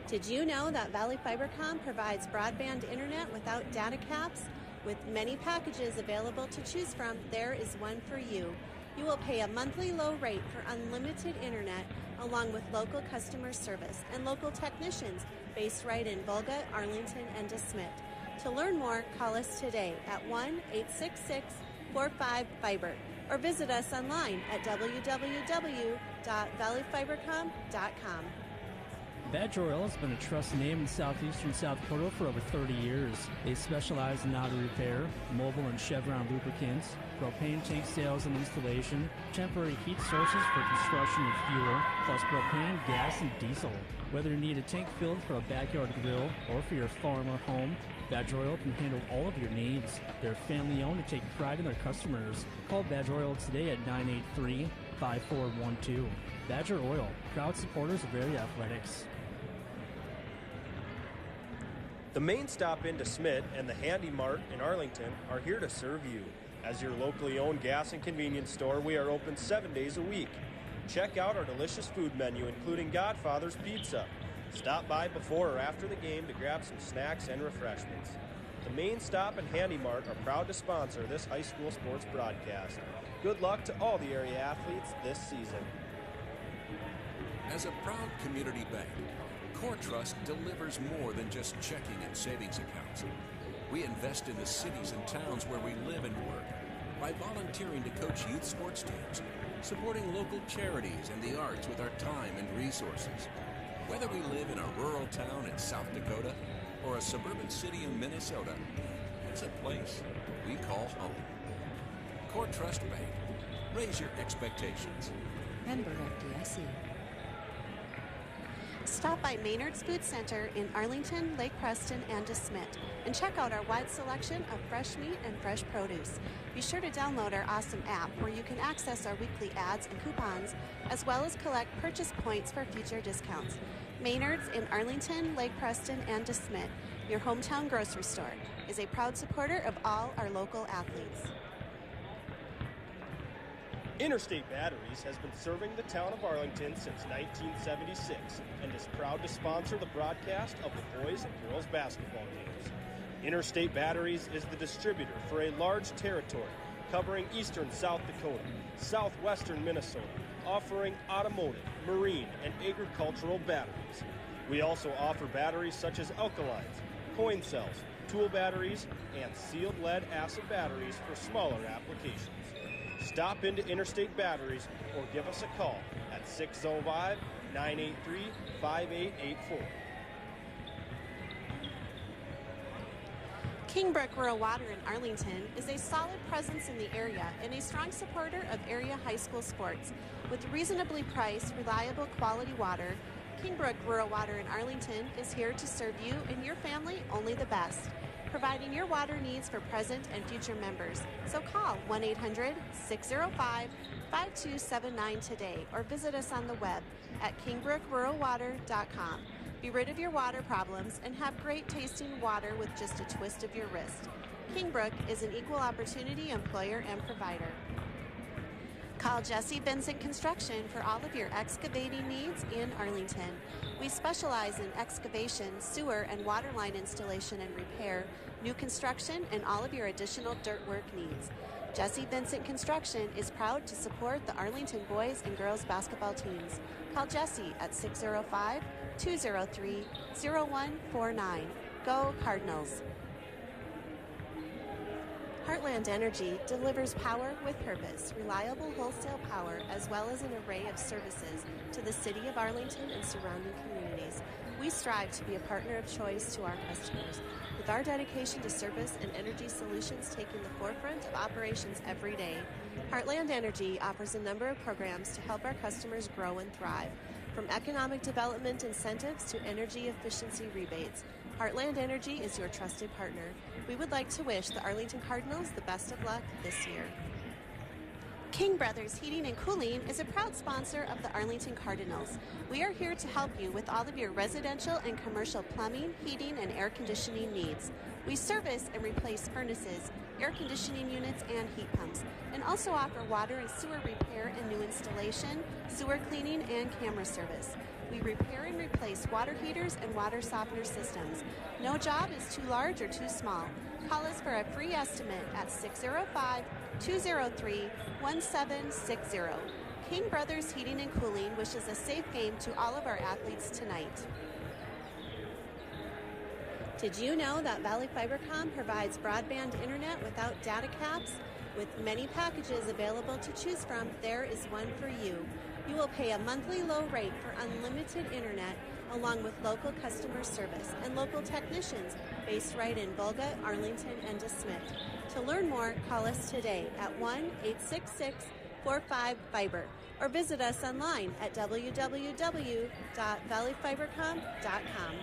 Did you know that Valley Fibercom provides broadband internet without data caps? With many packages available to choose from, there is one for you. You will pay a monthly low rate for unlimited internet, along with local customer service and local technicians based right in Volga, Arlington, and DeSmet. To learn more, call us today at 1-866-45-FIBER or visit us online at www.valleyfibercom.com. Badger Oil has been a trusted name in southeastern South Dakota for over 30 years. They specialize in auto repair, mobile and Chevron lubricants, propane tank sales and installation, temporary heat sources for construction and fuel, plus propane, gas, and diesel. Whether you need a tank filled for a backyard grill or for your farm or home, Badger Oil can handle all of your needs. They're family-owned and take pride in their customers. Call Badger Oil today at 983-5412. Badger Oil, proud supporters of area athletics. The Main Stop in DeSmet and the Handy Mart in Arlington are here to serve you. As your locally owned gas and convenience store, we are open 7 days a week. Check out our delicious food menu, including Godfather's Pizza. Stop by before or after the game to grab some snacks and refreshments. The Main Stop and Handy Mart are proud to sponsor this high school sports broadcast. Good luck to all the area athletes this season. As a proud community bank, Core Trust delivers more than just checking and savings accounts. We invest in the cities and towns where we live and work by volunteering to coach youth sports teams, supporting local charities and the arts with our time and resources. Whether we live in a rural town in South Dakota or a suburban city in Minnesota, it's a place we call home. Core Trust Bank. Raise your expectations. Member FDIC. Stop by Maynard's Food Center in Arlington, Lake Preston, and DeSmet, and check out our wide selection of fresh meat and fresh produce. Be sure to download our awesome app where you can access our weekly ads and coupons, as well as collect purchase points for future discounts. Maynard's in Arlington, Lake Preston, and DeSmet, your hometown grocery store, is a proud supporter of all our local athletes. Interstate Batteries has been serving the town of Arlington since 1976 and is proud to sponsor the broadcast of the boys and girls basketball games. Interstate Batteries is the distributor for a large territory covering eastern South Dakota, southwestern Minnesota, offering automotive, marine, and agricultural batteries. We also offer batteries such as alkalines, coin cells, tool batteries, and sealed lead acid batteries for smaller applications. Stop into Interstate Batteries or give us a call at 605-983-5884. Kingbrook Rural Water in Arlington is a solid presence in the area and a strong supporter of area high school sports. With reasonably priced, reliable, quality water, Kingbrook Rural Water in Arlington is here to serve you and your family only the best, providing your water needs for present and future members. So call 1-800-605-5279 today or visit us on the web at kingbrookRuralWater.com. Be rid of your water problems and have great tasting water with just a twist of your wrist. Kingbrook is an equal opportunity employer and provider. Call Jesse Vincent Construction for all of your excavating needs in Arlington. We specialize in excavation, sewer, and water line installation and repair, new construction, and all of your additional dirt work needs. Jesse Vincent Construction is proud to support the Arlington boys and girls basketball teams. Call Jesse at 605-203-0149. Go Cardinals! Heartland Energy delivers power with purpose, reliable wholesale power, as well as an array of services to the city of Arlington and surrounding communities. We strive to be a partner of choice to our customers, with our dedication to service and energy solutions taking the forefront of operations every day. Heartland Energy offers a number of programs to help our customers grow and thrive, from economic development incentives to energy efficiency rebates. Heartland Energy is your trusted partner. We would like to wish the Arlington Cardinals the best of luck this year. King Brothers Heating and Cooling is a proud sponsor of the Arlington Cardinals. We are here to help you with all of your residential and commercial plumbing, heating, and air conditioning needs. We service and replace furnaces, air conditioning units, and heat pumps, and also offer water and sewer repair and new installation, sewer cleaning, and camera service. We repair and replace water heaters and water softener systems. No job is too large or too small. Call us for a free estimate at 605-203-1760. King Brothers Heating and Cooling wishes a safe game to all of our athletes tonight. Did you know that Valley Fibercom provides broadband internet without data caps? With many packages available to choose from, there is one for you. You will pay a monthly low rate for unlimited internet, along with local customer service and local technicians based right in Volga, Arlington, and DeSmet. To learn more, call us today at 1-866-45-FIBER or visit us online at www.valleyfibercom.com.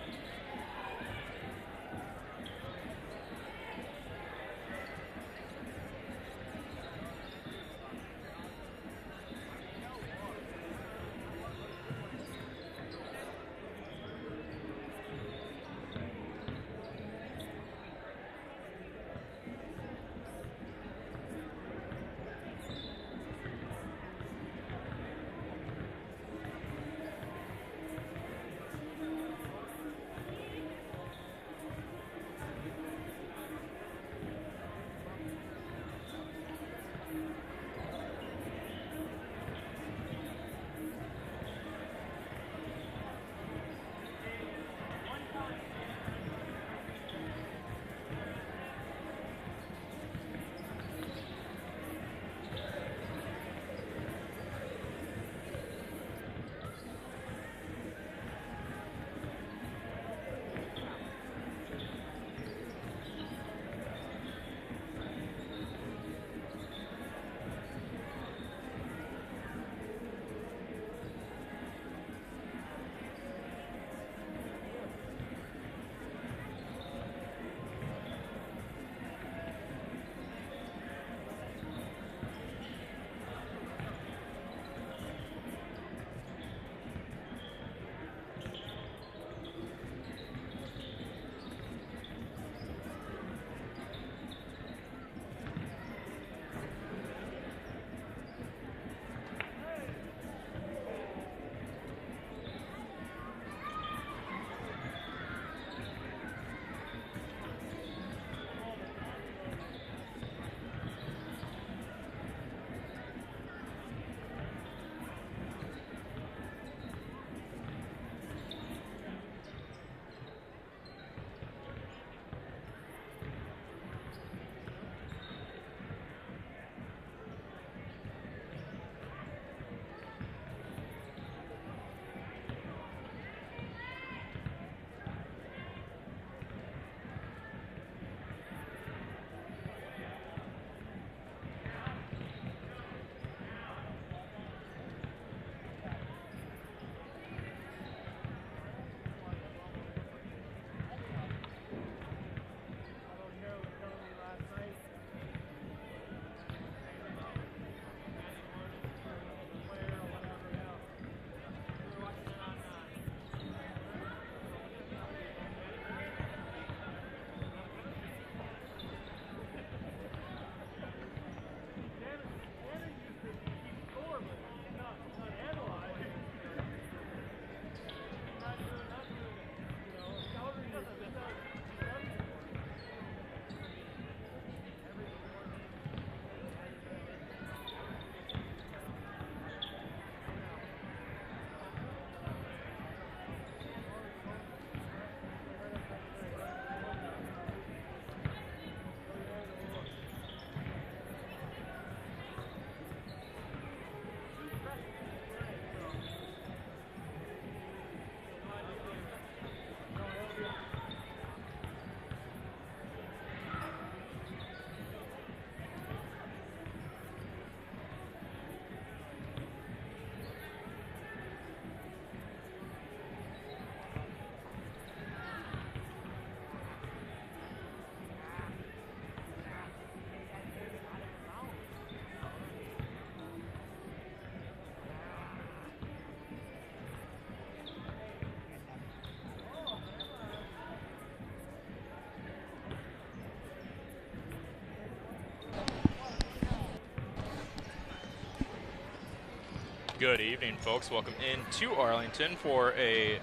Good evening, folks. Welcome into Arlington for a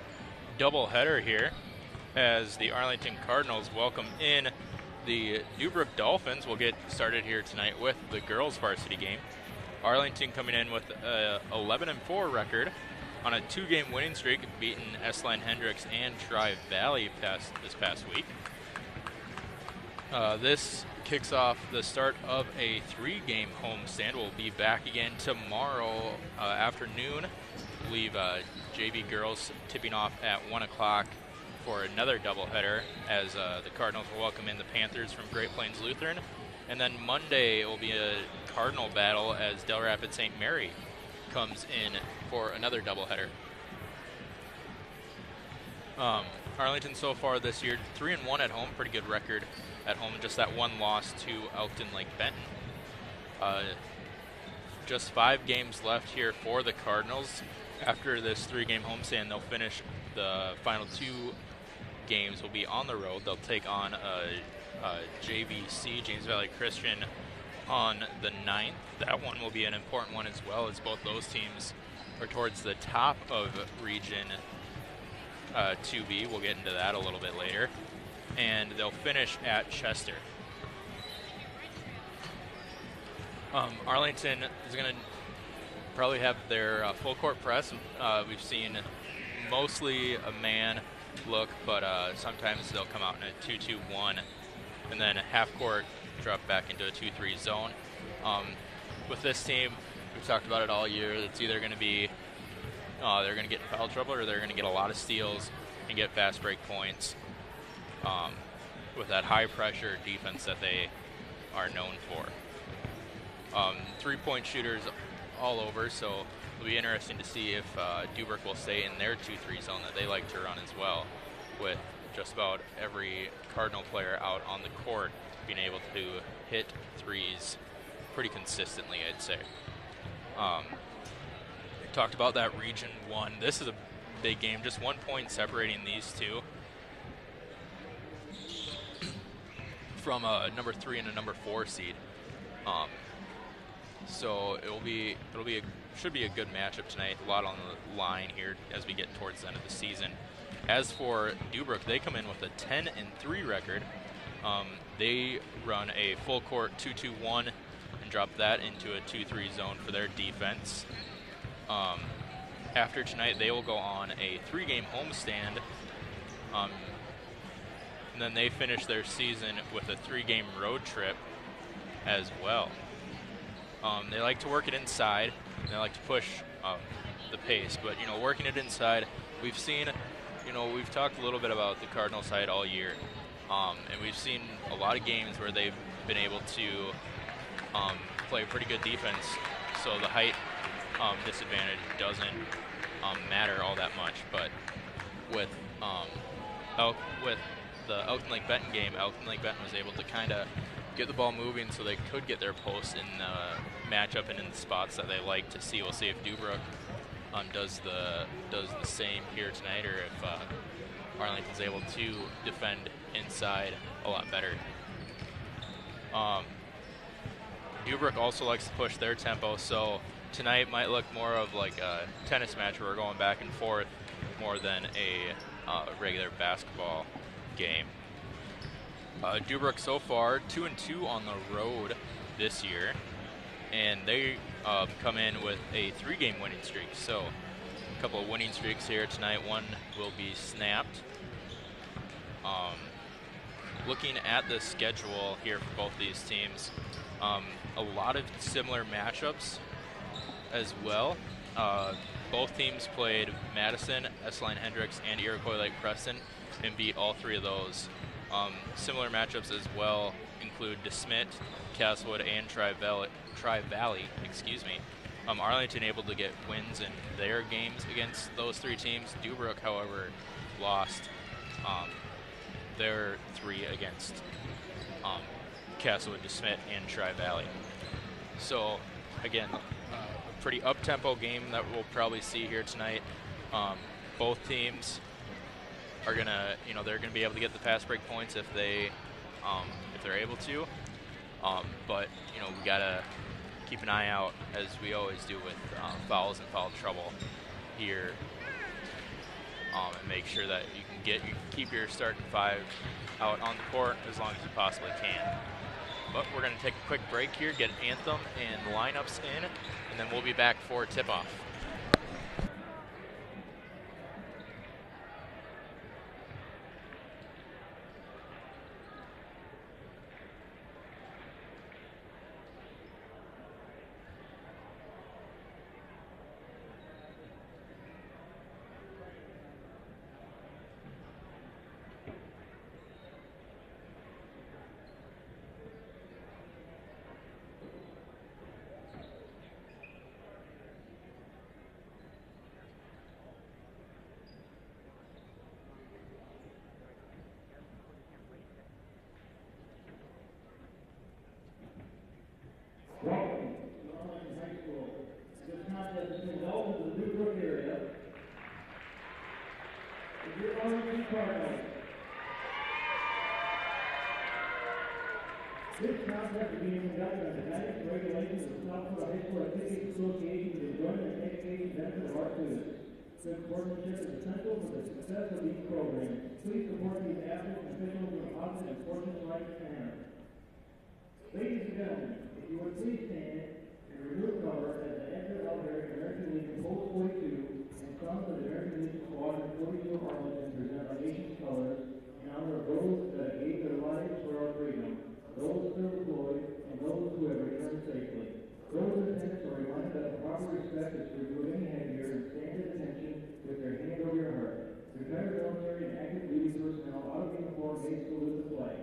doubleheader here as the Arlington Cardinals welcome in the Deubrook Dolphins. We'll get started here tonight with the girls' varsity game. Arlington coming in with a 11-4 record on a 2-game winning streak, beating S-Line Hendricks and Tri-Valley this past week. This kicks off the start of a 3-game homestand. We'll be back again tomorrow afternoon. I believe JV girls tipping off at 1 o'clock for another doubleheader as the Cardinals will welcome in the Panthers from Great Plains Lutheran. And then Monday it will be a Cardinal battle as Del Rapids St. Mary comes in for another doubleheader. Arlington so far this year, 3-1 at home, pretty good record at home. Just that one loss to Elkton Lake Benton. Just 5 games left here for the Cardinals. After this 3-game homestand, they'll finish the final 2 games. Will be on the road. They'll take on JVC, James Valley Christian, on the 9th. That one will be an important one as well, as both those teams are towards the top of Region 2B. We'll get into that a little bit later. And they'll finish at Chester. Arlington is going to probably have their full court press. We've seen mostly a man look, but sometimes they'll come out in a 2-2-1 and then a half court drop back into a 2-3 zone. With this team, we've talked about it all year. It's either going to be they're going to get in foul trouble or they're going to get a lot of steals and get fast break points with that high pressure defense that they are known for. 3-point shooters all over, so it'll be interesting to see if Deubrook will stay in their 2-3 zone that they like to run as well, with just about every Cardinal player out on the court being able to hit threes pretty consistently, I'd say. Talked about that Region 1. This is a big game, just 1 point separating these two from a number 3 and a number 4 seed. So should be a good matchup tonight. A lot on the line here as we get towards the end of the season. As for Deubrook, they come in with a 10-3 record. They run a full court 2-2-1 and drop that into a 2-3 zone for their defense. After tonight, they will go on a 3-game homestand. And then they finish their season with a 3-game road trip as well. They like to work it inside. They like to push the pace, but working it inside, we've seen, we've talked a little bit about the Cardinal side all year, and we've seen a lot of games where they've been able to play pretty good defense. So the height disadvantage doesn't matter all that much. But with the Elkton Lake Benton game, Elkton Lake Benton was able to kind of get the ball moving so they could get their posts in the matchup and in the spots that they like to see. We'll see if Deubrook does the same here tonight, or if Arlington's able to defend inside a lot better. Deubrook also likes to push their tempo, so tonight might look more of like a tennis match where we're going back and forth more than a regular basketball game. Deubrook so far 2-2 on the road this year, and they come in with a 3-game winning streak. So a couple of winning streaks here tonight. One will be snapped. Looking at the schedule here for both these teams, a lot of similar matchups as well. Both teams played Madison, S-Line Hendricks, and Iroquois Lake Preston and beat all 3 of those. Similar matchups as well include DeSmit, Castlewood, and Tri-Valley. Arlington able to get wins in their games against those 3 teams. Deubrook, however, lost their 3 against Castlewood, DeSmit, and Tri-Valley. So, again, a pretty up-tempo game that we'll probably see here tonight. Both teams are gonna, they're gonna be able to get the fast break points if they're able to. But we gotta keep an eye out, as we always do with fouls and foul trouble here, and make sure that you can keep your starting five out on the court as long as you possibly can. But we're going to take a quick break here, get an anthem and lineups in, and then we'll be back for tip-off. Welcome to Arlington High School. This contest is being held in the Deubrook area. If you're Arlington Cardinals, this contest is being conducted under the guidance and regulations of the South Dakota High School Activities Association with the enjoyment and education benefit of our students. Good sportsmanship is essential for the success of these programs. Please support these athletes and officials in a positive and sportsmanlike manner. Ladies and gentlemen, if you would please stand and remove cover as the exit elevator American Legion Post 42 and Sons of the American Legion Squadron 42 of Arlington present our nation's colors in honor of those that gave their lives for our freedom, those still deployed, and those who have returned safely. Those in attendance are reminded that the proper respect is to remove any headgear and stand at attention with their hand over your heart. Retired military and active duty personnel out of uniform may salute the flag.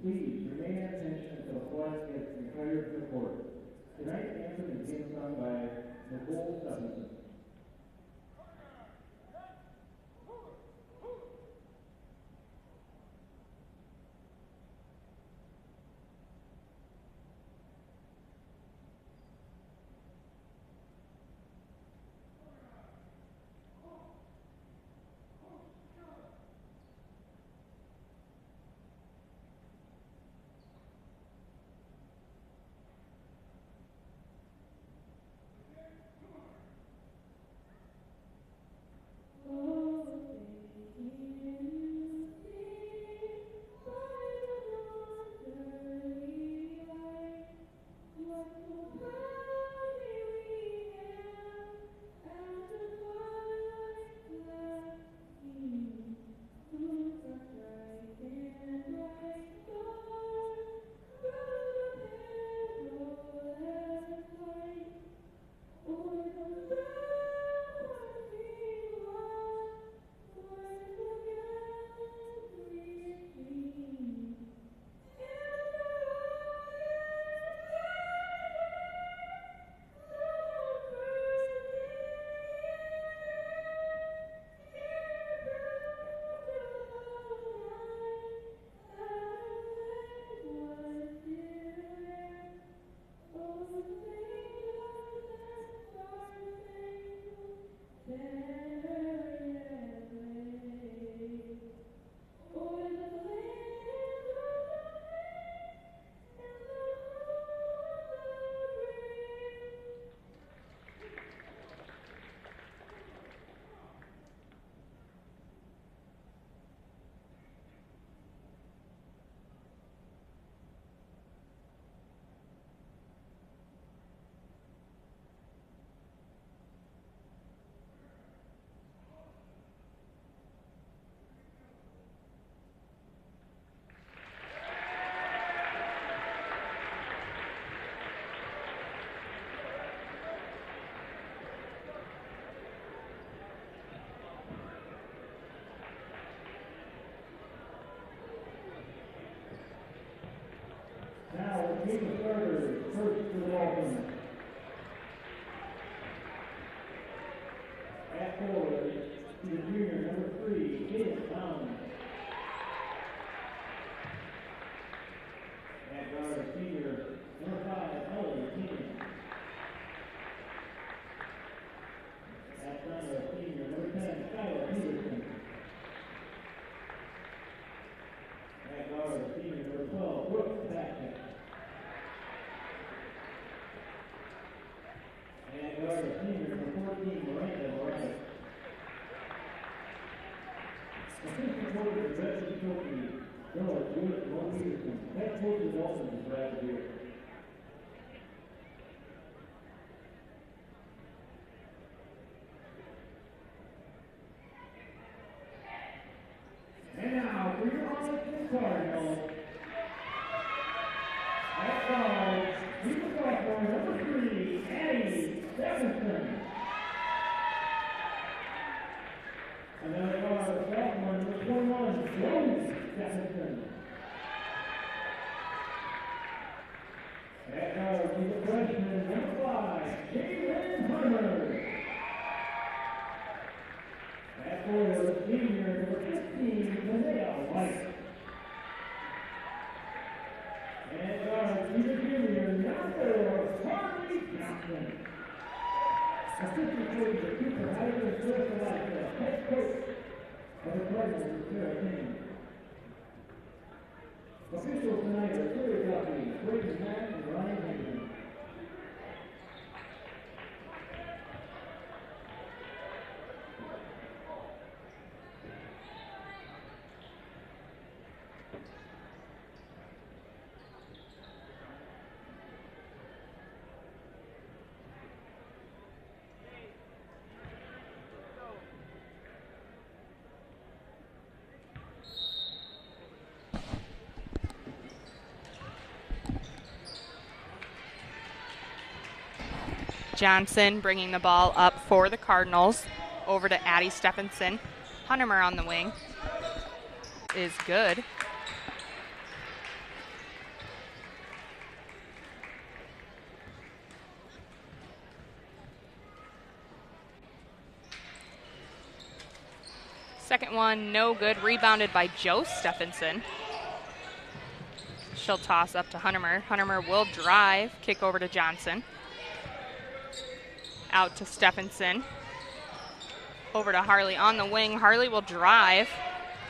Please remain at attention until the flag gets retired from the court. Tonight's anthem is being sung by Nicole Stephenson. senior, number 14, Miranda Morales. Assistant coach of the Veteran Trophy, General Judith Long-Peterson. Head coach of the Dolphins is Brad Deere. And now, for your Arlington Cardinals, at guard, Super sophomore number 3, Addie Stephenson. And then at guard, sophomore number 21, Jones Stephenson. At guard, Super freshman number 5, Jalen Hunter. At forward, senior number 15, Linnea White. And guard, senior junior number 4, Harley Johnson. Assistant coach of Cooper High School First Alaska, head coach of the Cardinals, Sarah King. Officials tonight are Terry Duffy, Brayton Mack, and Ryan Hagan. Johnson bringing the ball up for the Cardinals. Over to Addie Stephenson. Huntermer on the wing is good. Second one, no good. Rebounded by Joe Stephenson. She'll toss up to Huntermer. Huntermer will drive, kick over to Johnson. Out to Stephenson. Over to Harley on the wing. Harley will drive,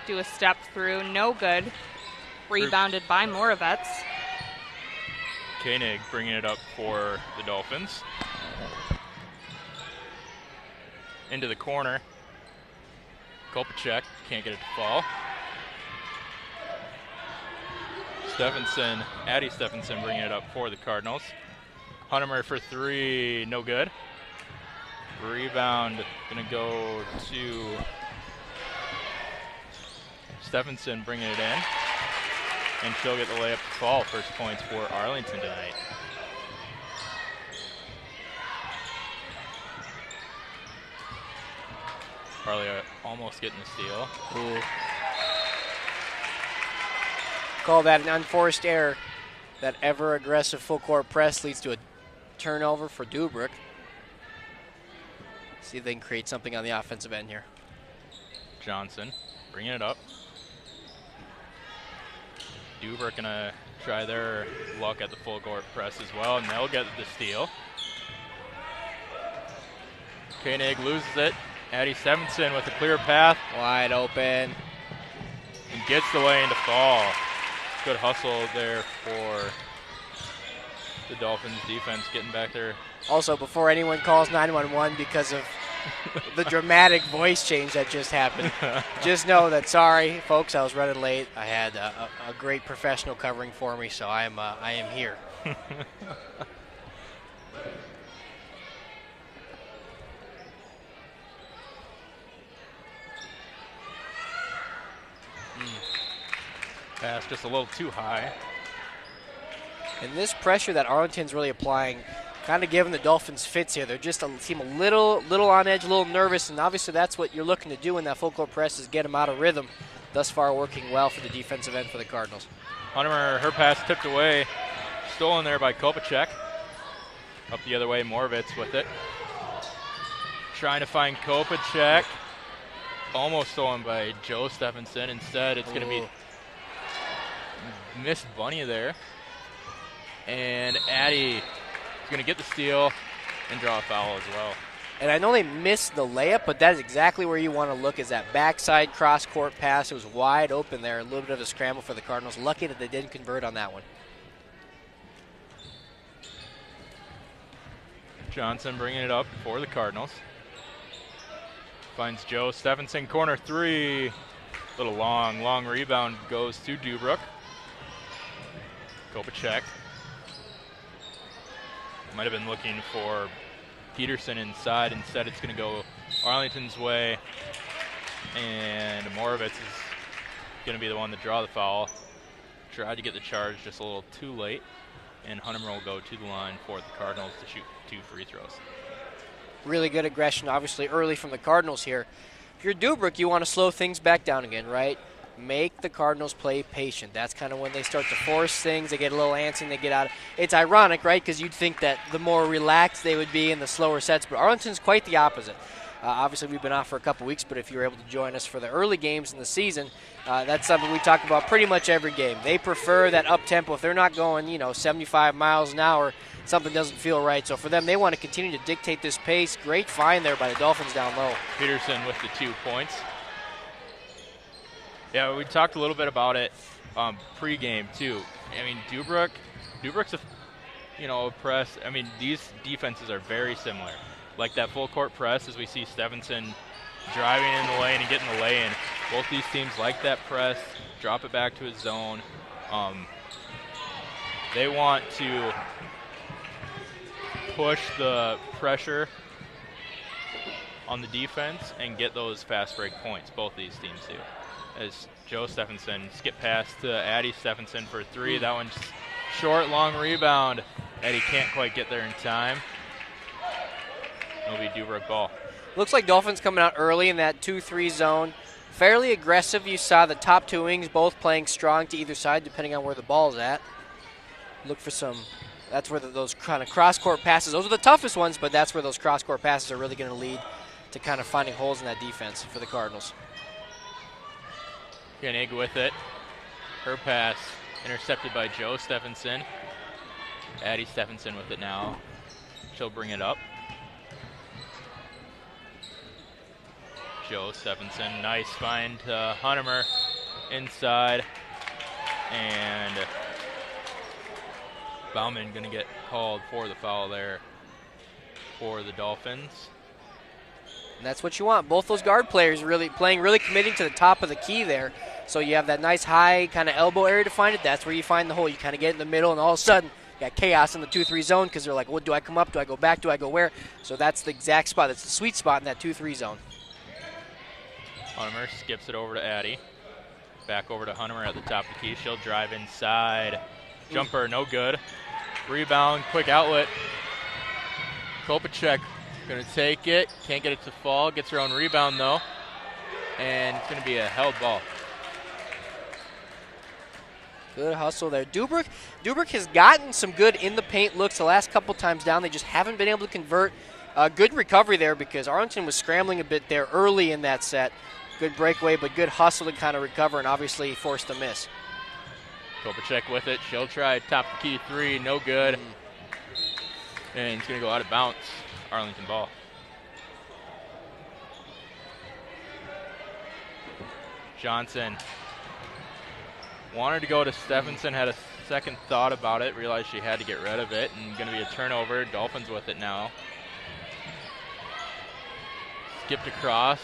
do a step through, no good. Rebounded by Moravets. Koenig bringing it up for the Dolphins. Into the corner. Kopacek can't get it to fall. Stephenson, Addie Stephenson bringing it up for the Cardinals. Huntermer for 3, no good. Rebound gonna go to Stephenson bringing it in. And she'll get the layup to fall. First points for Arlington tonight. Harley almost getting the steal. Ooh. Call that an unforced error. That ever-aggressive full-court press leads to a turnover for Deubrook. See if they can create something on the offensive end here. Johnson bringing it up. Deubrook gonna try their luck at the full court press as well, and they'll get the steal. Koenig loses it. Addie Stephenson with a clear path. Wide open. And gets the lane to fall. Good hustle there for the Dolphins defense getting back there. Also, before anyone calls 911 because of the dramatic voice change that just happened, just know that, sorry, folks, I was running late. I had a great professional covering for me, so I am here. Pass just a little too high. And this pressure that Arlington's really applying, kind of giving the Dolphins fits here. They're just seem a little on edge, a little nervous, and obviously that's what you're looking to do in that full court press is get them out of rhythm. Thus far working well for the defensive end for the Cardinals. Huntermer, her pass tipped away, stolen there by Kopacek. Up the other way, Moravets with it. Trying to find Kopacek. Almost stolen by Joe Stephenson. Instead, it's going to be missed bunny there. And Addie is going to get the steal and draw a foul as well. And I know they missed the layup, but that is exactly where you want to look, is that backside cross-court pass. It was wide open there, a little bit of a scramble for the Cardinals. Lucky that they didn't convert on that one. Johnson bringing it up for the Cardinals. Finds Joe Stephenson, corner three. Little long rebound goes to Deubrook. Kopacek. Might have been looking for Peterson inside. Instead, it's going to go Arlington's way. And Moravitz is going to be the one to draw the foul. Tried to get the charge just a little too late. And Hunham will go to the line for the Cardinals to shoot 2 free throws. Really good aggression, obviously, early from the Cardinals here. If you're Deubrook, you want to slow things back down again, right? Make the Cardinals play patient. That's kind of when they start to force things. They get a little antsy and they get out. It's ironic, right? Because you'd think that the more relaxed they would be in the slower sets, but Arlington's quite the opposite. Obviously, we've been off for a couple weeks, but if you're able to join us for the early games in the season, that's something we talk about pretty much every game. They prefer that up-tempo. If they're not going, 75 miles an hour, something doesn't feel right. So for them, they want to continue to dictate this pace. Great find there by the Dolphins down low. Peterson with the 2 points. Yeah, we talked a little bit about it pre-game, too. I mean, Deubrook's a press. I mean, these defenses are very similar. Like that full court press, as we see Stephenson driving in the lane and getting the lay-in. Both these teams like that press, drop it back to his zone. They want to push the pressure on the defense and get those fast break points. Both these teams do. As Joe Stephenson skip pass to Addie Stephenson for 3. That one's short, long rebound. Eddie can't quite get there in time. It'll be Deubrook ball. Looks like Dolphins coming out early in that 2-3 zone. Fairly aggressive. You saw the top 2 wings both playing strong to either side depending on where the ball's at. Look for some, that's where those kind of cross-court passes, those are the toughest ones, but that's where those cross-court passes are really going to lead to kind of finding holes in that defense for the Cardinals. Koenig with it. Her pass intercepted by Joe Stephenson. Addie Stephenson with it now. She'll bring it up. Joe Stephenson, nice find to Hunham inside. And Bauman going to get called for the foul there for the Dolphins. And that's what you want. Both those guard players really committing to the top of the key there. So you have that nice high kind of elbow area to find it. That's where you find the hole. You kind of get in the middle, and all of a sudden you got chaos in the 2-3 zone because they're like, well, do I come up? Do I go back? Do I go where? So that's the exact spot. That's the sweet spot in that 2-3 zone. Hunham skips it over to Addie. Back over to Hunham at the top of the key. She'll drive inside. Jumper, no good. Rebound, quick outlet. Kopacek going to take it. Can't get it to fall. Gets her own rebound, though. And it's going to be a held ball. Good hustle there. Deubrook has gotten some good in-the-paint looks the last couple times down. They just haven't been able to convert. Good recovery there because Arlington was scrambling a bit there early in that set. Good breakaway, but good hustle to kind of recover and obviously forced a miss. Kopacek with it. She'll try top of the key 3. No good. And it's going to go out of bounds. Arlington ball. Johnson wanted to go to Stephenson, had a second thought about it, realized she had to get rid of it, and going to be a turnover. Dolphins with it now. Skipped across.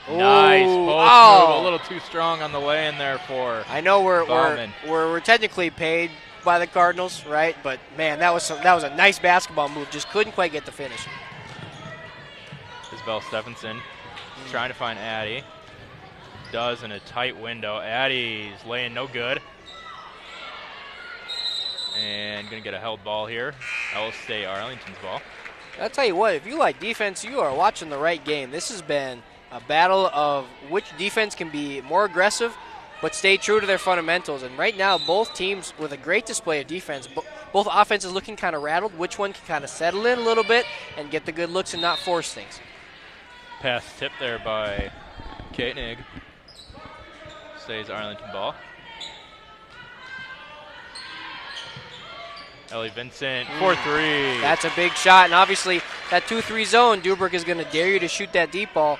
Ooh, nice post move, a little too strong on the lay-in there for I know we're technically paid by the Cardinals, right? But man, that was a nice basketball move. Just couldn't quite get the finish. Isabel Stephenson trying to find Addie. Does in a tight window. Addie's laying no good. And going to get a held ball here. That will stay Arlington's ball. I'll tell you what, if you like defense, you are watching the right game. This has been a battle of which defense can be more aggressive but stay true to their fundamentals. And right now, both teams with a great display of defense. Both offenses looking kind of rattled. Which one can kind of settle in a little bit and get the good looks and not force things? Pass tipped there by Koenig. Stays Arlington ball. Ellie Vincent, 4-3. That's a big shot, and obviously that 2-3 zone, Deubrook is going to dare you to shoot that deep ball.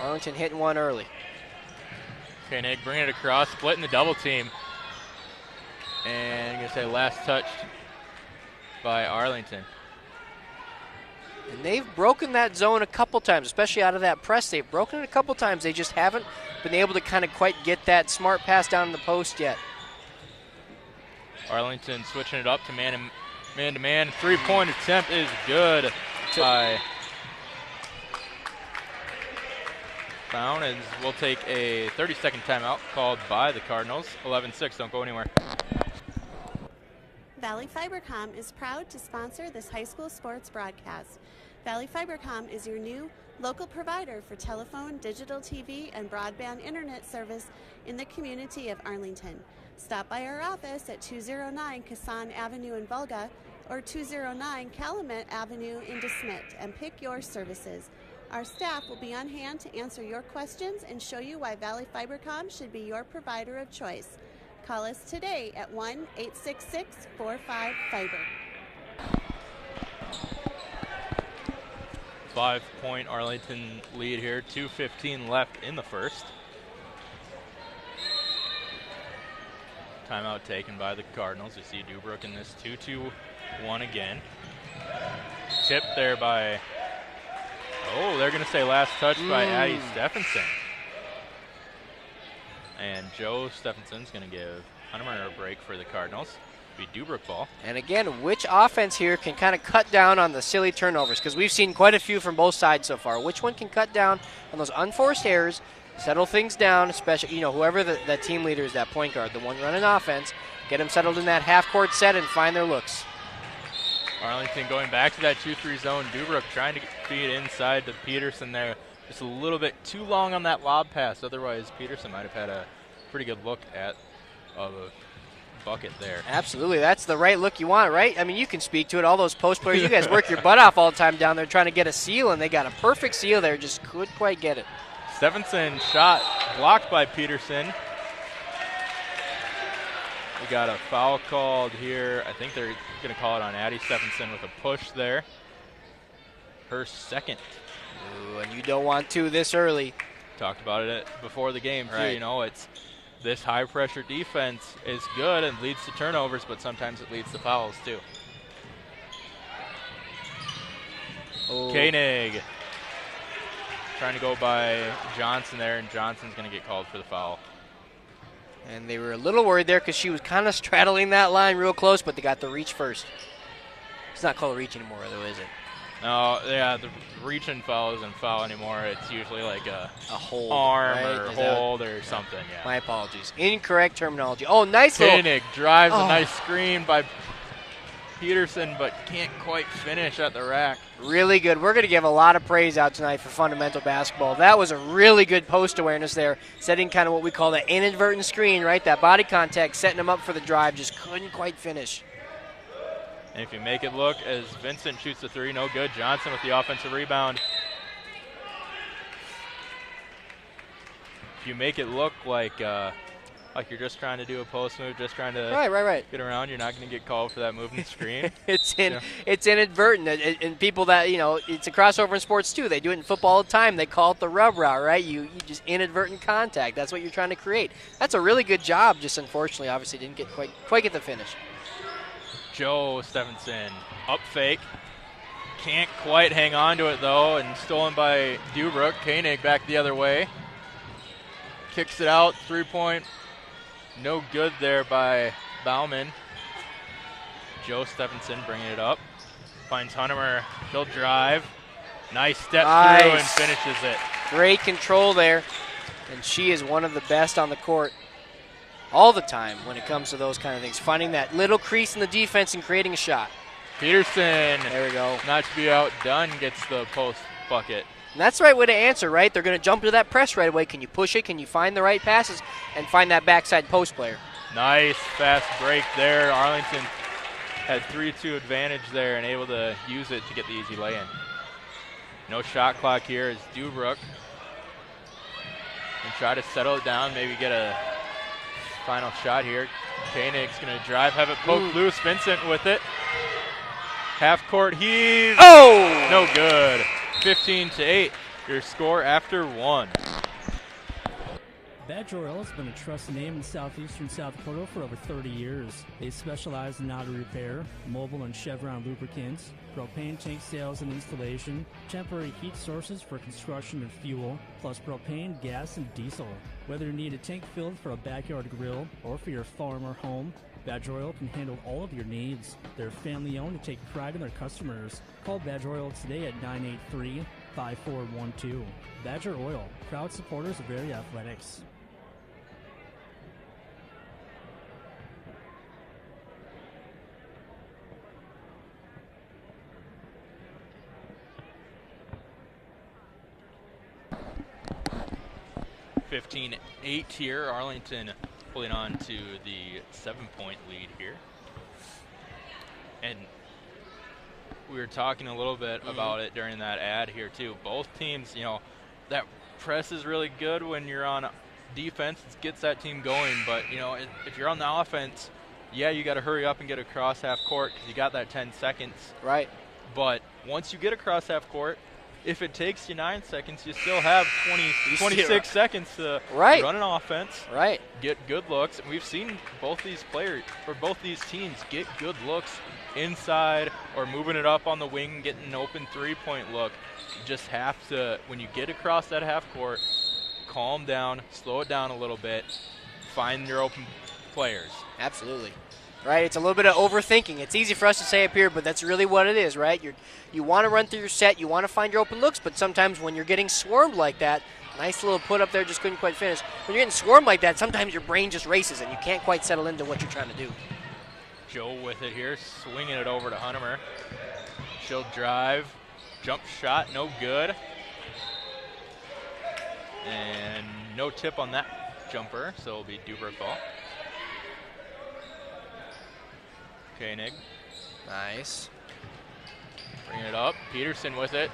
Arlington hitting one early. Koenig bringing it across, splitting the double team. And I'm going to say last touched by Arlington. And they've broken that zone a couple times, especially out of that press. They've broken it a couple times. They just haven't been able to kind of quite get that smart pass down in the post yet. Arlington switching it up to man-to-man. Three-point attempt is good by Brown, and we'll take a 30-second timeout called by the Cardinals. 11-6, don't go anywhere. Valley Fibercom is proud to sponsor this high school sports broadcast. Valley Fibercom is your new local provider for telephone, digital TV, and broadband internet service in the community of Arlington. Stop by our office at 209 Kassan Avenue in Volga or 209 Calumet Avenue in DeSmet and pick your services. Our staff will be on hand to answer your questions and show you why Valley Fibercom should be your provider of choice. Call us today at 1-866-45-FIBER. 5-point Arlington lead here. 2:15 left in the first. Timeout taken by the Cardinals. You see Deubrook in this 2-2-1 again. Tip there by, they're going to say last touch by Addie Stephenson. And Joe Stephenson's going to give Hunter a break for the Cardinals. Be Deubrook ball. And again, which offense here can kind of cut down on the silly turnovers? Because we've seen quite a few from both sides so far. Which one can cut down on those unforced errors, settle things down, especially, whoever the team leader is, that point guard, the one running offense, get them settled in that half-court set and find their looks. Arlington going back to that 2-3 zone. Deubrook trying to feed inside to Peterson there. Just a little bit too long on that lob pass. Otherwise, Peterson might have had a pretty good look at a bucket there. Absolutely. That's the right look you want, right? I mean, you can speak to it. All those post players, you guys work your butt off all the time down there trying to get a seal, and they got a perfect seal there. Just couldn't quite get it. Stephenson shot blocked by Peterson. We got a foul called here. I think they're going to call it on Addie Stephenson with a push there. Her second. Ooh, and you don't want to this early. Talked about it before the game, too. Right. It's this high-pressure defense is good and leads to turnovers, but sometimes it leads to fouls, too. Koenig trying to go by Johnson there, and Johnson's going to get called for the foul. And they were a little worried there because she was kind of straddling that line real close, but they got the reach first. It's not called a reach anymore, though, is it? No, yeah, the reach and foul isn't foul anymore. It's usually like a hold, arm, right? or hold or something, yeah. My apologies. Incorrect terminology. Oh, nice little. Koenig drives a nice screen by Peterson, but can't quite finish at the rack. Really good. We're going to give a lot of praise out tonight for fundamental basketball. That was a really good post awareness there, setting kind of what we call the inadvertent screen, right? That body contact, setting them up for the drive, just couldn't quite finish. And if you make it look as Vincent shoots the three, no good. Johnson with the offensive rebound. If you make it look like you're just trying to do a post move, just trying to get around, you're not going to get called for that movement screen. It's inadvertent. And people that, it's a crossover in sports too. They do it in football all the time. They call it the rub route, right? You just inadvertent contact. That's what you're trying to create. That's a really good job, just unfortunately, obviously didn't get quite get the finish. Joe Stephenson, up fake. Can't quite hang on to it, though, and stolen by Deubrook. Koenig back the other way. Kicks it out, three-point. No good there by Bauman. Joe Stephenson bringing it up. Finds Hunter. He'll drive. Nice step through and finishes it. Great control there. And she is one of the best on the court all the time when it comes to those kind of things. Finding that little crease in the defense and creating a shot. Peterson, there we go. Not to be outdone, gets the post bucket. And that's the right way to answer, right? They're going to jump into that press right away. Can you push it? Can you find the right passes and find that backside post player? Nice fast break there. Arlington had 3-2 advantage there and able to use it to get the easy lay-in. No shot clock here as Deubrook and try to settle it down, maybe get a final shot here. Koenig's going to drive, have it poked loose. Vincent with it. Half-court heave. Oh! No good. 15-8, your score after one. Badger Oil has been a trusted name in southeastern South Dakota for over 30 years. They specialize in auto repair, mobile and Chevron lubricants, propane tank sales and installation, temporary heat sources for construction and fuel, plus propane, gas, and diesel. Whether you need a tank filled for a backyard grill or for your farm or home, Badger Oil can handle all of your needs. They're family-owned and take pride in their customers. Call Badger Oil today at 983-5412. Badger Oil, proud supporters of area athletics. $15-8 here. Arlington pulling on to the 7-point lead here. And we were talking a little bit about it during that ad here too. Both teams, that press is really good when you're on defense. It gets that team going. But, if you're on the offense, you got to hurry up and get across half court because you got that 10 seconds. Right. But once you get across half court, if it takes you 9 seconds, you still have 26 seconds to run an offense, get good looks. And we've seen both these teams get good looks inside or moving it up on the wing, getting an open three-point look. You just have to, when you get across that half court, calm down, slow it down a little bit, find your open players. Absolutely. Right, it's a little bit of overthinking. It's easy for us to say up here, but that's really what it is, right? You want to run through your set, you want to find your open looks, but sometimes when you're getting swarmed like that, nice little put up there, just couldn't quite finish. When you're getting swarmed like that, sometimes your brain just races and you can't quite settle into what you're trying to do. Joe with it here, swinging it over to Huntemer. She'll drive, jump shot, no good. And no tip on that jumper, so it'll be Deubrook ball. Koenig. Nice. Bring it up. Peterson with it.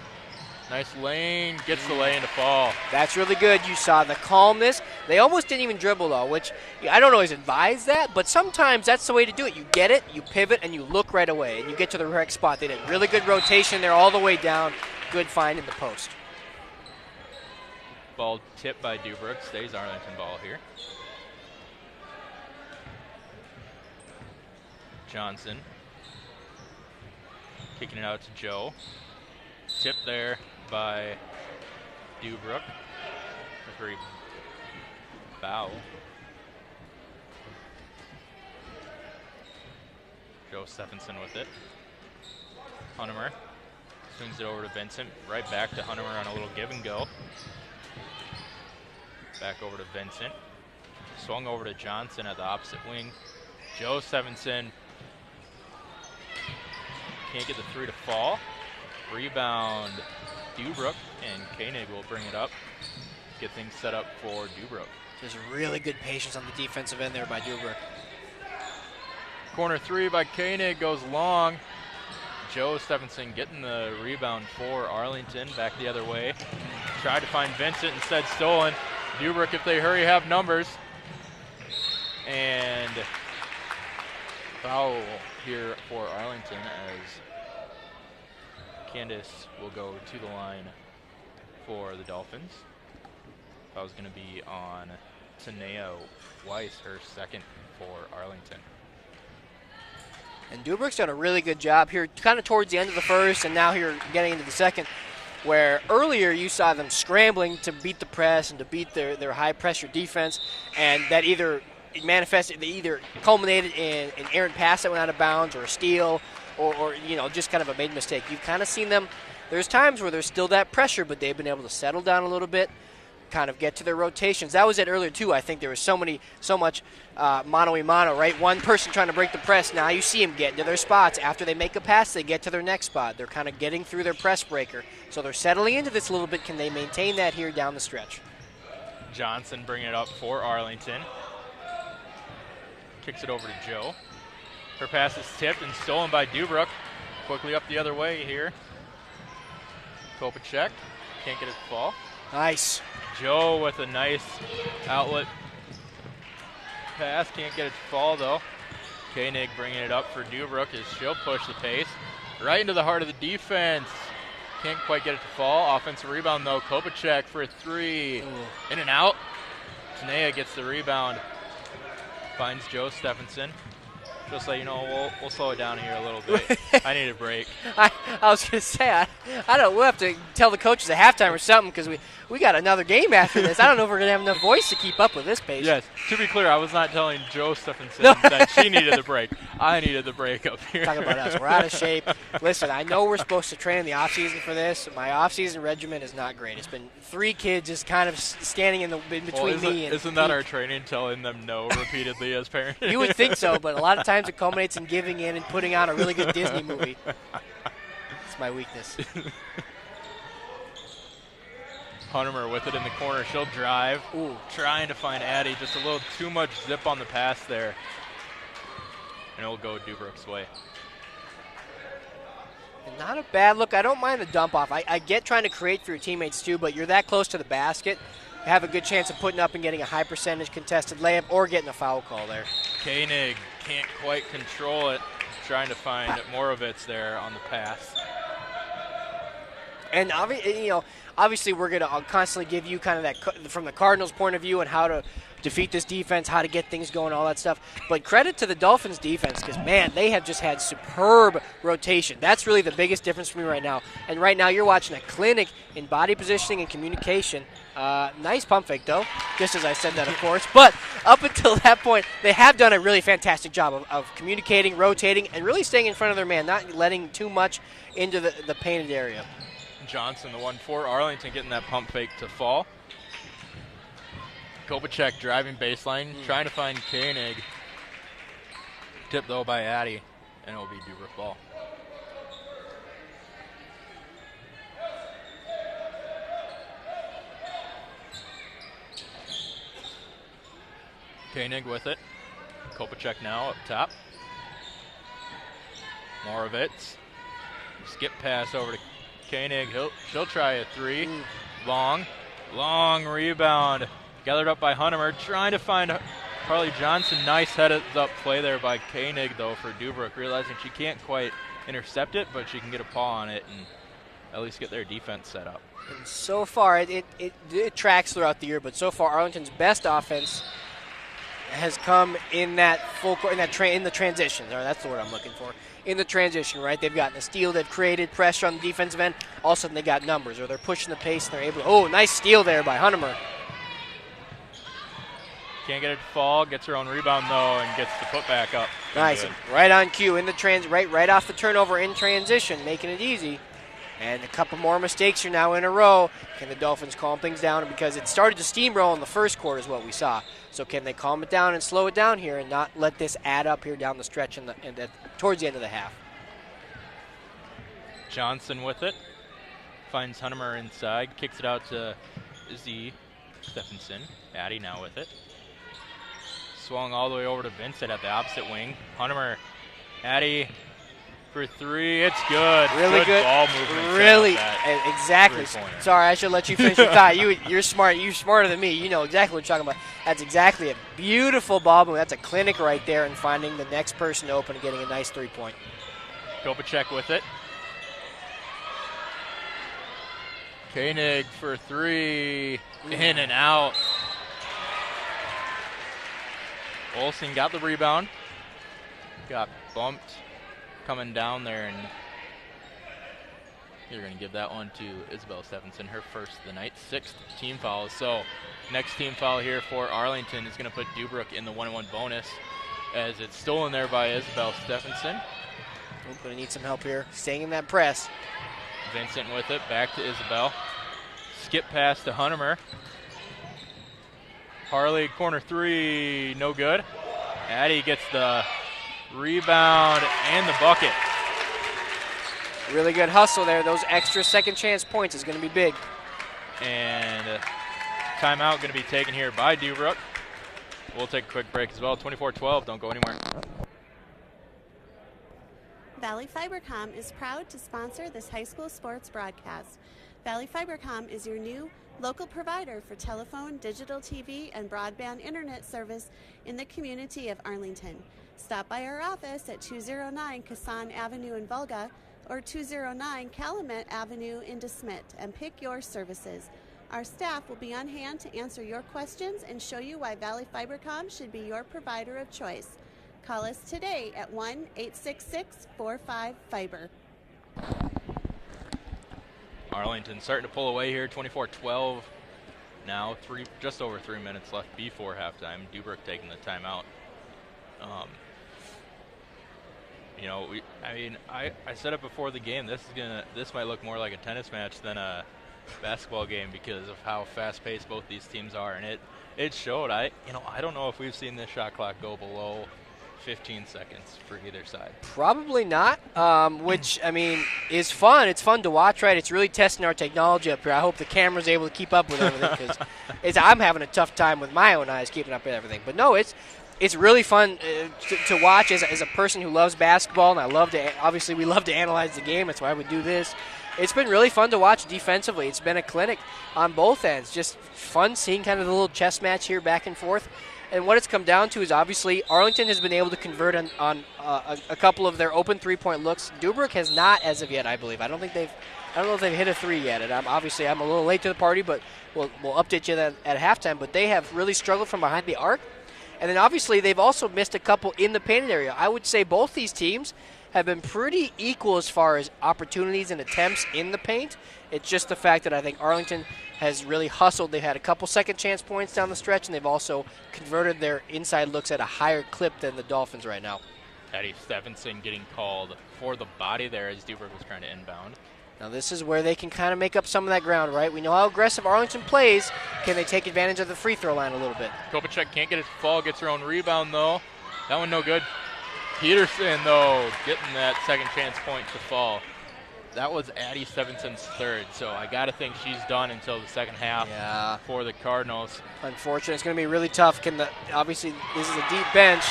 Nice lane. Gets the lane to fall. That's really good. You saw the calmness. They almost didn't even dribble, though, which I don't always advise that, but sometimes that's the way to do it. You get it, you pivot, and you look right away, and you get to the correct spot. They did really good rotation there all the way down. Good find in the post. Ball tipped by Deubrook. Stays Arlington ball here. Johnson kicking it out to Joe. Tip there by Deubrook. Referee foul. Joe Stephenson with it. Huntemer swings it over to Vincent. Right back to Huntemer on a little give and go. Back over to Vincent. Swung over to Johnson at the opposite wing. Joe Stephenson can't get the three to fall. Rebound Deubrook, and Koenig will bring it up. Get things set up for Deubrook. There's really good patience on the defensive end there by Deubrook. Corner three by Koenig goes long. Joe Stephenson getting the rebound for Arlington. Back the other way. Tried to find Vincent, instead stolen. Deubrook, if they hurry, have numbers. And foul here for Arlington as Candace will go to the line for the Dolphins. That was going to be on Tanea Weiss, her second for Arlington. And Deubrook's done a really good job here, kind of towards the end of the first, and now here getting into the second, where earlier you saw them scrambling to beat the press and to beat their high-pressure defense, and that either culminated in an errant pass that went out of bounds or a steal or just kind of a made mistake. You've kind of seen them. There's times where there's still that pressure, but they've been able to settle down a little bit, kind of get to their rotations. That was it earlier, too. I think there was so much mano-a-mano, right? One person trying to break the press. Now you see them get into their spots. After they make a pass, they get to their next spot. They're kind of getting through their press breaker. So they're settling into this a little bit. Can they maintain that here down the stretch? Johnson bringing it up for Arlington. Kicks it over to Joe. Her pass is tipped and stolen by Deubrook. Quickly up the other way here. Kopacek can't get it to fall. Nice. Joe with a nice outlet pass. Can't get it to fall, though. Koenig bringing it up for Deubrook as she'll push the pace. Right into the heart of the defense. Can't quite get it to fall. Offensive rebound, though. Kopacek for a three. Ooh. In and out. Tanea gets the rebound. Finds Joe Stephenson. Just like, we'll slow it down here a little bit. I need a break. I was going to say, I don't. We'll have to tell the coaches at halftime or something because we got another game after this. I don't know if we're going to have enough voice to keep up with this pace. Yes. To be clear, I was not telling Joe Stephenson that she needed the break. I needed the break up here. Talk about us. We're out of shape. Listen, I know we're supposed to train in the off season for this. My off season regimen is not great. It's been 3 kids just kind of standing in between me and isn't that our training, telling them no repeatedly as parents? You would think so, but a lot of times it culminates in giving in and putting on a really good Disney movie. It's my weakness. Huntermer with it in the corner. She'll drive. Ooh. Trying to find Addie. Just a little too much zip on the pass there. And it'll go Deubrook's way. And not a bad look. I don't mind the dump off. I get trying to create for your teammates too, but you're that close to the basket. You have a good chance of putting up and getting a high percentage contested layup or getting a foul call there. Koenig can't quite control it. Trying to find Moravitz there on the pass. And obviously we're going to constantly give you kind of that from the Cardinals' point of view and how to defeat this defense, how to get things going, all that stuff. But credit to the Dolphins' defense because, man, they have just had superb rotation. That's really the biggest difference for me right now. And right now you're watching a clinic in body positioning and communication. Nice pump fake, though, just as I said that, of course. But up until that point, they have done a really fantastic job of communicating, rotating, and really staying in front of their man, not letting too much into the painted area. Johnson, the 1-4. Arlington getting that pump fake to fall. Kopacek driving baseline, trying to find Koenig. Tipped, though, by Addy, and it'll be Deubrook ball. Koenig with it. Kopacek now up top. Moravitz. Skip pass over to Koenig. She'll try a 3. Long rebound. Gathered up by Huntermer. Trying to find Harley Johnson. Nice heads-up play there by Koenig, though, for Deubrook. Realizing she can't quite intercept it, but she can get a paw on it and at least get their defense set up. And so far, it tracks throughout the year, but so far Arlington's best offense has come in that full court, in the transition. That's the word I'm looking for. In the transition, right? They've gotten a steal, they've created pressure on the defensive end. All of a sudden, they got numbers, or they're pushing the pace, and they're able to. Oh, nice steal there by Huntermer. Can't get it to fall. Gets her own rebound though, and gets the putback up. Nice, right on cue in the right off the turnover in transition, making it easy. And a couple more mistakes are now in a row. Can the Dolphins calm things down? Because it started to steamroll in the first quarter is what we saw. So can they calm it down and slow it down here and not let this add up here down the stretch towards the end of the half? Johnson with it. Finds Huntermer inside. Kicks it out to Izzy Stephenson. Addy now with it. Swung all the way over to Vincent at the opposite wing. Huntermer, Addy for 3. It's good. Really good ball movement. Really, exactly. Sorry, I should let you finish your thought. You're smart. You're smarter than me. You know exactly what you're talking about. That's exactly a beautiful ball movement. That's a clinic right there in finding the next person open and getting a nice 3-point. Kopacek with it. Koenig for 3. In and out. Olsen got the rebound. Got bumped coming down there, and you're going to give that one to Isabel Stephenson, her first of the night, 6th team foul. So next team foul here for Arlington is going to put Deubrook in the 1-1 bonus as it's stolen there by Isabel Stephenson. Going to need some help here, staying in that press. Vincent with it, back to Isabel. Skip pass to Huntermer. Harley, corner 3, no good. Addy gets the rebound and the bucket. Really good hustle there. Those extra second chance points is going to be big. And timeout going to be taken here by Deubrook. We'll take a quick break as well. 24-12, don't go anywhere. Valley Fibercom is proud to sponsor this high school sports broadcast. Valley Fibercom is your new local provider for telephone, digital TV, and broadband internet service in the community of Arlington. Stop by our office at 209 Kassan Avenue in Volga or 209 Calumet Avenue in DeSmet and pick your services. Our staff will be on hand to answer your questions and show you why Valley Fibercom should be your provider of choice. Call us today at 1-866-45-FIBER. Arlington starting to pull away here, 24-12 now, just over 3 minutes left before halftime. Deubrook taking the timeout. I said it before the game. This might look more like a tennis match than a basketball game because of how fast-paced both these teams are, and it showed. I don't know if we've seen this shot clock go below 15 seconds for either side. Probably not, which, is fun. It's fun to watch, right? It's really testing our technology up here. I hope the camera's able to keep up with everything because I'm having a tough time with my own eyes keeping up with everything. But no, it's really fun to watch as a person who loves basketball, and obviously we love to analyze the game. That's why we do this. It's been really fun to watch defensively. It's been a clinic on both ends. Just fun seeing kind of the little chess match here back and forth. And what it's come down to is obviously Arlington has been able to convert on a couple of their open three-point looks. Deubrook has not as of yet, I believe. I don't know if they've hit a three yet. And I'm a little late to the party, but we'll update you at halftime. But they have really struggled from behind the arc. And then obviously they've also missed a couple in the painted area. I would say both these teams have been pretty equal as far as opportunities and attempts in the paint. It's just the fact that I think Arlington has really hustled. They've had a couple second chance points down the stretch, and they've also converted their inside looks at a higher clip than the Dolphins right now. Eddie Stephenson getting called for the body there as Deubrook was trying to inbound. Now this is where they can kind of make up some of that ground, right? We know how aggressive Arlington plays. Can they take advantage of the free throw line a little bit? Kopacek can't get his fall, gets her own rebound though. That one no good. Peterson though getting that second chance point to fall. That was Addie Stevenson's third, so I got to think she's done until the second half for the Cardinals. Unfortunately, it's going to be really tough. Obviously, this is a deep bench.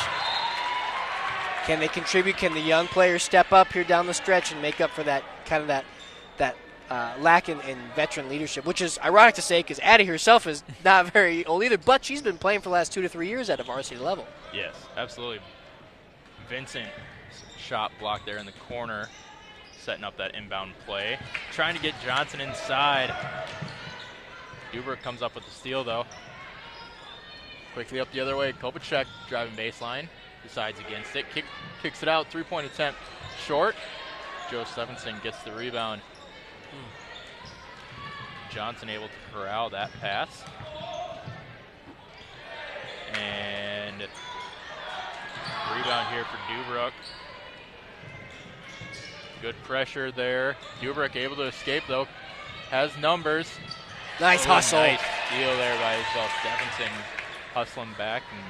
Can they contribute? Can the young players step up here down the stretch and make up for that kind of that lack in veteran leadership, which is ironic to say because Addie herself is not very old either, but she's been playing for the last 2 to 3 years at a varsity level. Yes, absolutely. Vincent shot blocked there in the corner, setting up that inbound play. Trying to get Johnson inside. Deubrook comes up with the steal, though. Quickly up the other way. Kopacek driving baseline. Decides against it. Kicks it out. Three-point attempt. Short. Joe Stephenson gets the rebound. Johnson able to corral that pass. And rebound here for Deubrook. Good pressure there. Deubrook able to escape, though. Has numbers. Nice hustle. Nice steal there by Isabel Stephenson. Hustling back. And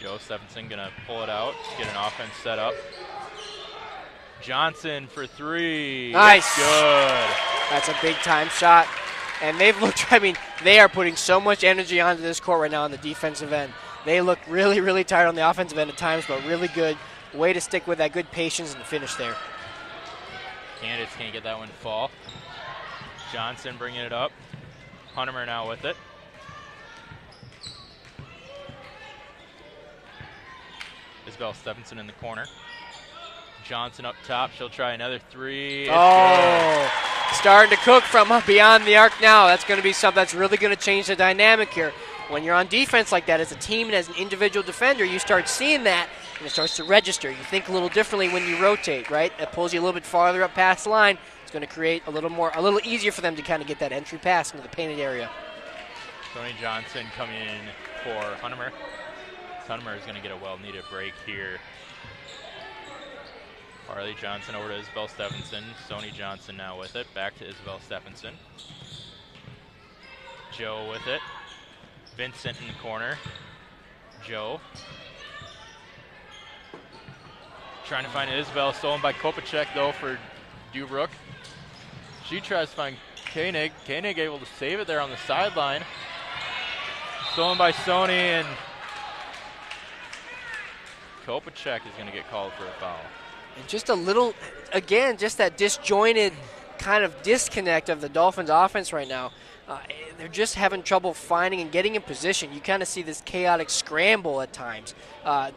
Joe Stephenson going to pull it out. Get an offense set up. Johnson for three. Nice. Good. That's a big-time shot. And they've looked, they are putting so much energy onto this court right now on the defensive end. They look really, really tired on the offensive end at times, but really good. Way to stick with that, good patience and finish there. Candidates can't get that one to fall. Johnson bringing it up. Huntemer now with it. Isabel Stephenson in the corner. Johnson up top. She'll try another three. It's starting to cook from beyond the arc now. That's going to be something that's really going to change the dynamic here. When you're on defense like that as a team and as an individual defender, you start seeing that, and it starts to register. You think a little differently when you rotate, right? It pulls you a little bit farther up past the line. It's going to create a little easier for them to kind of get that entry pass into the painted area. Tony Johnson coming in for Huntemer. Huntemer is going to get a well-needed break here. Harley Johnson over to Isabel Stephenson. Sony Johnson now with it. Back to Isabel Stephenson. Joe with it. Vincent in the corner. Joe. Trying to find Isabel. Stolen by Kopacek, though, for Deubrook. She tries to find Koenig. Koenig able to save it there on the sideline. Stolen by Sony, and Kopacek is going to get called for a foul. And just a little, again, just that disjointed kind of disconnect of the Dolphins' offense right now. they're just having trouble finding and getting in position. You kind of see this chaotic scramble at times.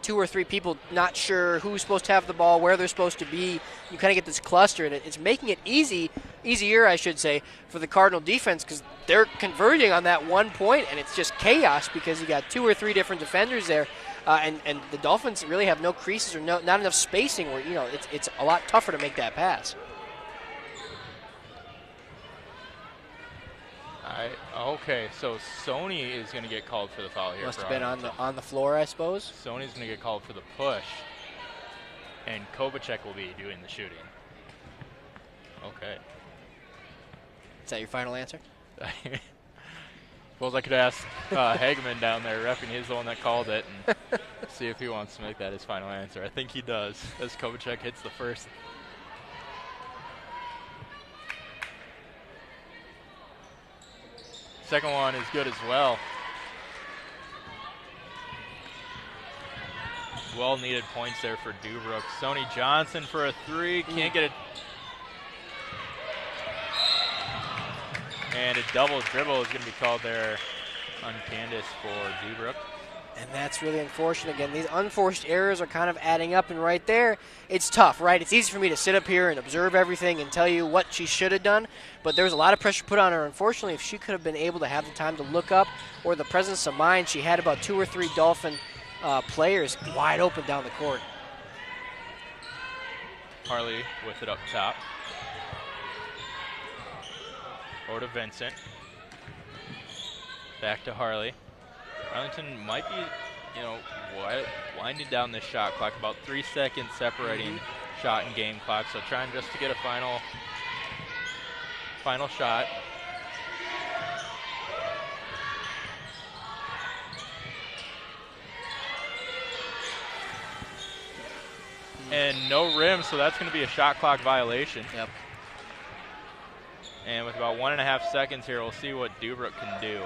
2 or 3 people not sure who's supposed to have the ball, where they're supposed to be. You kind of get this cluster, and it's making it easier, I should say, for the Cardinal defense because they're converging on that 1 point, and it's just chaos because you got 2 or 3 different defenders there, and the Dolphins really have no creases or not enough spacing where it's a lot tougher to make that pass. Okay, so Sony is going to get called for the foul here. Must have been on the floor, I suppose. Sony's going to get called for the push, and Kovacek will be doing the shooting. Okay. Is that your final answer? Well, I could ask Hageman down there, reffing. He's the one that called it, and see if he wants to make that his final answer. I think he does, as Kovacek hits the first. Second one is good as well. Well-needed points there for Deubrook. Sony Johnson for a 3. Can't get it. And a double dribble is going to be called there on Candace for Deubrook. And that's really unfortunate. Again, these unforced errors are kind of adding up, and right there, it's tough, right? It's easy for me to sit up here and observe everything and tell you what she should have done, but there was a lot of pressure put on her. Unfortunately, if she could have been able to have the time to look up or the presence of mind, she had about 2 or 3 Dolphin players wide open down the court. Harley with it up top. Over to Vincent. Back to Harley. Arlington might be, winding down this shot clock. About 3 seconds separating shot and game clock. So trying just to get a final shot. And no rim, so that's going to be a shot clock violation. Yep. And with about 1.5 seconds here, we'll see what Deubrook can do.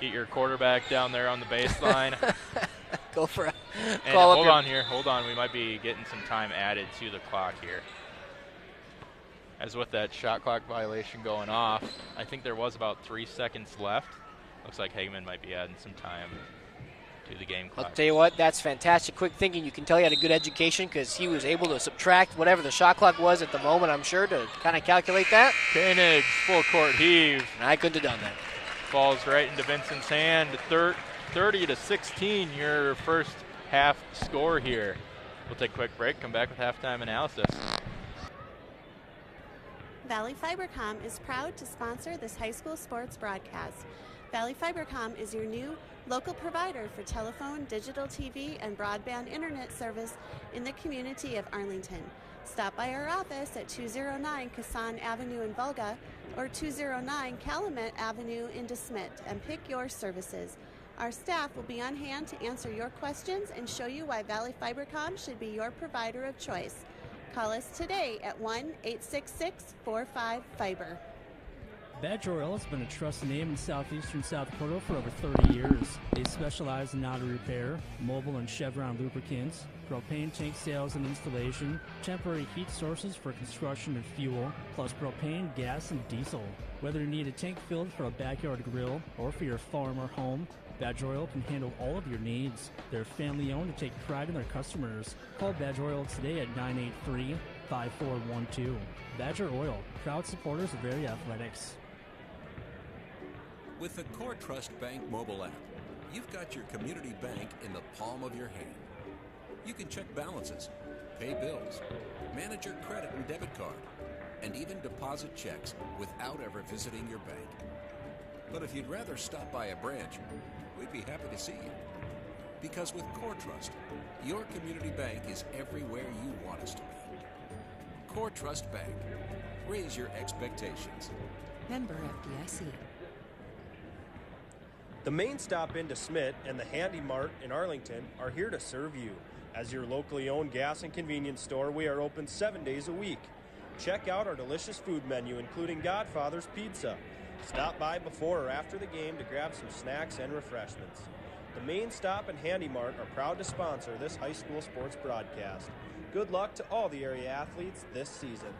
Get your quarterback down there on the baseline. Go for it. Hold on. We might be getting some time added to the clock here. As with that shot clock violation going off, I think there was about 3 seconds left. Looks like Hageman might be adding some time to the game clock. I'll tell you what, that's fantastic. Quick thinking. You can tell he had a good education because he was able to subtract whatever the shot clock was at the moment, I'm sure, to kind of calculate that. Koenig's full court heave. And I couldn't have done that. Falls right into Vincent's hand. 30-16, your first half score here. We'll take a quick break, come back with halftime analysis. Valley Fibercom is proud to sponsor this high school sports broadcast. Valley Fibercom is your new local provider for telephone, digital TV, and broadband internet service in the community of Arlington. Stop by our office at 209 Kassan Avenue in Volga or 209 Calumet Avenue in DeSmet and pick your services. Our staff will be on hand to answer your questions and show you why Valley Fibercom should be your provider of choice. Call us today at 1-866-45-FIBER. Badger Oil has been a trusted name in southeastern South Dakota for over 30 years. They specialize in auto repair, mobile and Chevron lubricants, propane tank sales and installation, temporary heat sources for construction and fuel, plus propane, gas, and diesel. Whether you need a tank filled for a backyard grill or for your farm or home, Badger Oil can handle all of your needs. They're family-owned and take pride in their customers. Call Badger Oil today at 983-5412. Badger Oil, proud supporters of area athletics. With the Core Trust Bank mobile app, you've got your community bank in the palm of your hand. You can check balances, pay bills, manage your credit and debit card, and even deposit checks without ever visiting your bank. But if you'd rather stop by a branch, we'd be happy to see you. Because with Core Trust, your community bank is everywhere you want us to be. Core Trust Bank. Raise your expectations. Member FDIC. The Main Stop in DeSmet and the Handy Mart in Arlington are here to serve you. As your locally owned gas and convenience store, we are open 7 days a week. Check out our delicious food menu, including Godfather's Pizza. Stop by before or after the game to grab some snacks and refreshments. The Main Stop and Handy Mart are proud to sponsor this high school sports broadcast. Good luck to all the area athletes this season.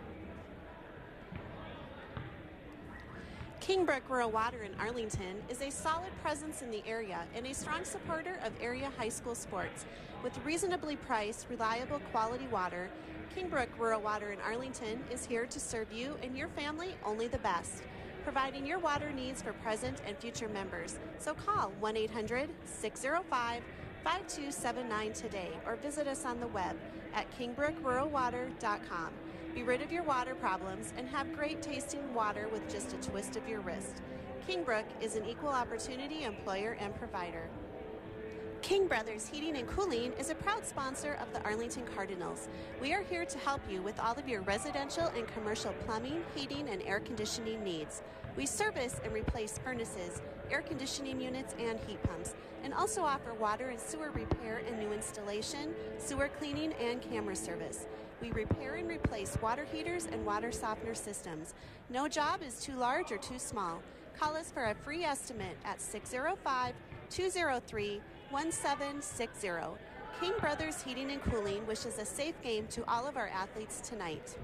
Kingbrook Rural Water in Arlington is a solid presence in the area and a strong supporter of area high school sports. With reasonably priced, reliable quality water, Kingbrook Rural Water in Arlington is here to serve you and your family only the best, providing your water needs for present and future members. So call 1-800-605-5279 today or visit us on the web at kingbrookruralwater.com. Be rid of your water problems and have great tasting water with just a twist of your wrist. Kingbrook is an equal opportunity employer and provider. King Brothers Heating and Cooling is a proud sponsor of the Arlington Cardinals. We are here to help you with all of your residential and commercial plumbing, heating, and air conditioning needs. We service and replace furnaces, air conditioning units, and heat pumps, and also offer water and sewer repair and new installation, sewer cleaning, and camera service. We repair and replace water heaters and water softener systems. No job is too large or too small. Call us for a free estimate at 605-203-1760. King Brothers Heating and Cooling wishes a safe game to all of our athletes tonight.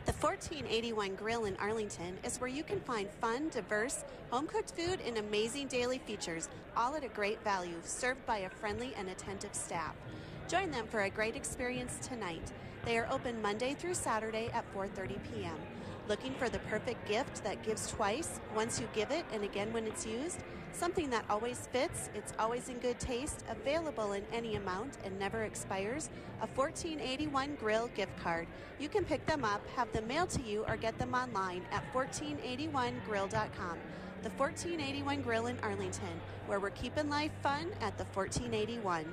The 1481 Grill in Arlington is where you can find fun, diverse, home-cooked food and amazing daily features, all at a great value, served by a friendly and attentive staff. Join them for a great experience tonight. They are open Monday through Saturday at 4:30 p.m. Looking for the perfect gift that gives twice, once you give it and again when it's used? Something that always fits, it's always in good taste, available in any amount and never expires? A 1481 Grill gift card. You can pick them up, have them mailed to you, or get them online at 1481grill.com. The 1481 Grill in Arlington, where we're keeping life fun at the 1481.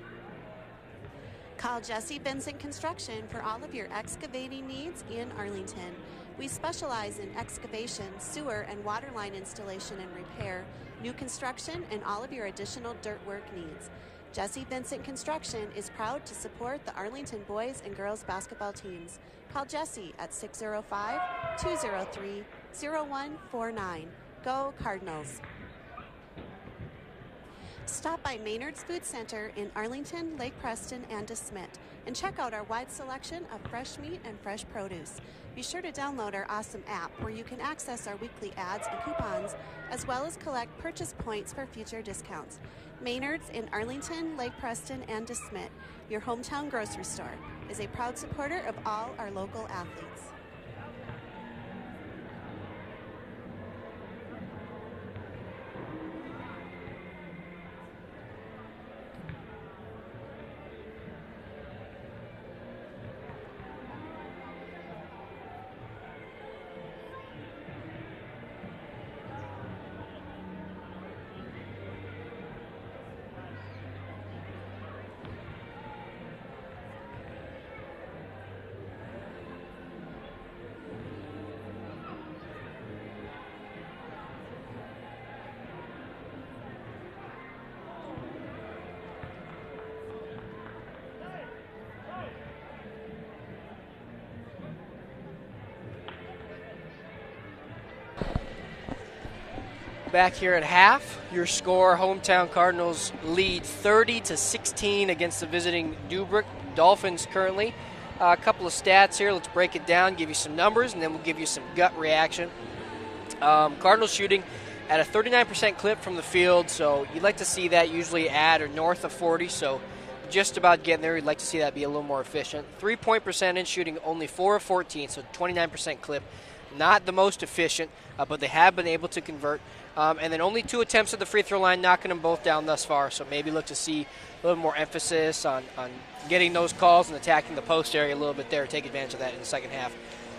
Call Jesse Vincent Construction for all of your excavating needs in Arlington. We specialize in excavation, sewer, and water line installation and repair, new construction, and all of your additional dirt work needs. Jesse Vincent Construction is proud to support the Arlington boys and girls basketball teams. Call Jesse at 605-203-0149. Go Cardinals! Stop by Maynard's Food Center in Arlington, Lake Preston, and DeSmet, and check out our wide selection of fresh meat and fresh produce. Be sure to download our awesome app where you can access our weekly ads and coupons, as well as collect purchase points for future discounts. Maynard's in Arlington, Lake Preston, and DeSmet, your hometown grocery store, is a proud supporter of all our local athletes. Back here at half, your score, hometown Cardinals lead 30-16 against the visiting Deubrook Dolphins currently. A couple of stats here. Let's break it down, give you some numbers, and then we'll give you some gut reaction. Cardinals shooting at a 39% clip from the field, so you'd like to see that usually at or north of 40, so just about getting there. You'd like to see that be a little more efficient. 3-point percentage, shooting only 4 of 14, so 29% clip. Not the most efficient, but they have been able to convert. And then only 2 attempts at the free throw line, knocking them both down thus far. So maybe look to see a little more emphasis on getting those calls and attacking the post area a little bit there. Take advantage of that in the second half.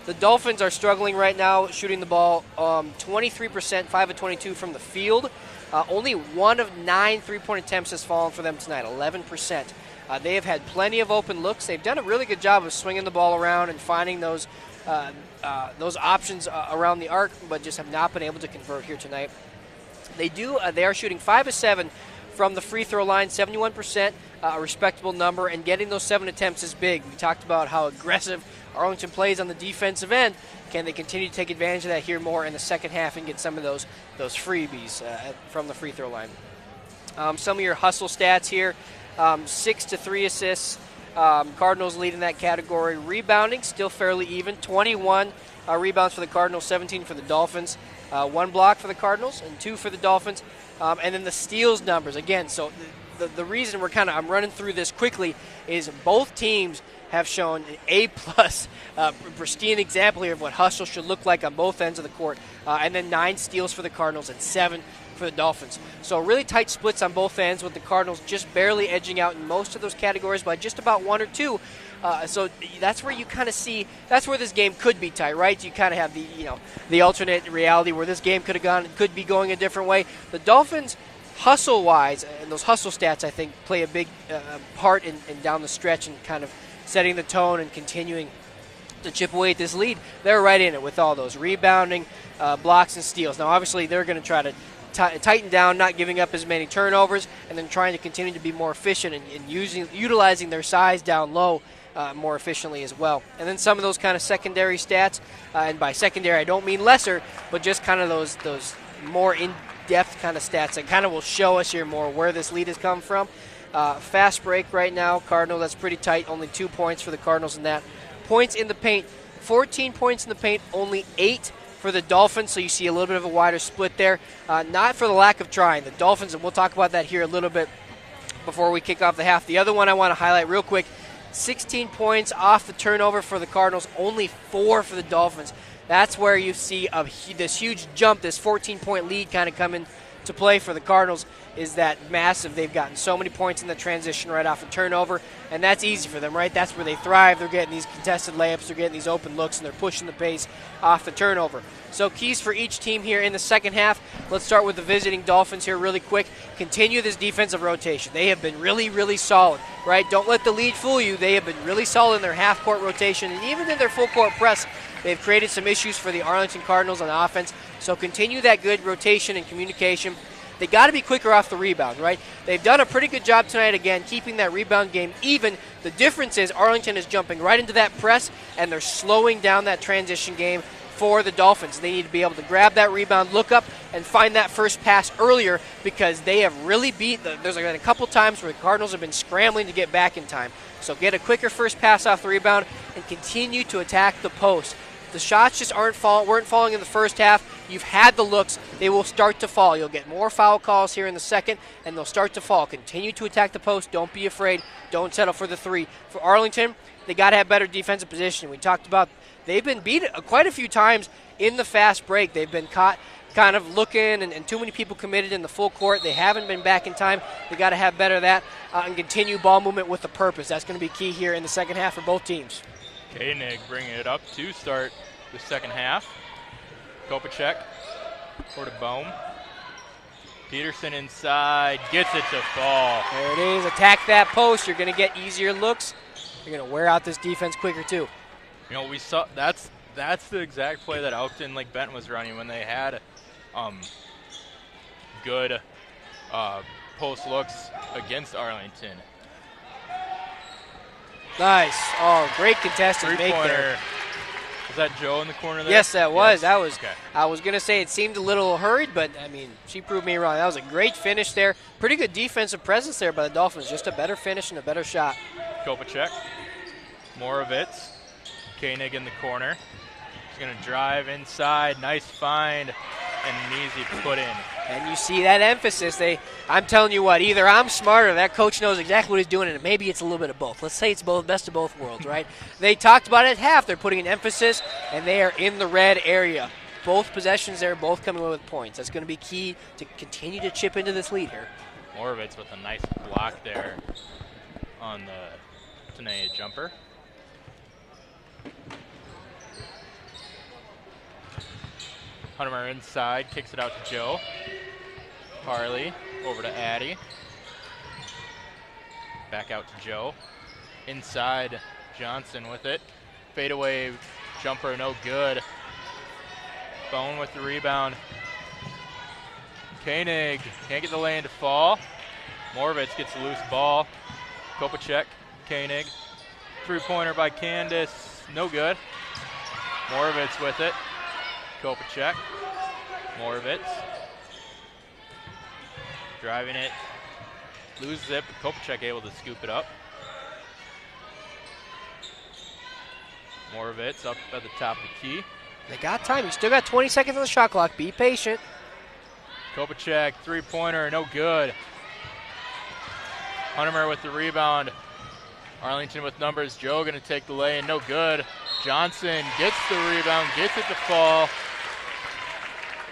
The Dolphins are struggling right now, shooting the ball 23%, 5 of 22 from the field. Only 1 of 9 3-point attempts has fallen for them tonight, 11%. They have had plenty of open looks. They've done a really good job of swinging the ball around and finding those options around the arc, but just have not been able to convert here tonight. They are shooting 5 of 7 from the free throw line, 71%, a respectable number, and getting those 7 attempts is big. We talked about how aggressive Arlington plays on the defensive end. Can they continue to take advantage of that here more in the second half and get some of those freebies from the free throw line? Some of your hustle stats here, 6 to 3 assists, Cardinals lead in that category. Rebounding, still fairly even. 21 rebounds for the Cardinals, 17 for the Dolphins. 1 block for the Cardinals and 2 for the Dolphins. And then the steals numbers, again, so the reason I'm running through this quickly is both teams have shown an A-plus, pristine example here of what hustle should look like on both ends of the court. And then 9 steals for the Cardinals and 7 for the Dolphins. So really tight splits on both ends, with the Cardinals just barely edging out in most of those categories by just about 1 or 2. So that's where you kind of see, that's where this game could be tight, right? You kind of have the alternate reality where this game could be going a different way. The Dolphins, hustle-wise, and those hustle stats, I think, play a big part in down the stretch and kind of setting the tone and continuing to chip away at this lead. They're right in it with all those rebounding, blocks, and steals. Now, obviously, they're going to try to tighten down, not giving up as many turnovers, and then trying to continue to be more efficient and utilizing their size down low more efficiently as well. And then some of those kind of secondary stats, and by secondary I don't mean lesser, but just kind of those more in-depth kind of stats that kind of will show us here more where this lead has come from. Fast break right now, Cardinal, that's pretty tight. Only 2 points for the Cardinals in that. Points in the paint, 14 points in the paint, only 8 for the Dolphins, so you see a little bit of a wider split there. Not for the lack of trying. The Dolphins, and we'll talk about that here a little bit before we kick off the half. The other one I want to highlight real quick, 16 points off the turnover for the Cardinals, only 4 for the Dolphins. That's where you see this huge jump, this 14-point lead kind of coming to play for the Cardinals, is that massive. They've gotten so many points in the transition right off a turnover, and that's easy for them, right? That's where they thrive. They're getting these contested layups, they're getting these open looks, and they're pushing the pace off the turnover. So keys for each team here in the second half. Let's start with the visiting Dolphins here really quick. Continue this defensive rotation. They have been really, really solid, right? Don't let the lead fool you. They have been really solid in their half-court rotation, and even in their full-court press, they've created some issues for the Arlington Cardinals on offense. So continue that good rotation and communication. They got to be quicker off the rebound, right? They've done a pretty good job tonight, again, keeping that rebound game even. The difference is Arlington is jumping right into that press, and they're slowing down that transition game for the Dolphins. They need to be able to grab that rebound, look up, and find that first pass earlier, because they have really there's been a couple times where the Cardinals have been scrambling to get back in time. So get a quicker first pass off the rebound and continue to attack the post. The shots just weren't falling in the first half. You've had the looks. They will start to fall. You'll get more foul calls here in the second, and they'll start to fall. Continue to attack the post. Don't be afraid. Don't settle for the 3. For Arlington, they got to have better defensive position. We talked about they've been beat quite a few times in the fast break. They've been caught kind of looking, and too many people committed in the full court. They haven't been back in time. They got to have better of that and continue ball movement with a purpose. That's going to be key here in the second half for both teams. Koenig bringing it up to start the second half. Kopacek for the Bohm. Peterson inside, gets it to fall. There it is. Attack that post. You're going to get easier looks. You're going to wear out this defense quicker too. You know, we saw that's the exact play that Elkton Lake Benton was running when they had good post looks against Arlington. Nice. Oh, great contested make there. Was that Joe in the corner there? Yes, that was. Yes. That was. Okay. I was going to say it seemed a little hurried, but, I mean, she proved me wrong. That was a great finish there. Pretty good defensive presence there by the Dolphins. Just a better finish and a better shot. Kopacek. Moravitz. Koenig in the corner. He's going to drive inside. Nice find. And an easy put in. And you see that emphasis. I'm telling you what, either I'm smart or that coach knows exactly what he's doing, and maybe it's a little bit of both. Let's say it's both, best of both worlds, right? They talked about it at half. They're putting an emphasis, and they are in the red area. Both possessions there, both coming away with points. That's going to be key to continue to chip into this lead here. Moravitz with a nice block there on the Tanea jumper. Hunter inside, kicks it out to Joe. Harley over to Addy. Back out to Joe. Inside, Johnson with it. Fadeaway jumper, no good. Bone with the rebound. Koenig can't get the lane to fall. Moravitz gets a loose ball. Kopacek, Koenig. Three-pointer by Candace, no good. Moravitz with it. Kopacek, Moravitz. Driving it, loses it, but Kopacek able to scoop it up. Moravitz up at the top of the key. They got time. You still got 20 seconds on the shot clock. Be patient. Kopacek, three-pointer, no good. Huntemer with the rebound. Arlington with numbers. Joe going to take the lay, and no good. Johnson gets the rebound, gets it to fall,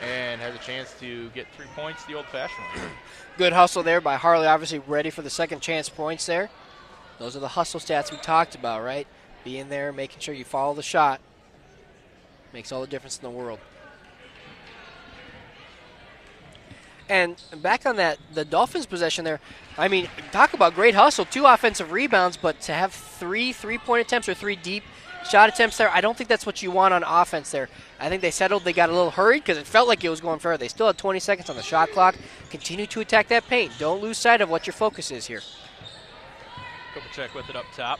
and has a chance to get 3 points the old-fashioned way. Good hustle there by Harley, obviously ready for the second chance points there. Those are the hustle stats we talked about, right? Being there, making sure you follow the shot. Makes all the difference in the world. And back on that, the Dolphins' possession there, I mean, talk about great hustle. 2 offensive rebounds, but to have 3 three-point attempts or 3 deep shot attempts there, I don't think that's what you want on offense there. I think they settled. They got a little hurried because it felt like it was going further. They still had 20 seconds on the shot clock. Continue to attack that paint. Don't lose sight of what your focus is here. Kopacek with it up top.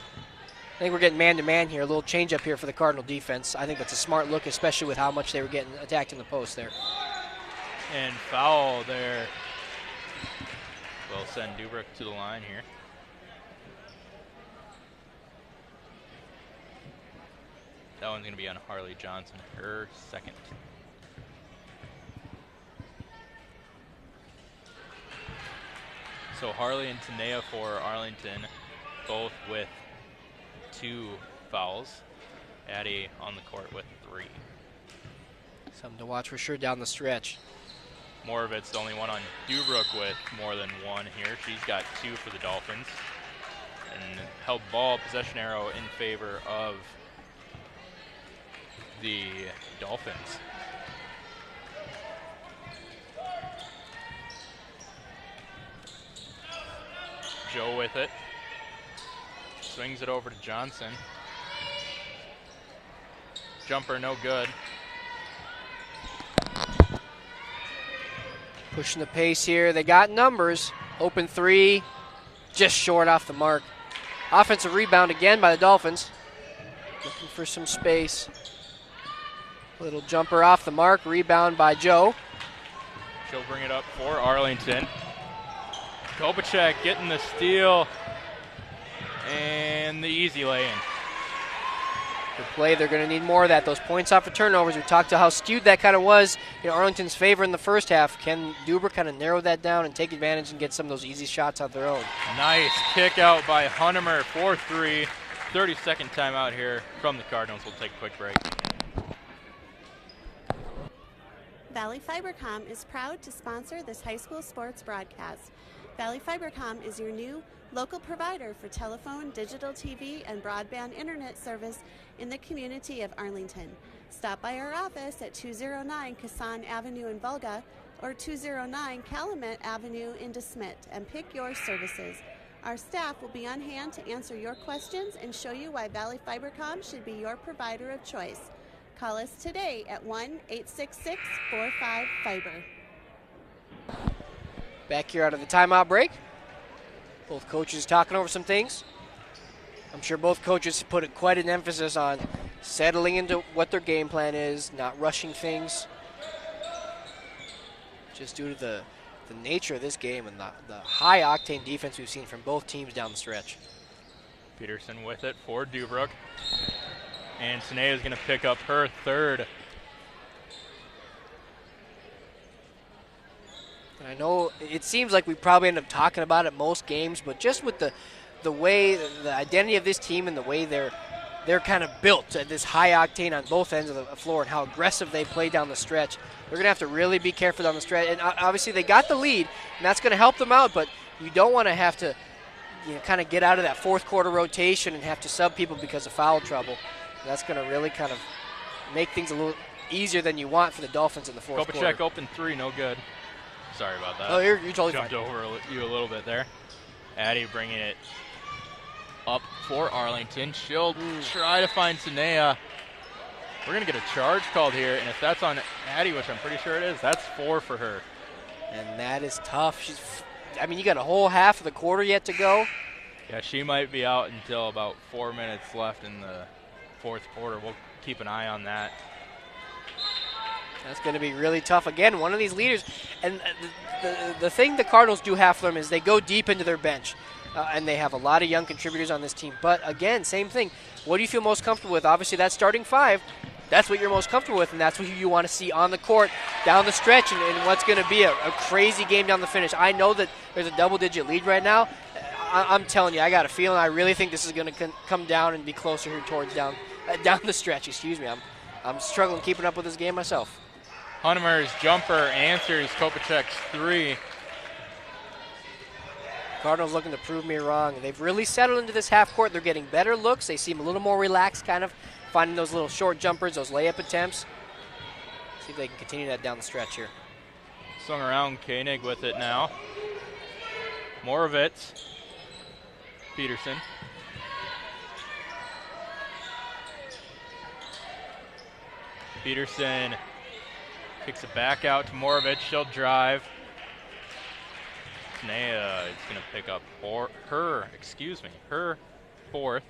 I think we're getting man-to-man here. A little change-up here for the Cardinal defense. I think that's a smart look, especially with how much they were getting attacked in the post there. And foul there. We'll send Deubrook to the line here. That one's going to be on Harley Johnson, her second. So Harley and Tanea for Arlington, both with 2 fouls. Addie on the court with 3. Something to watch for sure down the stretch. Moravitz, the only one on Deubrook with more than 1 here. She's got 2 for the Dolphins. And held ball, possession arrow in favor of the Dolphins. Joe with it. Swings it over to Johnson. Jumper no good. Pushing the pace here. They got numbers. Open 3. Just short off the mark. Offensive rebound again by the Dolphins. Looking for some space. Little jumper off the mark. Rebound by Joe. She'll bring it up for Arlington. Kopacek getting the steal. And the easy lay-in. Good play. They're going to need more of that. Those points off of turnovers. We talked to how skewed that kind of was in Arlington's favor in the first half. Can Deubrook kind of narrow that down and take advantage and get some of those easy shots out their own? Nice kick out by Huntemer, 4-3. 30-second timeout here from the Cardinals. We'll take a quick break. Valley Fibercom is proud to sponsor this high school sports broadcast. Valley Fibercom is your new local provider for telephone, digital TV, and broadband internet service in the community of Arlington. Stop by our office at 209 Kassan Avenue in Volga or 209 Calumet Avenue in DeSmet and pick your services. Our staff will be on hand to answer your questions and show you why Valley Fibercom should be your provider of choice. Call us today at 1-866-45-FIBER. Back here out of the timeout break. Both coaches talking over some things. I'm sure both coaches put quite an emphasis on settling into what their game plan is, not rushing things. Just due to the nature of this game and the high-octane defense we've seen from both teams down the stretch. Peterson with it for Deubrook. And Tanea is going to pick up her 3rd. I know it seems like we probably end up talking about it most games, but just with the way, the identity of this team and the way they're kind of built at this high octane on both ends of the floor and how aggressive they play down the stretch, they're going to have to really be careful down the stretch. And obviously they got the lead, and that's going to help them out, but you don't want to have to kind of get out of that fourth quarter rotation and have to sub people because of foul trouble. That's going to really kind of make things a little easier than you want for the Dolphins in the fourth quarter. Kopacek open 3, no good. Sorry about that. Oh, you're totally Jumped fine. over you a little bit there. Addie bringing it up for Arlington. She'll try to find Tanea. We're going to get a charge called here, and if that's on Addie, which I'm pretty sure it is, that's 4 for her. And that is tough. You got a whole half of the quarter yet to go. Yeah, she might be out until about 4 minutes left in the fourth quarter. We'll keep an eye on that. That's going to be really tough. Again, one of these leaders. And the thing the Cardinals do have for them is they go deep into their bench. and they have a lot of young contributors on this team. But again, same thing. What do you feel most comfortable with? Obviously, that starting 5. That's what you're most comfortable with, and that's what you want to see on the court down the stretch and what's going to be a crazy game down the finish. I know that there's a double-digit lead right now. I'm telling you, I got a feeling. I really think this is going to come down and be closer here towards down the stretch. Excuse me. I'm struggling keeping up with this game myself. Hunnemer's jumper answers Kopachek's 3. Cardinals looking to prove me wrong. They've really settled into this half court. They're getting better looks. They seem a little more relaxed, kind of finding those little short jumpers, those layup attempts. See if they can continue that down the stretch here. Swung around, Koenig with it now. Moravitz. Peterson. Peterson kicks it back out to Moravitz. She'll drive. Tanea is going to pick up her 4th.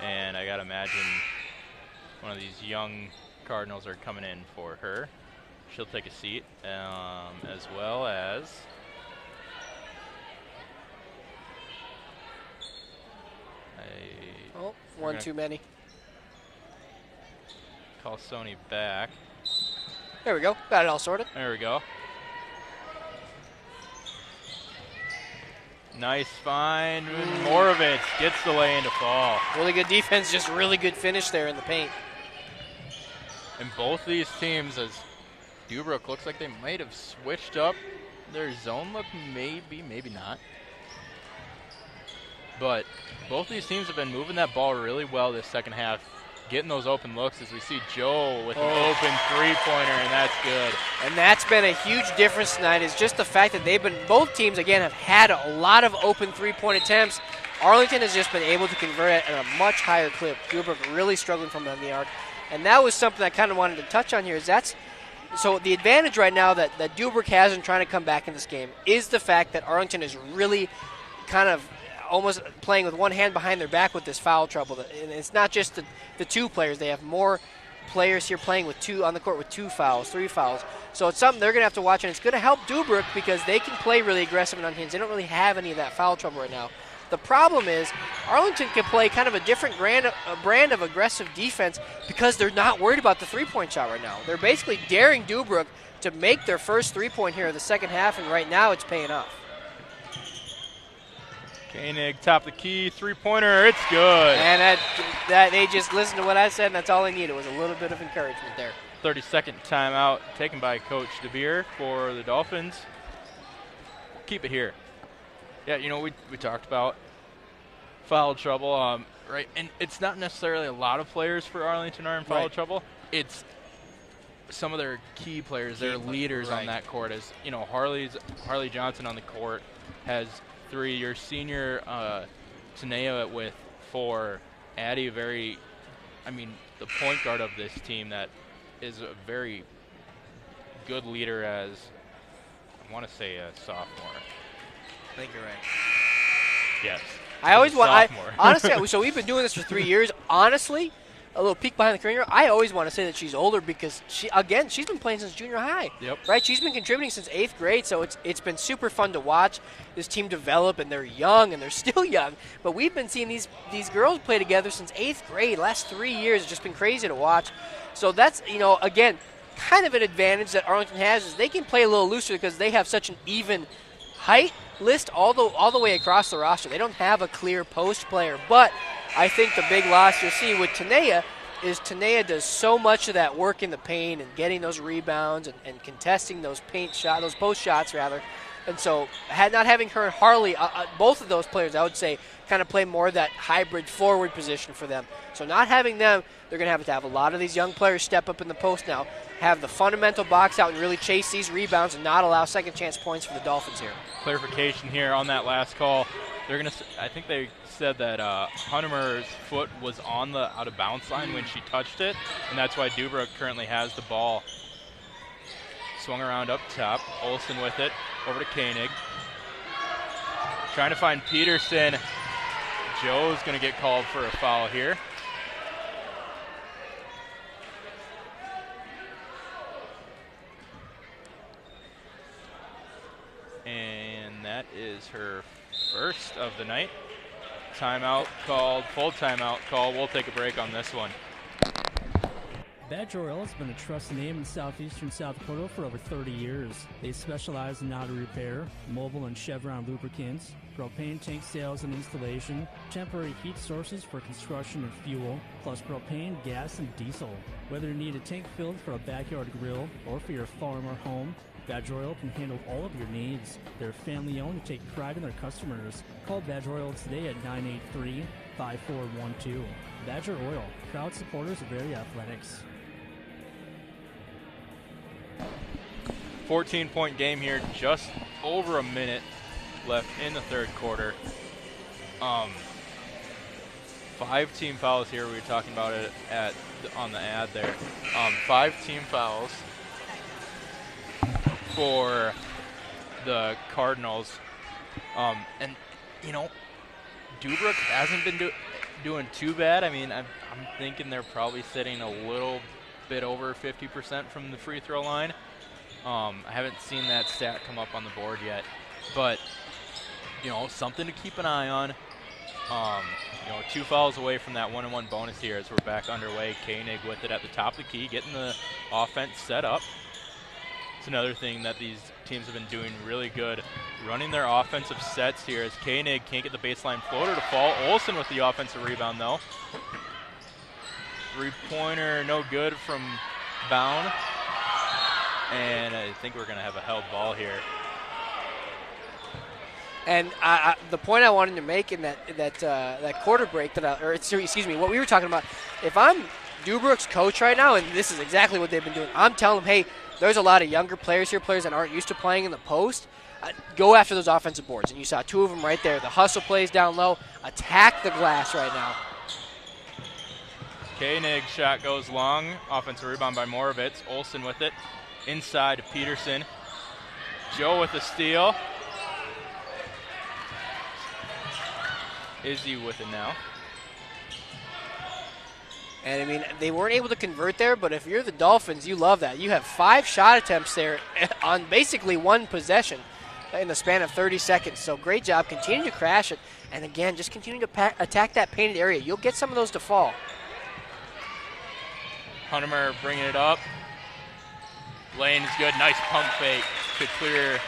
And I got to imagine one of these young Cardinals are coming in for her. She'll take a seat, as well as one too many. Call Sony back. There we go. Got it all sorted. There we go. Nice find. Moravitz gets the lay in to fall. Really good defense, just really good finish there in the paint. And both these teams, as Deubrook looks like they might have switched up their zone look, maybe not. But both these teams have been moving that ball really well this second half, getting those open looks as we see Joe with an open three-pointer, and that's good. And that's been a huge difference tonight, is just the fact that both teams, again, have had a lot of open three-point attempts. Arlington has just been able to convert it at a much higher clip. Deubrook really struggling from the arc. And that was something I kind of wanted to touch on here, is so the advantage right now that Deubrook has in trying to come back in this game is the fact that Arlington is really kind of almost playing with one hand behind their back with this foul trouble. And it's not just the 2 players. They have more players here playing with 2 on the court with 2 fouls, 3 fouls. So it's something they're going to have to watch, and it's going to help Deubrook because they can play really aggressive and unhinged. They don't really have any of that foul trouble right now. The problem is Arlington can play kind of a different brand of aggressive defense because they're not worried about the three-point shot right now. They're basically daring Deubrook to make their first three-point here in the second half, and right now it's paying off. Koenig, top of the key, three-pointer, it's good. And that they just listened to what I said, and that's all they needed was a little bit of encouragement there. 30-second timeout taken by Coach DeBeer for the Dolphins. Keep it here. Yeah, we talked about foul trouble, right? And it's not necessarily a lot of players for Arlington are in foul trouble. It's some of their key players, their leaders on that court. As Harley Johnson on the court has 3. Your senior Tanea with 4. Addie, the point guard of this team that is a very good leader as, I want to say, a sophomore. I think you're right. Yes. I always want. Honestly, so we've been doing this for 3 years. Honestly, a little peek behind the curtain here. I always want to say that she's older because she's been playing since junior high. Yep. Right. She's been contributing since 8th grade, so it's been super fun to watch this team develop, and they're young and they're still young. But we've been seeing these girls play together since 8th grade. Last 3 years, it's just been crazy to watch. So that's again kind of an advantage that Arlington has, is they can play a little looser because they have such an even height list all the way across the roster. They don't have a clear post player, but I think the big loss you'll see with Tanea is Tanea does so much of that work in the paint and getting those rebounds and contesting those those post shots rather. And so not having her and Harley, both of those players, I would say, kind of play more of that hybrid forward position for them. So not having them, they're going to have a lot of these young players step up in the post now, have the fundamental box out and really chase these rebounds and not allow second chance points for the Dolphins here. Clarification here on that last call. I think they said that Hunnemer's foot was on the out of bounds line when she touched it, and that's why Deubrook currently has the ball. Swung around up top. Olsen with it. Over to Koenig. Trying to find Peterson. Joe's going to get called for a foul here. And that is her first of the night. Timeout called, full timeout call. We'll take a break on this one. Badger Oil has been a trusted name in southeastern South Dakota for over 30 years. They specialize in auto repair, mobile and Chevron lubricants, propane tank sales and installation, temporary heat sources for construction and fuel, plus propane, gas, and diesel. Whether you need a tank filled for a backyard grill or for your farm or home, Badger Oil can handle all of your needs. They're family-owned and take pride in their customers. Call Badger Oil today at 983-5412. Badger Oil, proud supporters of area athletics. 14-point game here, just over a minute left in the third quarter. 5 team fouls here. We were talking about it on the ad there. 5 team fouls for the Cardinals. And, you know, Deubrook hasn't been doing too bad. I mean, I'm thinking they're probably sitting a little bit over 50% from the free throw line. I haven't seen that stat come up on the board yet, but, you know, something to keep an eye on. You know, 2 fouls away from that 1-on-1 bonus here as we're back underway. Koenig with it at the top of the key, getting the offense set up. It's another thing that these teams have been doing really good, running their offensive sets here as Koenig can't get the baseline floater to fall. Olsen with the offensive rebound, though. 3-pointer, no good from Bound. And I think we're going to have a held ball here. And the point I wanted to make in that quarter break, what we were talking about, if I'm Deubrook's coach right now, and this is exactly what they've been doing, I'm telling them, hey, there's a lot of younger players here, players that aren't used to playing in the post. Go after those offensive boards. And you saw 2 of them right there. The hustle plays down low. Attack the glass right now. Koenig shot goes long. Offensive rebound by Moravitz. Olsen with it. Inside to Peterson. Joe with the steal. Izzy with it now. And, I mean, they weren't able to convert there, but if you're the Dolphins, you love that. You have 5 shot attempts there on basically 1 possession in the span of 30 seconds. So great job. Continue to crash it. And, again, just continue to attack that painted area. You'll get some of those to fall. Huntemer bringing it up. Lane is good. Nice pump fake to clear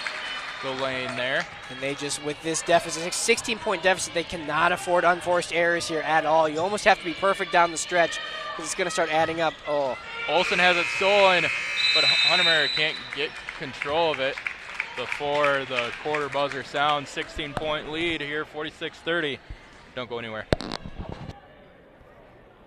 the lane there. And they just, with this deficit, 16-point deficit, they cannot afford unforced errors here at all. You almost have to be perfect down the stretch because it's going to start adding up. Oh. Olsen has it stolen, but Huntemer can't get control of it before the quarter buzzer sounds. 16-point lead here, 46-30. Don't go anywhere.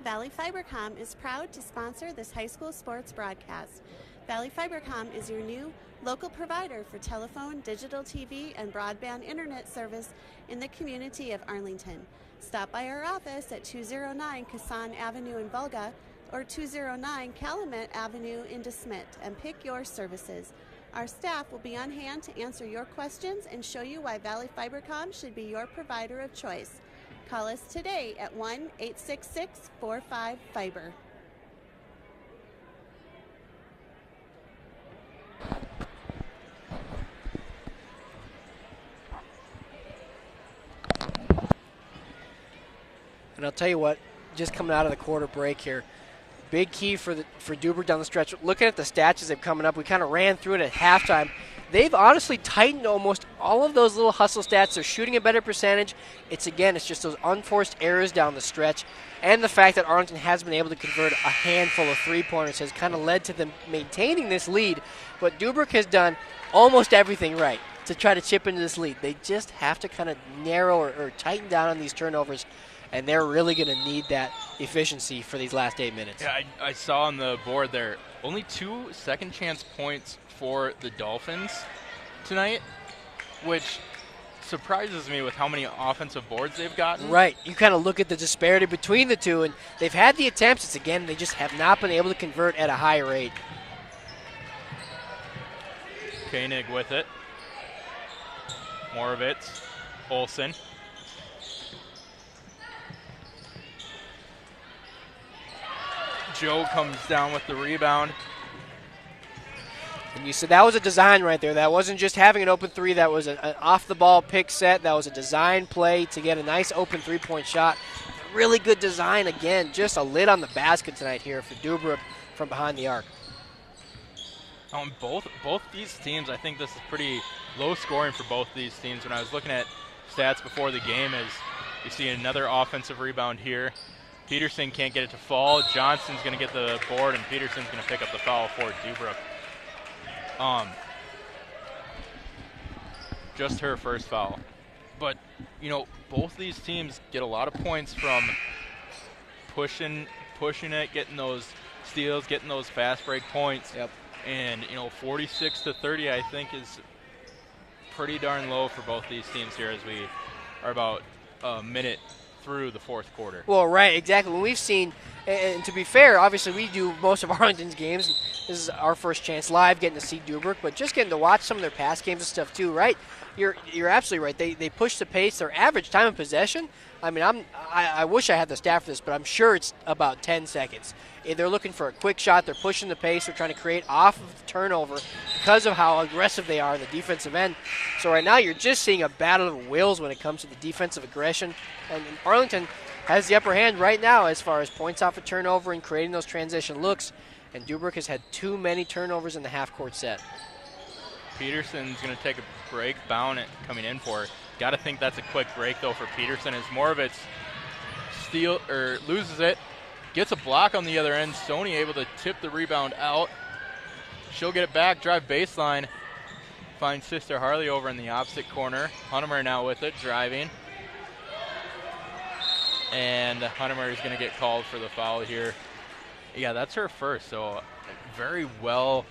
Valley Fibercom is proud to sponsor this high school sports broadcast. Valley Fibercom is your new local provider for telephone, digital TV, and broadband internet service in the community of Arlington. Stop by our office at 209 Kasan Avenue in Volga or 209 Calumet Avenue in DeSmet and pick your services. Our staff will be on hand to answer your questions and show you why Valley Fibercom should be your provider of choice. Call us today at 1-866-45-FIBER. And I'll tell you what, just coming out of the quarter break here, big key for Deubrook down the stretch. Looking at the stats as they've coming up, we kind of ran through it at halftime. They've honestly tightened almost all of those little hustle stats. They're shooting a better percentage. It's just those unforced errors down the stretch. And the fact that Arlington has been able to convert a handful of three-pointers has kind of led to them maintaining this lead. But Deubrook has done almost everything right to try to chip into this lead. They just have to kind of narrow or tighten down on these turnovers. And they're really going to need that efficiency for these last 8 minutes. Yeah, I saw on the board there, only 2 second-chance points for the Dolphins tonight, which surprises me with how many offensive boards they've gotten. Right. You kind of look at the disparity between the two, and they've had the attempts. They just have not been able to convert at a high rate. Koenig with it. Moravitz. Olsen. Joe comes down with the rebound. You said that was a design right there. That wasn't just having an open three. That was an off-the-ball pick set. That was a design play to get a nice open three-point shot. Really good design. Again, just a lid on the basket tonight here for Deubrook from behind the arc. On both these teams, I think this is pretty low scoring for both these teams. When I was looking at stats before the game, as you see another offensive rebound here. Peterson can't get it to fall. Johnson's going to get the board, and Peterson's going to pick up the foul for Deubrook. Just her first foul. But, you know, both these teams get a lot of points from pushing it, getting those steals, getting those fast break points. Yep. And, you know, 46-30, I think, is pretty darn low for both these teams here as we are about a minute through the fourth quarter. Well, right, exactly. When we've seen, and to be fair, obviously we do most of Arlington's games. This is our first chance live getting to see Deubrook, but just getting to watch some of their past games and stuff too, right? You're absolutely right. They push the pace. Their average time of possession, I mean, I wish I had the stat for this, but I'm sure it's about 10 seconds. They're looking for a quick shot. They're pushing the pace. They're trying to create off of the turnover because of how aggressive they are in the defensive end. So right now you're just seeing a battle of wills when it comes to the defensive aggression. And Arlington has the upper hand right now as far as points off a turnover and creating those transition looks. And Deubrook has had too many turnovers in the half-court set. Peterson's going to take a break, bound it coming in for her. Got to think that's a quick break, though, for Peterson. As more of it's steal or loses it, gets a block on the other end. Sony able to tip the rebound out. She'll get it back, drive baseline. Finds Sister Harley over in the opposite corner. Huntemer now with it, driving. And Huntemer is going to get called for the foul here. Yeah, that's her first, so very well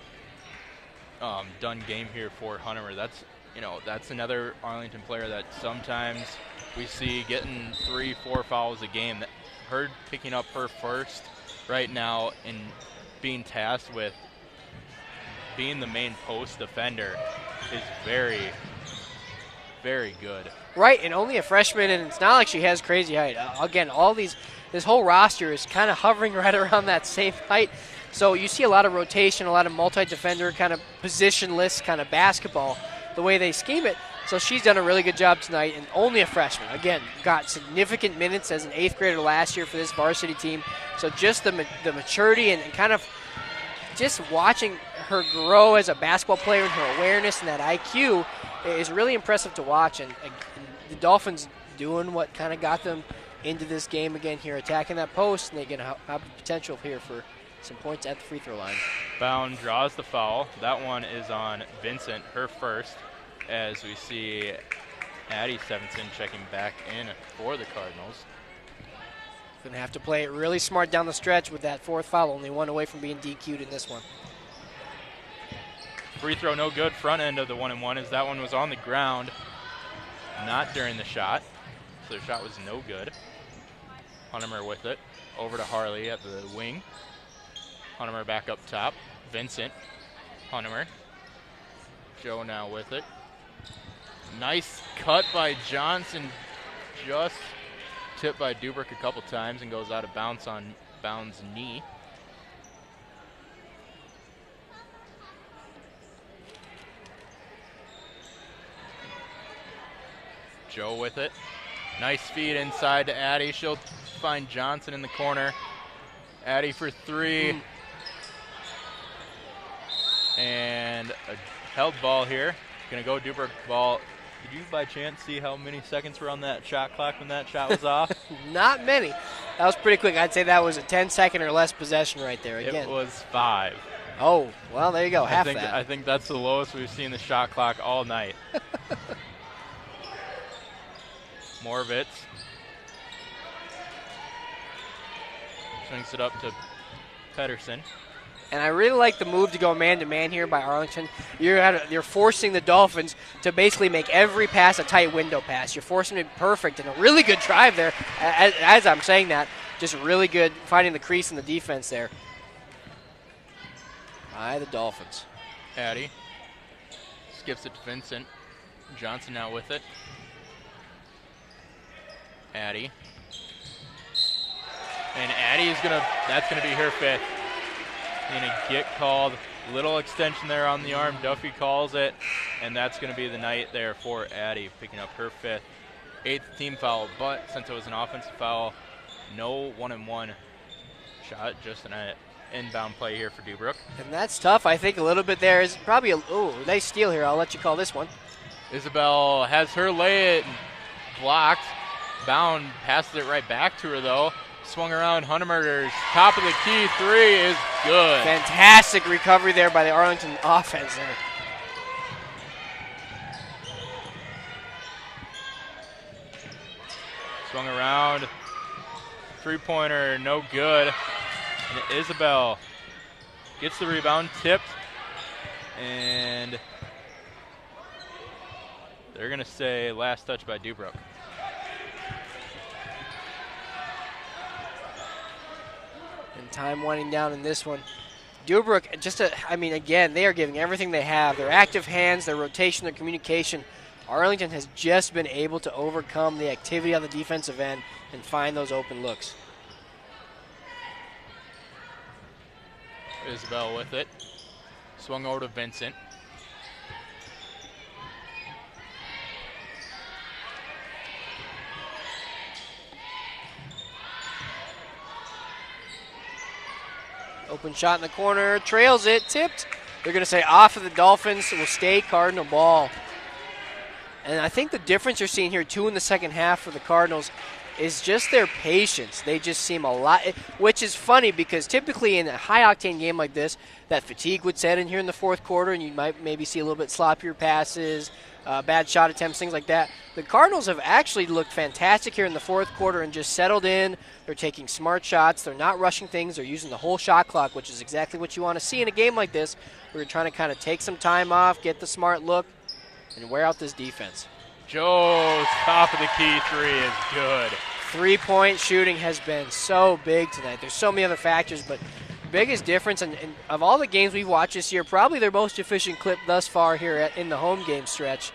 done game here for Huntemer. That's another Arlington player that sometimes we see getting 3-4 fouls a game. Her picking up her first right now and being tasked with being the main post defender is very, very good. Right, and only a freshman, and it's not like she has crazy height. Again, this whole roster is kind of hovering right around that same height. So you see a lot of rotation, a lot of multi-defender, kind of positionless kind of basketball, the way they scheme it. So she's done a really good job tonight, and only a freshman. Again, got significant minutes as an 8th grader last year for this varsity team. So just the maturity and kind of just watching her grow as a basketball player and her awareness and that IQ is really impressive to watch. And the Dolphins doing what kind of got them into this game again here, attacking that post, and they're going to have potential here for some points at the free throw line. Bound draws the foul. That one is on Vincent, her first, as we see Addie Sevenson checking back in for the Cardinals. Going to have to play it really smart down the stretch with that 4th foul, only one away from being DQ'd in this one. Free throw no good, front end of the 1-and-1, as that one was on the ground, not during the shot. So the shot was no good. Huntemer with it, over to Harley at the wing. Huntemer back up top. Vincent, Huntemer. Joe now with it. Nice cut by Johnson. Just tipped by Deubrook a couple times and goes out of bounds on Bound's knee. Joe with it. Nice feed inside to Addie. She'll find Johnson in the corner. Addie for 3. And a held ball here. Going to go Deubrook ball. Did you by chance see how many seconds were on that shot clock when that shot was off? Not many. That was pretty quick. I'd say that was a 10-second or less possession right there. Again. It was 5. Oh, well, there you go. Half that. I think that's the lowest we've seen the shot clock all night. Moravitz swings it up to Pedersen. And I really like the move to go man-to-man here by Arlington. You're forcing the Dolphins to basically make every pass a tight window pass. You're forcing it perfect, and a really good drive there. As I'm saying that, just really good finding the crease in the defense there by the Dolphins. Addie skips it to Vincent. Johnson now with it. Addie. And Addie is that's gonna be her 5th. Gonna get called Little extension there on the arm. Duffy calls it, and that's going to be the night there for Addie, picking up her 5th, 8th team foul. But since it was an offensive foul, no 1-and-1 shot, just an inbound play here for Deubrook. And that's tough. I think a little bit there is probably a nice steal here. I'll let you call this one. Isabel has her lay it blocked. Bound passes it right back to her, though. Swung around. Huntemurder's top of the key 3 is good. Fantastic recovery there by the Arlington offense there. Swung around. 3-pointer, no good. And Isabel gets the rebound, tipped, and they're going to say last touch by Deubrook. And time winding down in this one. Deubrook, again, they are giving everything they have. Their active hands, their rotation, their communication. Arlington has just been able to overcome the activity on the defensive end and find those open looks. Isabel with it. Swung over to Vincent. Open shot in the corner, trails it, tipped. They're going to say off of the Dolphins, it will stay Cardinal ball. And I think the difference you're seeing here, too, in the second half for the Cardinals is just their patience. They just seem a lot, which is funny because typically in a high-octane game like this, that fatigue would set in here in the fourth quarter, and you might maybe see a little bit sloppier passes, bad shot attempts, things like that. The Cardinals have actually looked fantastic here in the fourth quarter and just settled in. They're taking smart shots. They're not rushing things. They're using the whole shot clock, which is exactly what you want to see in a game like this, where you're trying to kind of take some time off, get the smart look, and wear out this defense. Joe's top of the key 3 is good. 3-point shooting has been so big tonight. There's so many other factors, but biggest difference, and of all the games we've watched this year, probably their most efficient clip thus far here in the home game stretch.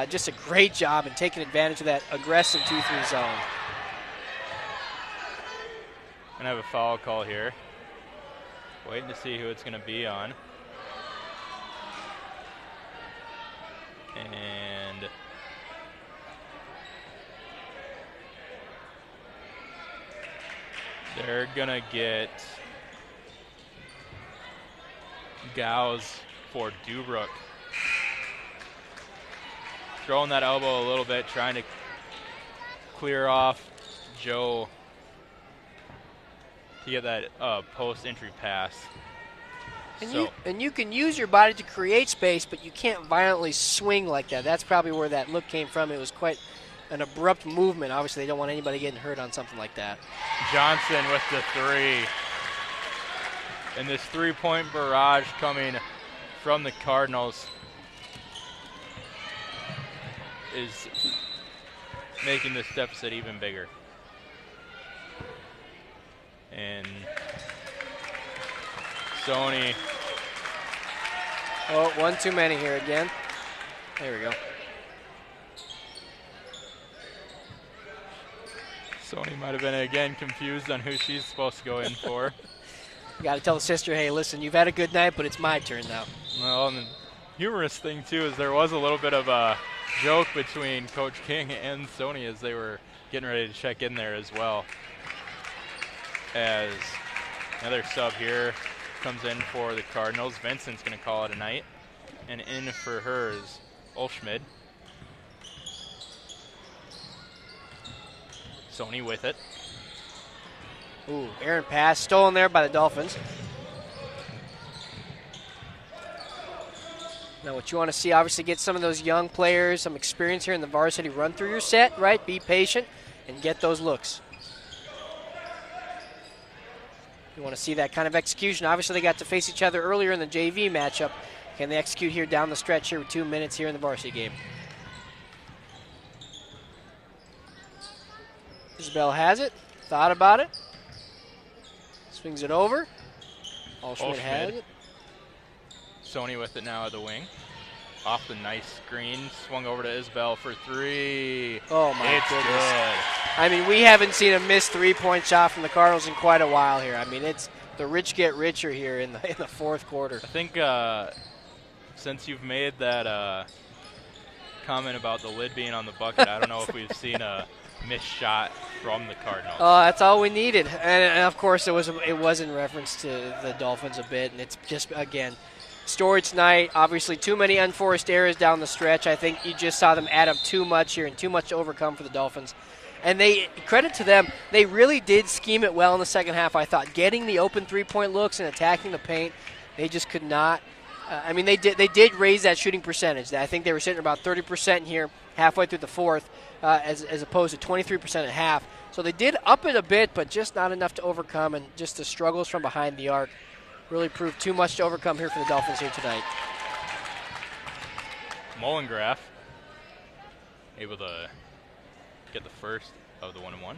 Just a great job in taking advantage of that aggressive 2-3 zone. Gonna have a foul call here. Waiting to see who it's gonna be on. And they're gonna get Gauss for Deubrook. Throwing that elbow a little bit, trying to clear off Joe to get that post-entry pass. And you can use your body to create space, but you can't violently swing like that. That's probably where that look came from. It was quite an abrupt movement. Obviously, they don't want anybody getting hurt on something like that. Johnson with the 3. And this 3-point barrage coming from the Cardinals is making this deficit even bigger. And Sony. Oh, one too many here again. There we go. Sony might have been again confused on who she's supposed to go in for. You got to tell the sister, hey, listen, you've had a good night, but it's my turn now. Well, and the humorous thing, too, is there was a little bit of a joke between Coach King and Sony as they were getting ready to check in there as well. As another sub here comes in for the Cardinals. Vincent's going to call it a night. And in for her is Olschmid. Sony with it. Ooh, errant pass stolen there by the Dolphins. Now what you want to see, obviously, get some of those young players, some experience here in the varsity. Run through your set, right? Be patient and get those looks. You want to see that kind of execution. Obviously, they got to face each other earlier in the JV matchup. Can they execute here down the stretch here with 2 minutes here in the varsity game? Isabel has it. Thought about it. Swings it over. Olschmid has it. Sony with it now at the wing. Off the nice screen. Swung over to Isabel for 3. Oh, my it's goodness. Good. I mean, we haven't seen a missed 3-point shot from the Cardinals in quite a while here. I mean, it's the rich get richer here in the fourth quarter. I think since you've made that comment about the lid being on the bucket, I don't know if we've seen a missed shot from the Cardinals. That's all we needed, and of course it was in reference to the Dolphins a bit, and it's just, again, story tonight. Obviously, too many unforced errors down the stretch. I think you just saw them add up too much here and too much to overcome for the Dolphins. And credit to them, they really did scheme it well in the second half, I thought. Getting the open three-point looks and attacking the paint, they just could not. They did raise that shooting percentage. I think they were sitting about 30% here halfway through the fourth, as opposed to 23% at half. So they did up it a bit, but just not enough to overcome, and just the struggles from behind the arc really proved too much to overcome here for the Dolphins here tonight. Mollengrath able to get the first of the 1-1.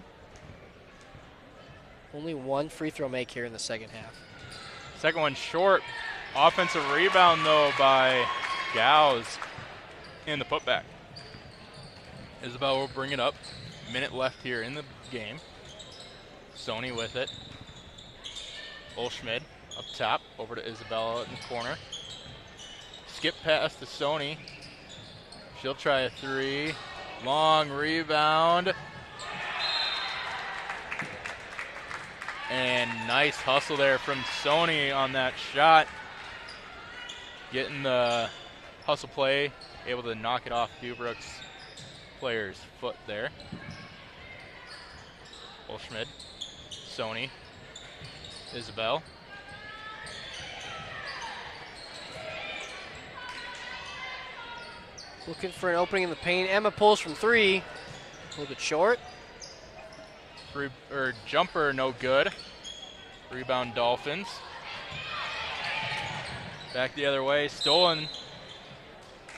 Only one free throw make here in the second half. Second one short. Offensive rebound, though, by Gauss in the putback. Isabel will bring it up. Minute left here in the game. Sony with it. Olschmid up top, over to Isabella in the corner. Skip pass to Sony. She'll try a three. Long rebound. And nice hustle there from Sony on that shot. Getting the hustle play, able to knock it off Deubrook's player's foot there. Olschmid, Sony, Isabel. Looking for an opening in the paint. Emma pulls from three. A little bit short. Jumper no good. Rebound Dolphins. Back the other way, stolen.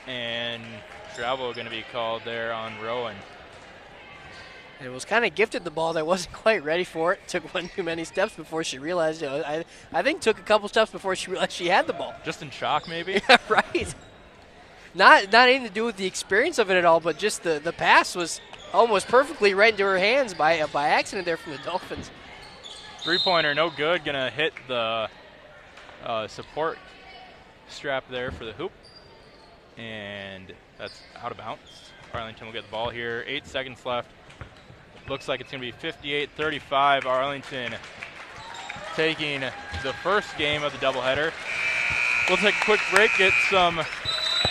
And travel going to be called there on Rowan. And it was kind of gifted the ball that wasn't quite ready for it. Took one too many steps before she realized it. I think took a couple steps before she realized she had the ball. Just in shock, maybe? Yeah, right. Not anything to do with the experience of it at all, but just the pass was almost perfectly right into her hands by accident there from the Dolphins. Three-pointer, no good. Going to hit the support strap there for the hoop. And that's out of bounds. Arlington will get the ball here. 8 seconds left. Looks like it's going to be 58-35. Arlington taking the first game of the doubleheader. We'll take a quick break, get some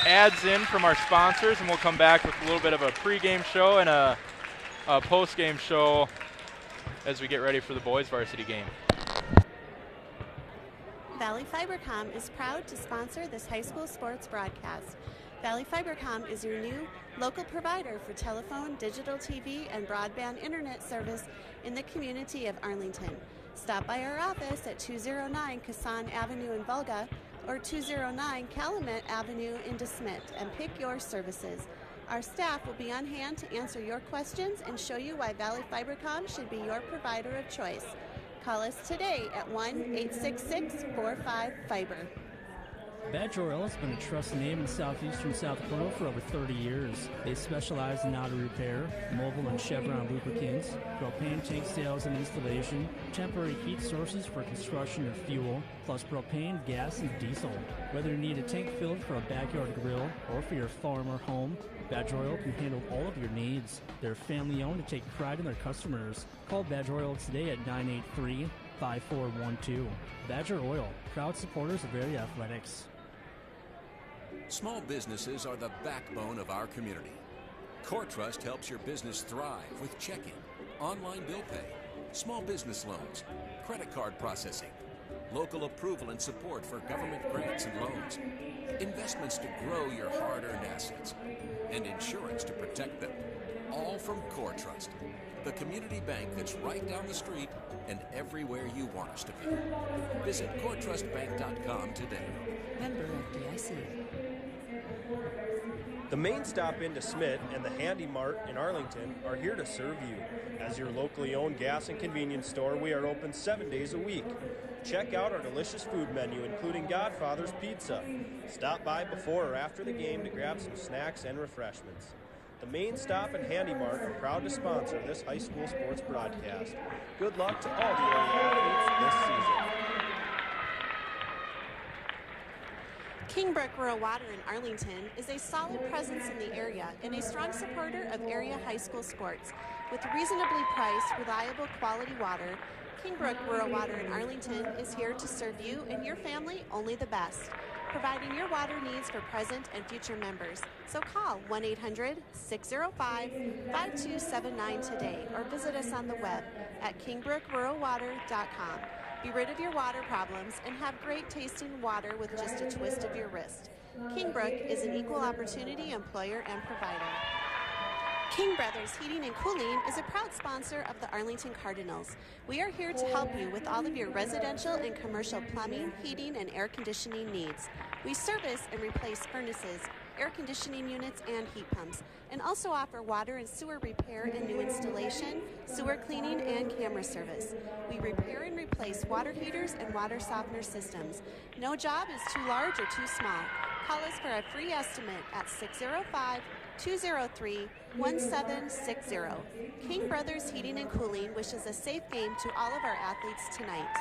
ads in from our sponsors, and we'll come back with a little bit of a pregame show and a postgame show as we get ready for the boys varsity game. Valley Fibercom is proud to sponsor this high school sports broadcast. Valley Fibercom is your new local provider for telephone, digital TV, and broadband internet service in the community of Arlington. Stop by our office at 209 Kassan Avenue in Volga or 209 Calumet Avenue in DeSmet and pick your services. Our staff will be on hand to answer your questions and show you why Valley Fibercom should be your provider of choice. Call us today at 1-866-45-FIBER. Badger Oil has been a trusted name in southeastern South Dakota for over 30 years. They specialize in auto repair, mobile and Chevron lubricants, propane tank sales and installation, temporary heat sources for construction or fuel, plus propane, gas, and diesel. Whether you need a tank filled for a backyard grill or for your farm or home, Badger Oil can handle all of your needs. They're family-owned and take pride in their customers. Call Badger Oil today at 983-5412. Badger Oil, proud supporters of area athletics. Small businesses are the backbone of our community. CoreTrust helps your business thrive with checking, online bill pay, small business loans, credit card processing, local approval and support for government grants and loans, investments to grow your hard-earned assets, and insurance to protect them. All from CoreTrust, the community bank that's right down the street and everywhere you want us to be. Visit CoreTrustBank.com today. Member FDIC. The Main Stop in DeSmet and the Handy Mart in Arlington are here to serve you. As your locally owned gas and convenience store, we are open 7 days a week. Check out our delicious food menu, including Godfather's Pizza. Stop by before or after the game to grab some snacks and refreshments. The Main Stop and Handy Mart are proud to sponsor this high school sports broadcast. Good luck to all the area athletes this season. Kingbrook Rural Water in Arlington is a solid presence in the area and a strong supporter of area high school sports. With reasonably priced, reliable, quality water, Kingbrook Rural Water in Arlington is here to serve you and your family only the best, providing your water needs for present and future members. So call 1-800-605-5279 today or visit us on the web at kingbrookruralwater.com. Be rid of your water problems and have great tasting water with just a twist of your wrist. Kingbrook is an equal opportunity employer and provider. King Brothers Heating and Cooling is a proud sponsor of the Arlington Cardinals. We are here to help you with all of your residential and commercial plumbing, heating, and air conditioning needs. We service and replace furnaces, air conditioning units, and heat pumps, and also offer water and sewer repair and new installation, sewer cleaning, and camera service. We repair and replace water heaters and water softener systems. No job is too large or too small. Call us for a free estimate at 605-203-1760. King Brothers Heating and Cooling wishes a safe game to all of our athletes tonight.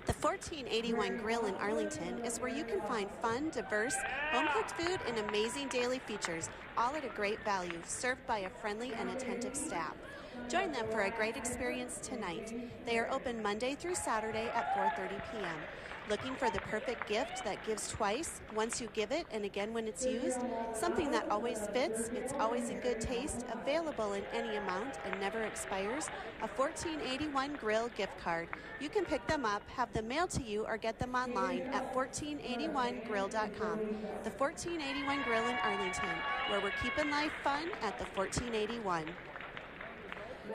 The 1481 Grill in Arlington is where you can find fun, diverse, home-cooked food and amazing daily features, all at a great value, served by a friendly and attentive staff. Join them for a great experience tonight. They are open Monday through Saturday at 4:30 p.m. Looking for the perfect gift that gives twice, once you give it and again when it's used? Something that always fits, it's always in good taste, available in any amount and never expires? A 1481 Grill gift card. You can pick them up, have them mailed to you, or get them online at 1481grill.com. The 1481 Grill in Arlington, where we're keeping life fun at the 1481.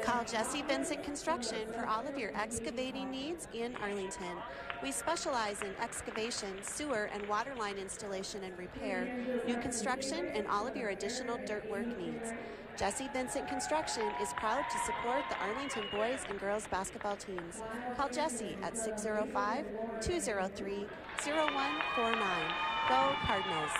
Call Jesse Vincent Construction for all of your excavating needs in Arlington. We specialize in excavation, sewer, and water line installation and repair, new construction, and all of your additional dirt work needs. Jesse Vincent Construction is proud to support the Arlington boys and girls basketball teams. Call Jesse at 605-203-0149. Go Cardinals!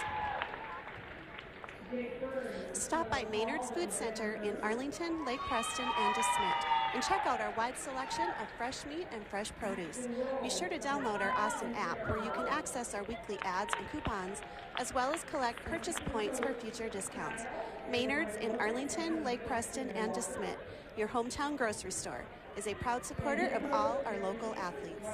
Stop by Maynard's Food Center in Arlington, Lake Preston, and DeSmet, and check out our wide selection of fresh meat and fresh produce. Be sure to download our awesome app where you can access our weekly ads and coupons, as well as collect purchase points for future discounts. Maynard's in Arlington, Lake Preston, and DeSmet, your hometown grocery store, is a proud supporter of all our local athletes.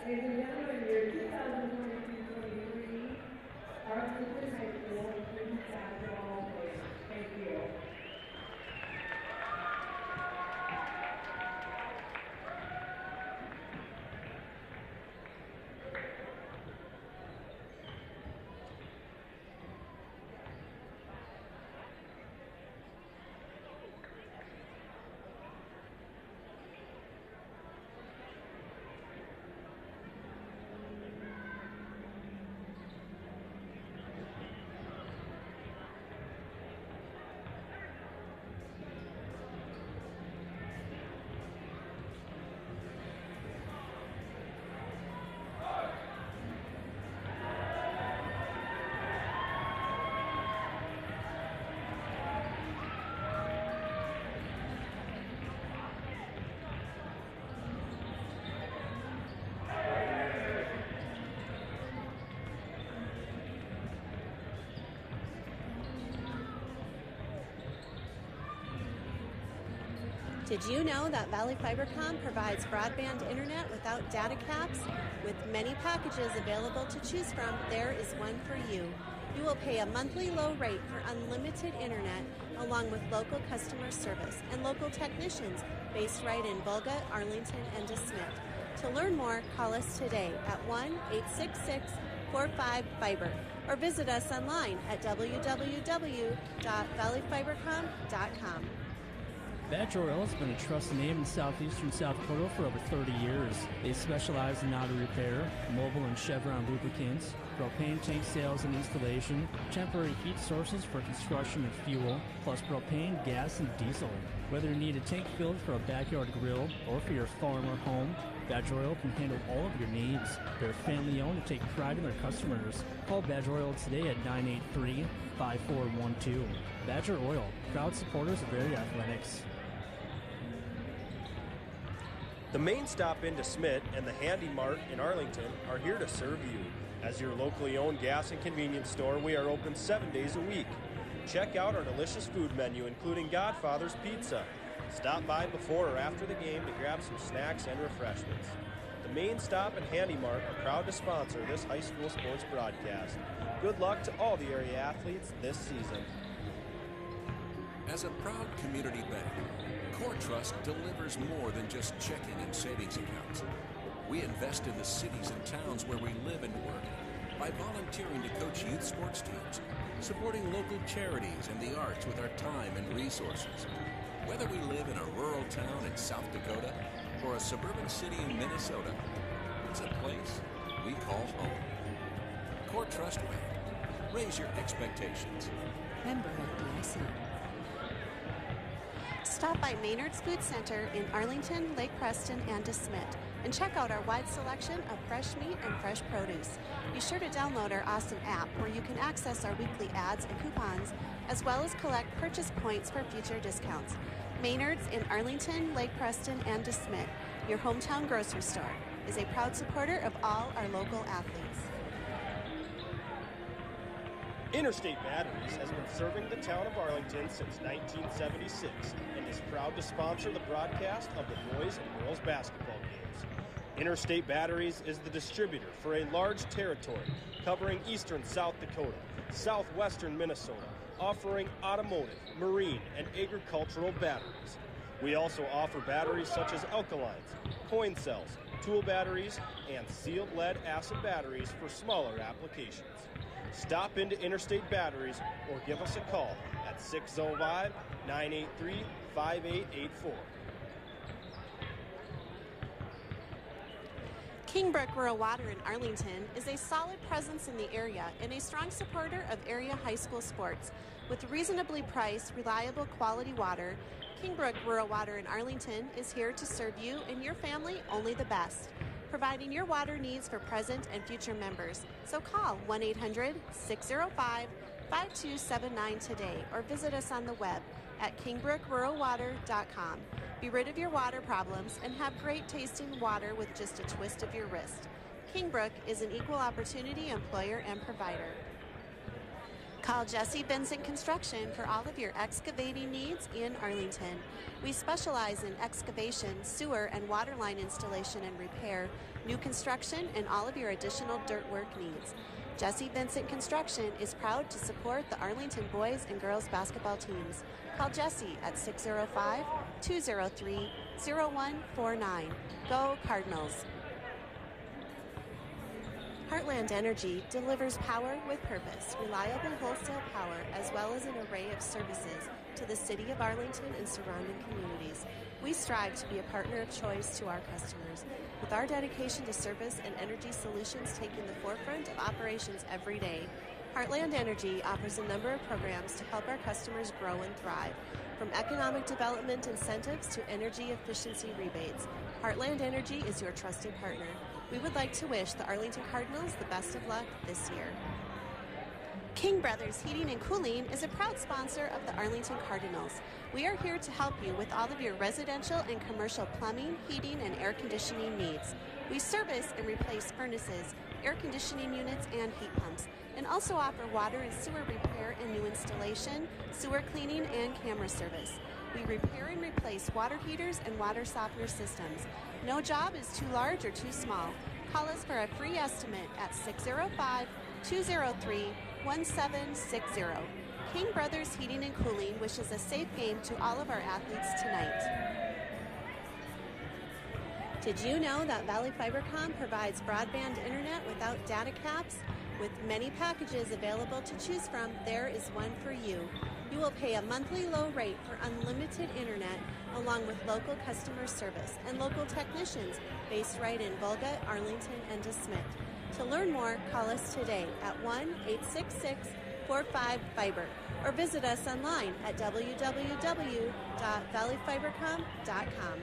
Ladies and gentlemen, your 2022-23 Arlington High School student basketball players. Thank you. Did you know that Valley Fibercom provides broadband internet without data caps? With many packages available to choose from, there is one for you. You will pay a monthly low rate for unlimited internet, along with local customer service and local technicians based right in Volga, Arlington, and DeSmit. To learn more, call us today at 1-866-45-FIBER or visit us online at www.valleyfibercom.com. Badger Oil has been a trusted name in southeastern South Dakota for over 30 years. They specialize in auto repair, mobile and Chevron lubricants, propane tank sales and installation, temporary heat sources for construction and fuel, plus propane, gas, and diesel. Whether you need a tank filled for a backyard grill or for your farm or home, Badger Oil can handle all of your needs. They're family-owned and take pride in their customers. Call Badger Oil today at 983-5412. Badger Oil, proud supporters of area athletics. The Main Stop in DeSmit and the Handy Mart in Arlington are here to serve you. As your locally owned gas and convenience store, we are open 7 days a week. Check out our delicious food menu, including Godfather's Pizza. Stop by before or after the game to grab some snacks and refreshments. The Main Stop and Handy Mart are proud to sponsor this high school sports broadcast. Good luck to all the area athletes this season. As a proud community bank, Core Trust delivers more than just checking and savings accounts. We invest in the cities and towns where we live and work by volunteering to coach youth sports teams, supporting local charities and the arts with our time and resources. Whether we live in a rural town in South Dakota or a suburban city in Minnesota, it's a place we call home. Core Trust Bank. Raise your expectations. Member FDIC. Stop by Maynard's Food Center in Arlington, Lake Preston, and DeSmit, and check out our wide selection of fresh meat and fresh produce. Be sure to download our awesome app where you can access our weekly ads and coupons, as well as collect purchase points for future discounts. Maynard's in Arlington, Lake Preston, and DeSmit, your hometown grocery store, is a proud supporter of all our local athletes. Interstate Batteries has been serving the town of Arlington since 1976 and is proud to sponsor the broadcast of the boys and girls basketball games. Interstate Batteries is the distributor for a large territory covering eastern South Dakota, southwestern Minnesota, offering automotive, marine, and agricultural batteries. We also offer batteries such as alkalines, coin cells, tool batteries, and sealed lead acid batteries for smaller applications. Stop into Interstate Batteries or give us a call at 605-983-5884. Kingbrook Rural Water in Arlington is a solid presence in the area and a strong supporter of area high school sports. With reasonably priced, reliable, quality water, Kingbrook Rural Water in Arlington is here to serve you and your family only the best, providing your water needs for present and future members. So call 1-800-605-5279 today or visit us on the web at kingbrookruralwater.com. Be rid of your water problems and have great tasting water with just a twist of your wrist. Kingbrook is an equal opportunity employer and provider. Call Jesse Vincent Construction for all of your excavating needs in Arlington. We specialize in excavation, sewer, and water line installation and repair, new construction, and all of your additional dirt work needs. Jesse Vincent Construction is proud to support the Arlington boys and girls basketball teams. Call Jesse at 605-203-0149. Go Cardinals! Heartland Energy delivers power with purpose, reliable wholesale power, as well as an array of services to the city of Arlington and surrounding communities. We strive to be a partner of choice to our customers, with our dedication to service and energy solutions taking the forefront of operations every day. Heartland Energy offers a number of programs to help our customers grow and thrive, from economic development incentives to energy efficiency rebates. Heartland Energy is your trusted partner. We would like to wish the Arlington Cardinals the best of luck this year. King Brothers Heating and Cooling is a proud sponsor of the Arlington Cardinals. We are here to help you with all of your residential and commercial plumbing, heating, and air conditioning needs. We service and replace furnaces, air conditioning units, and heat pumps, and also offer water and sewer repair and new installation, sewer cleaning, and camera service. We repair and replace water heaters and water softener systems. No job is too large or too small. Call us for a free estimate at 605-203-1760. King Brothers Heating and Cooling wishes a safe game to all of our athletes tonight. Did you know that Valley Fibercom provides broadband internet without data caps? With many packages available to choose from, there is one for you. You will pay a monthly low rate for unlimited internet, along with local customer service and local technicians based right in Volga, Arlington, and DeSmit. To learn more, call us today at 1-866-45-FIBER or visit us online at www.valleyfibercom.com.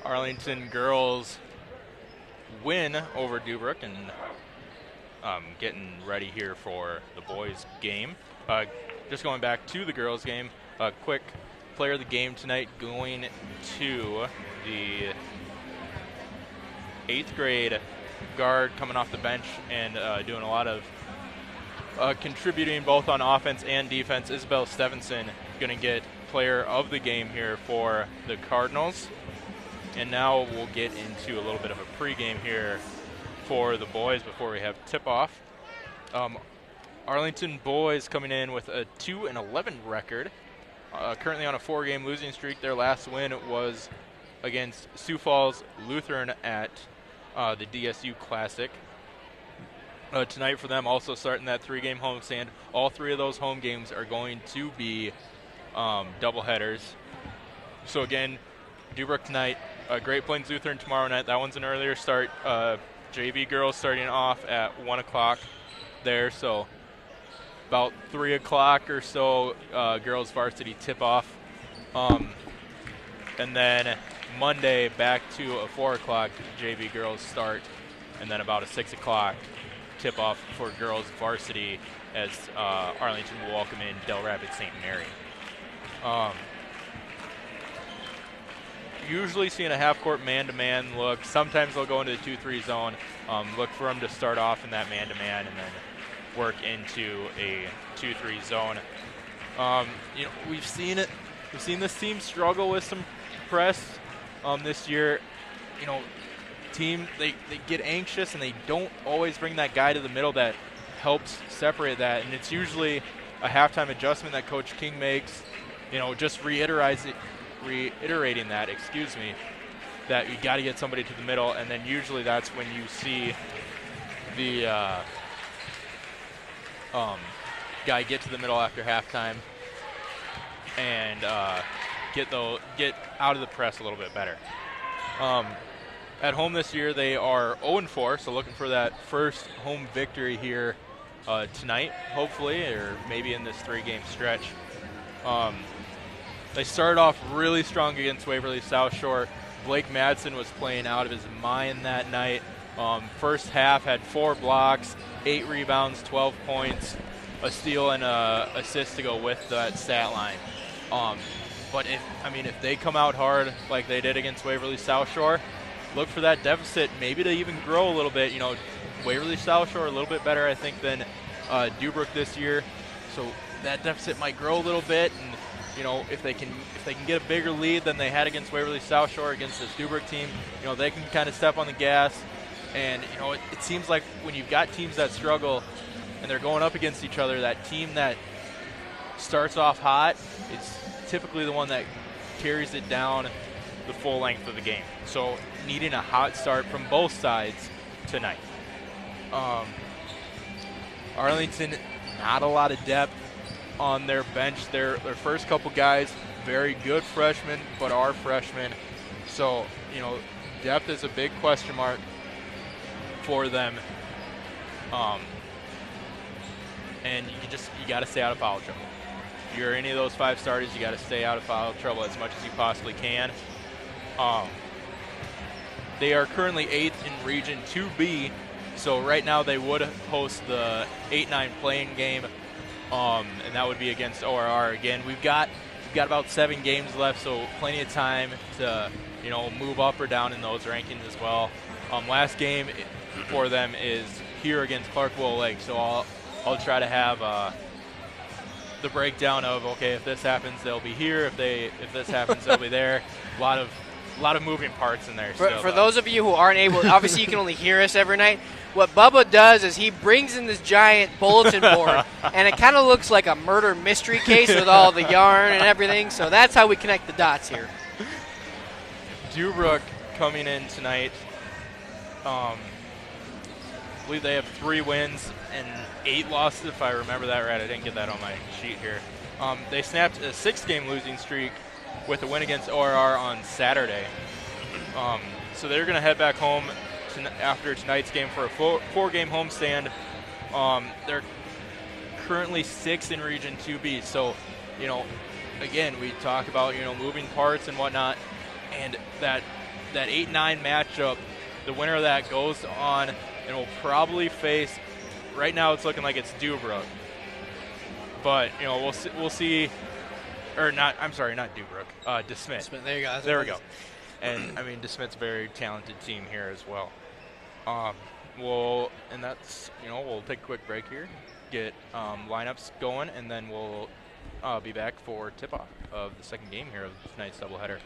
Arlington girls win over Deubrook and getting ready here for the boys' game. Just going back to the girls' game, a quick player of the game tonight going to the 8th grade guard coming off the bench and doing a lot of contributing both on offense and defense. Isabel Stevenson going to get player of the game here for the Cardinals. And now we'll get into a little bit of a pregame here for the boys before we have tip-off. Arlington boys coming in with a 2-11 record, currently on a 4-game losing streak. Their last win was against Sioux Falls Lutheran at the DSU Classic. Tonight for them, also starting that 3-game homestand. All 3 of those home games are going to be doubleheaders. So again, Deubrook tonight, Great Plains Lutheran tomorrow night. That one's an earlier start. JV girls starting off at 1 o'clock there, so about 3 o'clock or so, girls varsity tip-off. And then Monday back to a 4 o'clock JV girls start, and then about a 6 o'clock tip-off for girls varsity as Arlington will welcome in Del Rapids St. Mary. Usually seeing a half-court man-to-man look. Sometimes they'll go into the 2-3 zone. Look for them to start off in that man-to-man and then work into a 2-3 zone. We've seen it. We've seen this team struggle with some press this year. Team they get anxious and they don't always bring that guy to the middle that helps separate that. And it's usually a halftime adjustment that Coach King makes. Just reiterating that, that you got to get somebody to the middle, and then usually that's when you see the guy get to the middle after halftime and get out of the press a little bit better. At home this year, they are 0-4, so looking for that first home victory here tonight, hopefully, or maybe in this 3-game stretch. They started off really strong against Waverly South Shore. Blake Madsen was playing out of his mind that night. First half had 4 blocks, 8 rebounds, 12 points, a steal and an assist to go with that stat line. But if they come out hard like they did against Waverly South Shore, look for that deficit maybe to even grow a little bit. Waverly South Shore a little bit better, I think, than Deubrook this year. So that deficit might grow a little bit, and if they can get a bigger lead than they had against Waverly South Shore against this Deubrook team, they can kind of step on the gas. And it seems like when you've got teams that struggle and they're going up against each other, that team that starts off hot is typically the one that carries it down the full length of the game. So needing a hot start from both sides tonight. Arlington, not a lot of depth on their bench. Their first couple guys, very good freshmen, but are freshmen. So, depth is a big question mark for them. And you got to stay out of foul trouble. If you're any of those 5 starters, you got to stay out of foul trouble as much as you possibly can. They are currently 8th in Region 2B, so right now they would host the 8-9 playing game, and that would be against ORR. Again, we've got about 7 games left, so plenty of time to move up or down in those rankings as well. Last game for them is here against Clark Willow Lake, so I'll try to have the breakdown of, okay, if this happens, they'll be here. If this happens, they'll be there. A lot of moving parts in there. For those of you who aren't able, obviously you can only hear us every night. What Bubba does is he brings in this giant bulletin board, and it kind of looks like a murder mystery case with all the yarn and everything. So that's how we connect the dots here. Deubrook coming in tonight. I believe they have 3 wins and 8 losses, if I remember that right. I didn't get that on my sheet here. They snapped a 6-game losing streak with a win against ORR on Saturday. So they're going to head back home after tonight's game for a 4-game homestand. They're currently 6th in Region 2B. So, again, we talk about, moving parts and whatnot, and that that 8-9 matchup, the winner of that goes on and will probably face. Right now, it's looking like it's Deubrook, but we'll see. Or not? I'm sorry, not Deubrook. DeSmit. There you go. There we go. And I mean, DeSmit's a very talented team here as well. And that's we'll take a quick break here, get lineups going, and then we'll be back for tip-off of the second game here of tonight's doubleheader.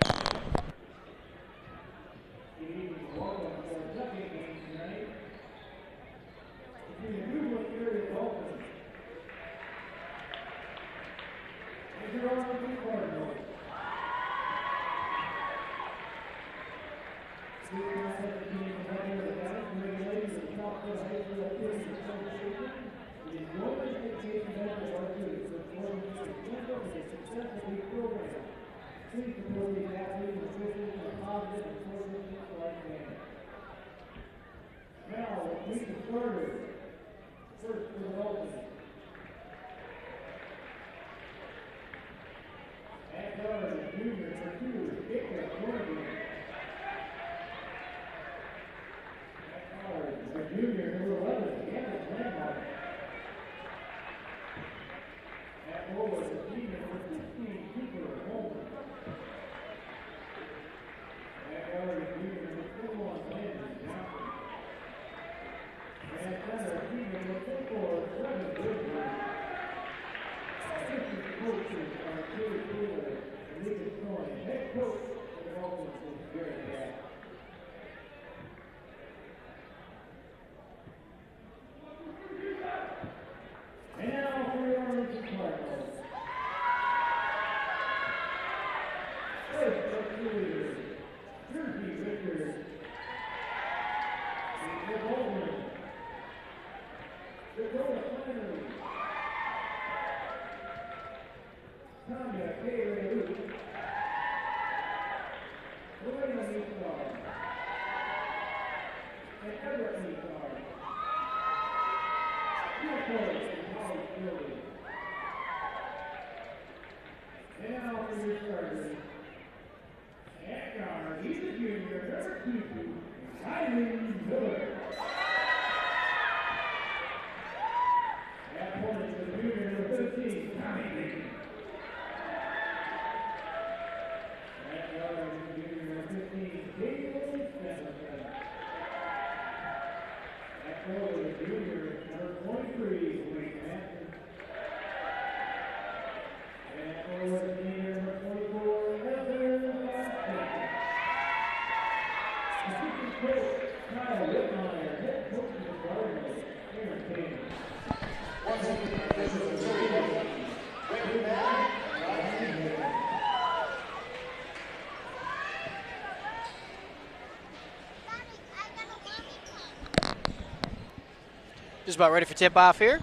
Just about ready for tip-off here.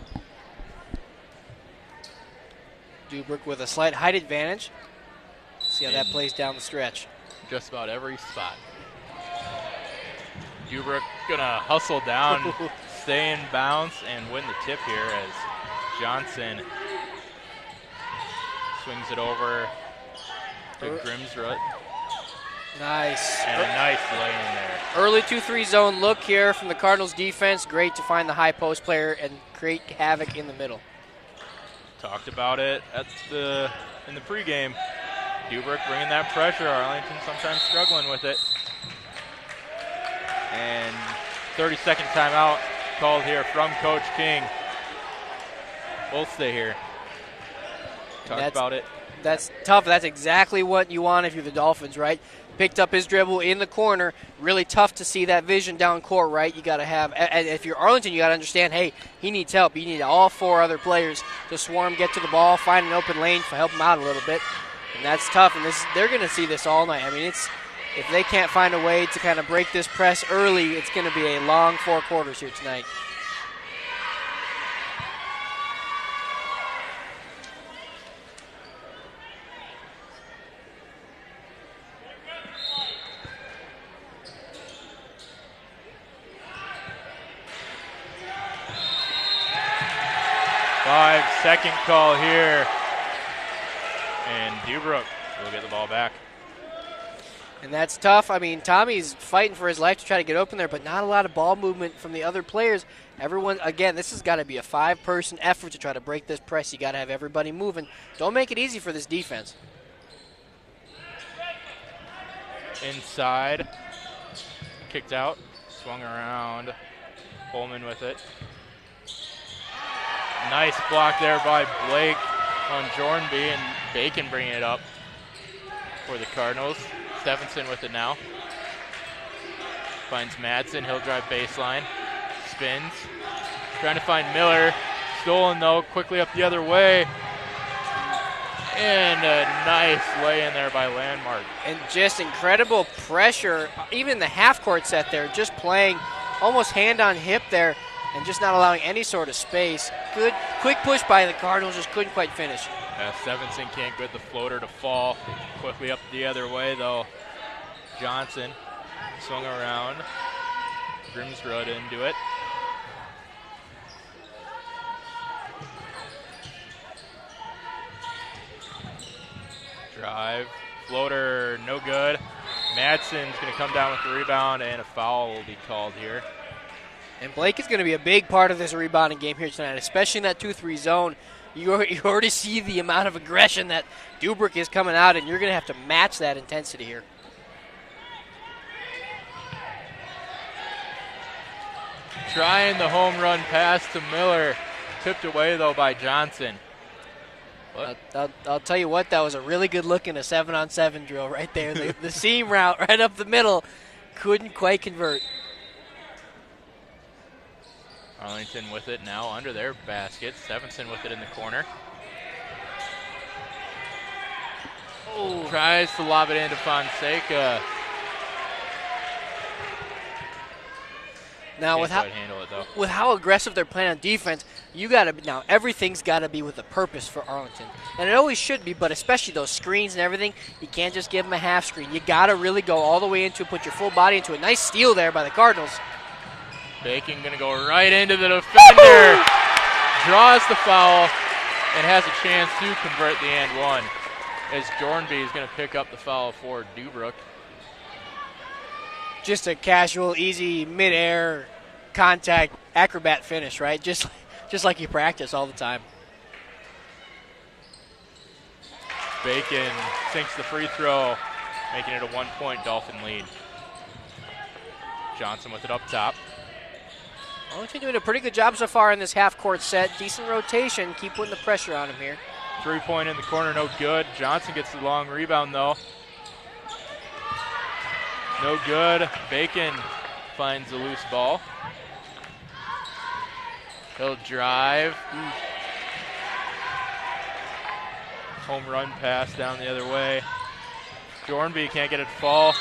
Deubrook with a slight height advantage. See how that plays down the stretch. Just about every spot. Deubrook gonna hustle down, stay in bounds, and win the tip here as Johnson swings it over to Grimsrud. Nice. And a nice lane there. Early 2-3 zone look here from the Cardinals defense. Great to find the high post player and create havoc in the middle. Talked about it in the pregame. Deubrook bringing that pressure. Arlington sometimes struggling with it. And 30-second timeout called here from Coach King. We'll stay here. Talked about it. That's tough. That's exactly what you want if you're the Dolphins, right? Picked up his dribble in the corner. Really tough to see that vision down court, right? You got to have, if you're Arlington, you got to understand, hey, he needs help. You need all four other players to swarm, get to the ball, find an open lane, to help him out a little bit. And that's tough. And they're going to see this all night. I mean, if they can't find a way to kind of break this press early, it's going to be a long 4 quarters here tonight. Second call here, and Deubrook will get the ball back. And that's tough. I mean, Tommy's fighting for his life to try to get open there, but not a lot of ball movement from the other players. Everyone, again, this has got to be a 5-person effort to try to break this press. You got to have everybody moving. Don't make it easy for this defense. Inside, kicked out, swung around, Holman with it. Nice block there by Blake on Jornby, and Bacon bringing it up for the Cardinals. Stevenson with it now. Finds Madsen, he'll drive baseline, spins, trying to find Miller. Stolen though, quickly up the other way. And a nice lay in there by Landmark. And just incredible pressure, even the half-court set there, just playing almost hand on hip there and just not allowing any sort of space. Good, quick push by the Cardinals, just couldn't quite finish. Stevenson can't get the floater to fall. Quickly up the other way though. Johnson swung around. Grimsrud into it. Drive, floater, no good. Madsen's going to come down with the rebound, and a foul will be called here. And Blake is going to be a big part of this rebounding game here tonight, especially in that 2-3 zone. You already see the amount of aggression that Deubrook is coming out, and you're going to have to match that intensity here. Trying the home run pass to Miller. Tipped away, though, by Johnson. I'll tell you what, that was a really good look in a 7-on-7 drill right there. The seam route right up the middle couldn't quite convert. Arlington with it now under their basket. Stevenson with it in the corner. Oh, tries to lob it into Fonseca. Now with how aggressive they're playing on defense, now everything's got to be with a purpose for Arlington, and it always should be. But especially those screens and everything, you can't just give them a half screen. You got to really go all the way into it, put your full body into it. Nice steal there by the Cardinals. Bacon going to go right into the defender, draws the foul, and has a chance to convert the and one. As Jornby is going to pick up the foul for Deubrook. Just a casual, easy, mid-air contact acrobat finish, right? Just like you practice all the time. Bacon sinks the free throw, making it a 1-point Dolphin lead. Johnson with it up top. Arlington doing a pretty good job so far in this half-court set. Decent rotation. Keep putting the pressure on him here. 3-point in the corner, no good. Johnson gets the long rebound, though. No good. Bacon finds a loose ball. He'll drive. Home run pass down the other way. Dornby can't get it to fall.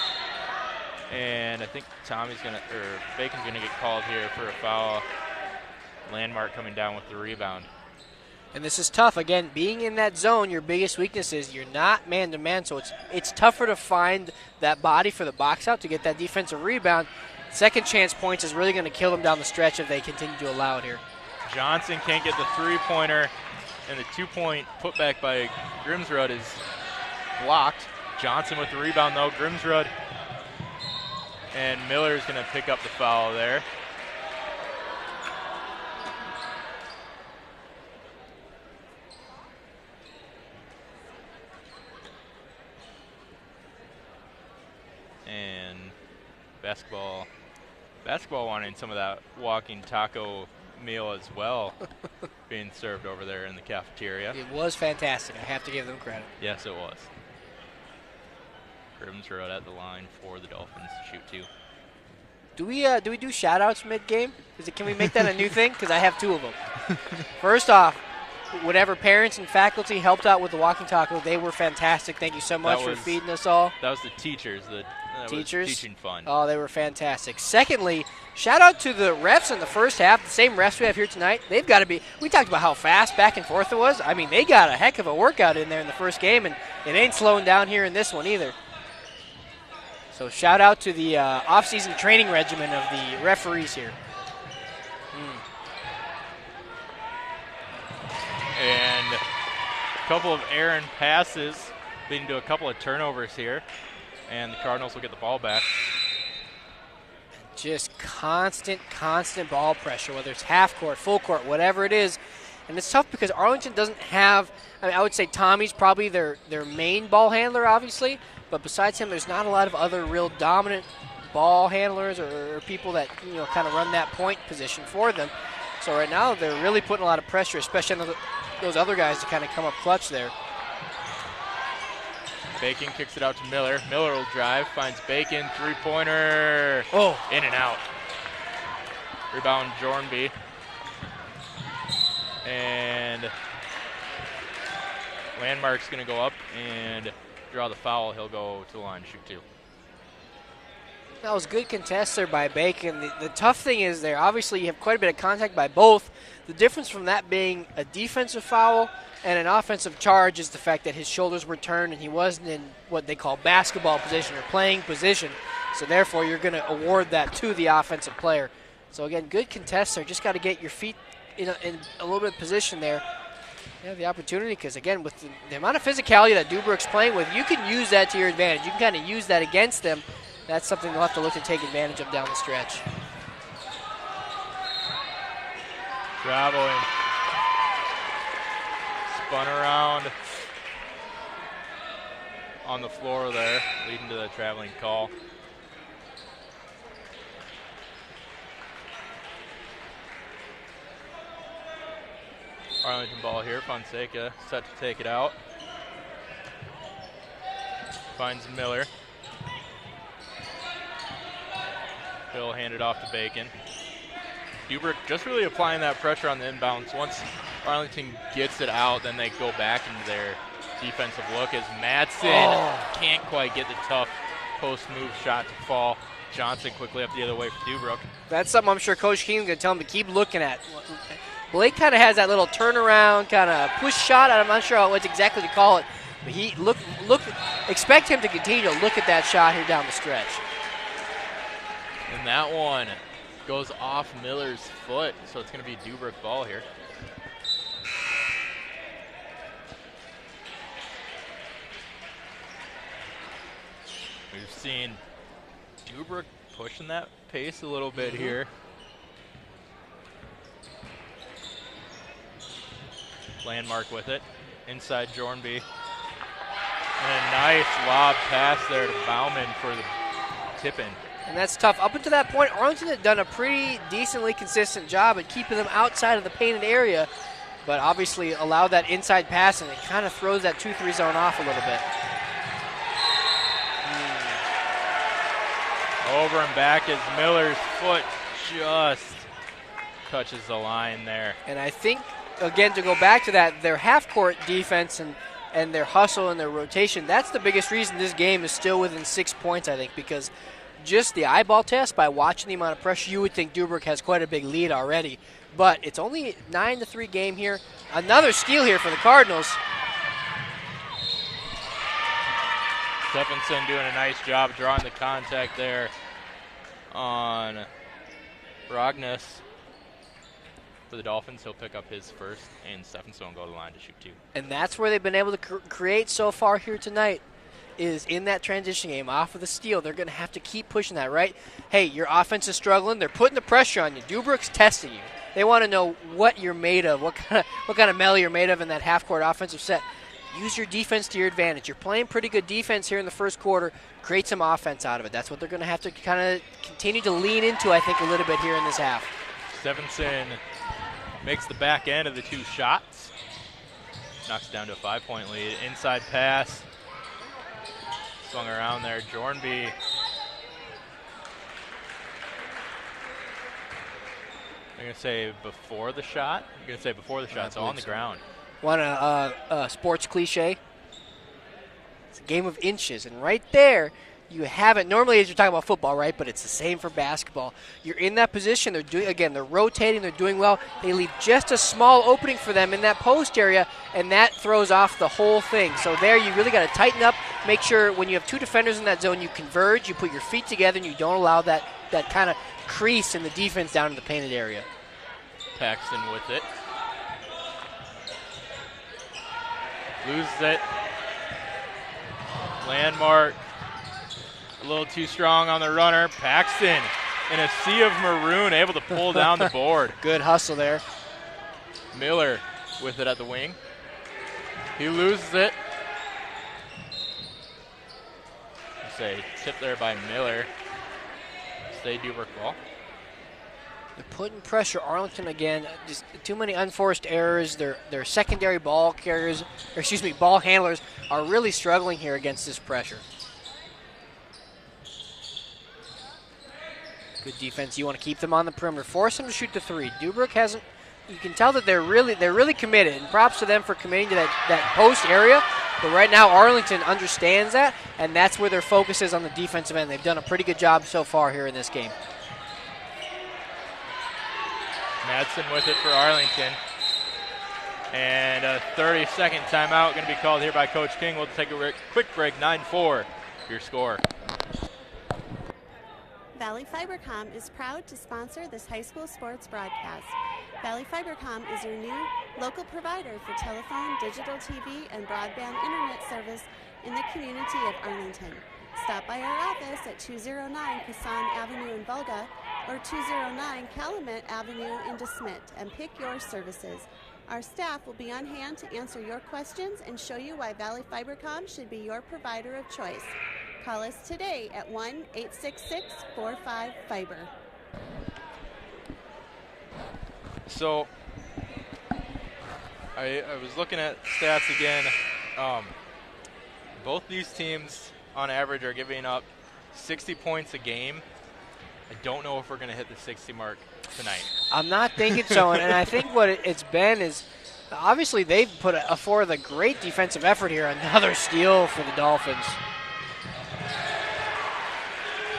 And I think Bacon's gonna get called here for a foul. Landmark coming down with the rebound. And this is tough. Again, being in that zone, your biggest weakness is you're not man-to-man, so it's tougher to find that body for the box out to get that defensive rebound. Second chance points is really going to kill them down the stretch if they continue to allow it here. Johnson can't get the three-pointer, and the 2-point putback by Grimsrud is blocked. Johnson with the rebound, though. Grimsrud and Miller's going to pick up the foul there. And basketball wanting some of that walking taco meal as well being served over there in the cafeteria. It was fantastic. I have to give them credit. Yes, it was. Grimsrud at the line for the Dolphins to shoot two. Do we do shout-outs mid-game? Can we make that a new thing? Because I have 2 of them. First off, whatever parents and faculty helped out with the walking taco, they were fantastic. Thank you so much for feeding us all. That was the teachers. That teachers? Was teaching fun. Oh, they were fantastic. Secondly, shout out to the refs in the first half. The same refs we have here tonight. They've got to be. We talked about how fast back and forth it was. I mean, they got a heck of a workout in there in the first game, and it ain't slowing down here in this one either. So shout out to the off-season training regimen of the referees here. And a couple of errant passes leading to a couple of turnovers here. And the Cardinals will get the ball back. Just constant ball pressure, whether it's half court, full court, whatever it is. And it's tough because Arlington doesn't have, I would say Tommy's probably their main ball handler, obviously. But besides him, there's not a lot of other real dominant ball handlers or people that, kind of run that point position for them. So right now they're really putting a lot of pressure, especially on those other guys to kind of come up clutch there. Bacon kicks it out to Miller. Miller will drive, finds Bacon, three-pointer. Oh. In and out. Rebound, Jornby. And Landmark's going to go up and draw the foul. He'll go to the line to shoot 2. That was good contest there by Bacon. The tough thing is there, obviously you have quite a bit of contact by both. The difference from that being a defensive foul and an offensive charge is the fact that his shoulders were turned and he wasn't in what they call basketball position or playing position. So therefore you're going to award that to the offensive player. So again, good contest there. Just got to get your feet in a little bit of position there. You have the opportunity because, again, with the amount of physicality that Deubrook's playing with, you can use that to your advantage. You can kind of use that against them. That's something they'll have to look to take advantage of down the stretch. Traveling. Spun around on the floor there, leading to the traveling call. Arlington ball here. Fonseca set to take it out. Finds Miller. He'll hand it off to Bacon. Deubrook just really applying that pressure on the inbounds. Once Arlington gets it out, then they go back into their defensive look as Madsen can't quite get the tough post move shot to fall. Johnson quickly up the other way for Deubrook. That's something I'm sure Coach Keene's going to tell him to keep looking at. Blake kind of has that little turnaround, kind of push shot. I'm not sure what exactly to call it, but he expect him to continue to look at that shot here down the stretch. And that one goes off Miller's foot, so it's going to be Deubrook ball here. We've seen Deubrook pushing that pace a little bit here. Landmark with it. Inside Jornby. And a nice lob pass there to Bauman for the tip-in. And that's tough. Up until that point, Arlington had done a pretty decently consistent job at keeping them outside of the painted area, but obviously allowed that inside pass, and it kind of throws that 2-3 zone off a little bit. Over and back as Miller's foot just touches the line there. And I think, again, to go back to that, their half-court defense and their hustle and their rotation, that's the biggest reason this game is still within 6 points, I think, because just the eyeball test, by watching the amount of pressure, you would think Deubrook has quite a big lead already. But it's only a 9-3 game here. Another steal here for the Cardinals. Stephenson doing a nice job drawing the contact there on Brognes. For the Dolphins, he'll pick up his first, and Stephenson will go to the line to shoot 2. And that's where they've been able to create so far here tonight, is in that transition game off of the steal. They're going to have to keep pushing that, right? Hey, your offense is struggling. They're putting the pressure on you. Deubrook's testing you. They want to know what you're made of, what kind of metal you're made of in that half-court offensive set. Use your defense to your advantage. You're playing pretty good defense here in the first quarter. Create some offense out of it. That's what they're going to have to kind of continue to lean into, I think, a little bit here in this half. Stephenson makes the back end of the 2 shots. Knocks it down to a 5-point lead. Inside pass. Swung around there. Jornby. I'm going to say before the shot. I'm going to say before the shot, so on the ground. Want a sports cliche? It's a game of inches, and right there, you have it. Normally, as you're talking about football, right? But it's the same for basketball. You're in that position. They're rotating. They're doing well. They leave just a small opening for them in that post area, and that throws off the whole thing. So there, you really got to tighten up. Make sure when you have 2 defenders in that zone, you converge. You put your feet together, and you don't allow that kind of crease in the defense down in the painted area. Paxton with it. Loses it. Landmark A little too strong on the runner. Paxton in a sea of maroon, able to pull down the board. Good hustle there. Miller with it at the wing. He loses it. Say tip there by Miller. Stay Deubrook ball. They're putting pressure. Arlington again. Just too many unforced errors. Their secondary ball carriers, or excuse me, ball handlers are really struggling here against this pressure. Good defense. You want to keep them on the perimeter. Force them to shoot the three. Deubrook hasn't. You can tell that they're really committed, and props to them for committing to that post area. But right now, Arlington understands that, and that's where their focus is on the defensive end. They've done a pretty good job so far here in this game. Madsen with it for Arlington. And a 30-second timeout going to be called here by Coach King. We'll take a quick break, 9-4, your score. Valley Fibercom is proud to sponsor this high school sports broadcast. Valley Fibercom is your new local provider for telephone, digital TV, and broadband internet service in the community of Arlington. Stop by our office at 209 Kassan Avenue in Volga or 209 Calumet Avenue in DeSmet and pick your services. Our staff will be on hand to answer your questions and show you why Valley Fibercom should be your provider of choice. Call us today at 1-866-45-FIBER. So, I was looking at stats again. Both these teams, on average, are giving up 60 points a game. I don't know if we're going to hit the 60 mark tonight. I'm not thinking so, and I think what it's been is obviously they've put forth a great defensive effort here. Another steal for the Dolphins.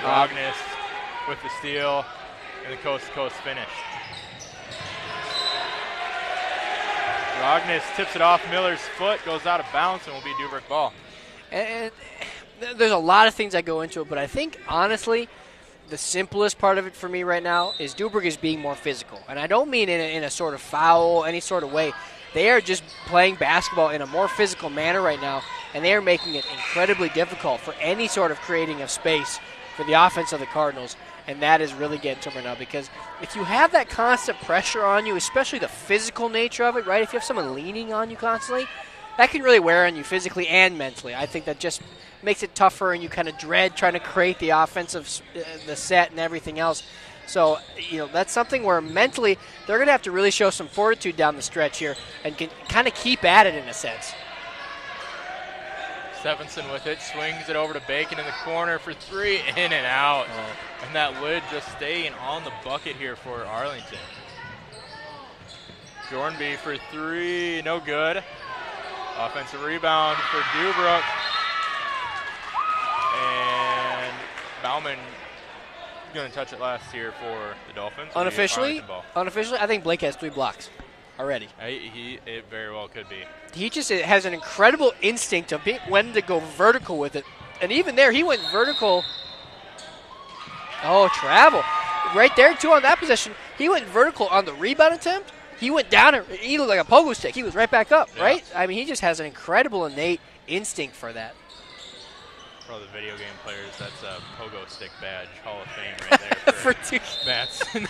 Rogness with the steal and the coast-to-coast finish. Rogness tips it off Miller's foot, goes out of bounds, and will be Deubrook ball. And there's a lot of things that go into it, but I think, honestly, the simplest part of it for me right now is Deubrook is being more physical. And I don't mean in a sort of foul, any sort of way. They are just playing basketball in a more physical manner right now, and they are making it incredibly difficult for any sort of creating of space for the offense of the Cardinals, and that is really getting to them right now because if you have that constant pressure on you, especially the physical nature of it, right, if you have someone leaning on you constantly, that can really wear on you physically and mentally. I think that just makes it tougher, and you kind of dread trying to create the offensive, the set and everything else. So, that's something where mentally they're going to have to really show some fortitude down the stretch here and can kind of keep at it in a sense. Stevenson with it, swings it over to Bacon in the corner for three, in and out. And that lid just staying on the bucket here for Arlington. Jornby for three, no good. Offensive rebound for Deubrook. And Bauman going to touch it last here for the Dolphins. Unofficially, I think Blake has 3 blocks already. It very well could be. He just has an incredible instinct of when to go vertical with it. And even there, he went vertical. Oh, travel. Right there, too, on that possession. He went vertical on the rebound attempt. He went down, and he looked like a pogo stick. He was right back up, right? I mean, he just has an incredible innate instinct for that. For all the video game players, that's a pogo stick badge, Hall of Fame right there for Madsen.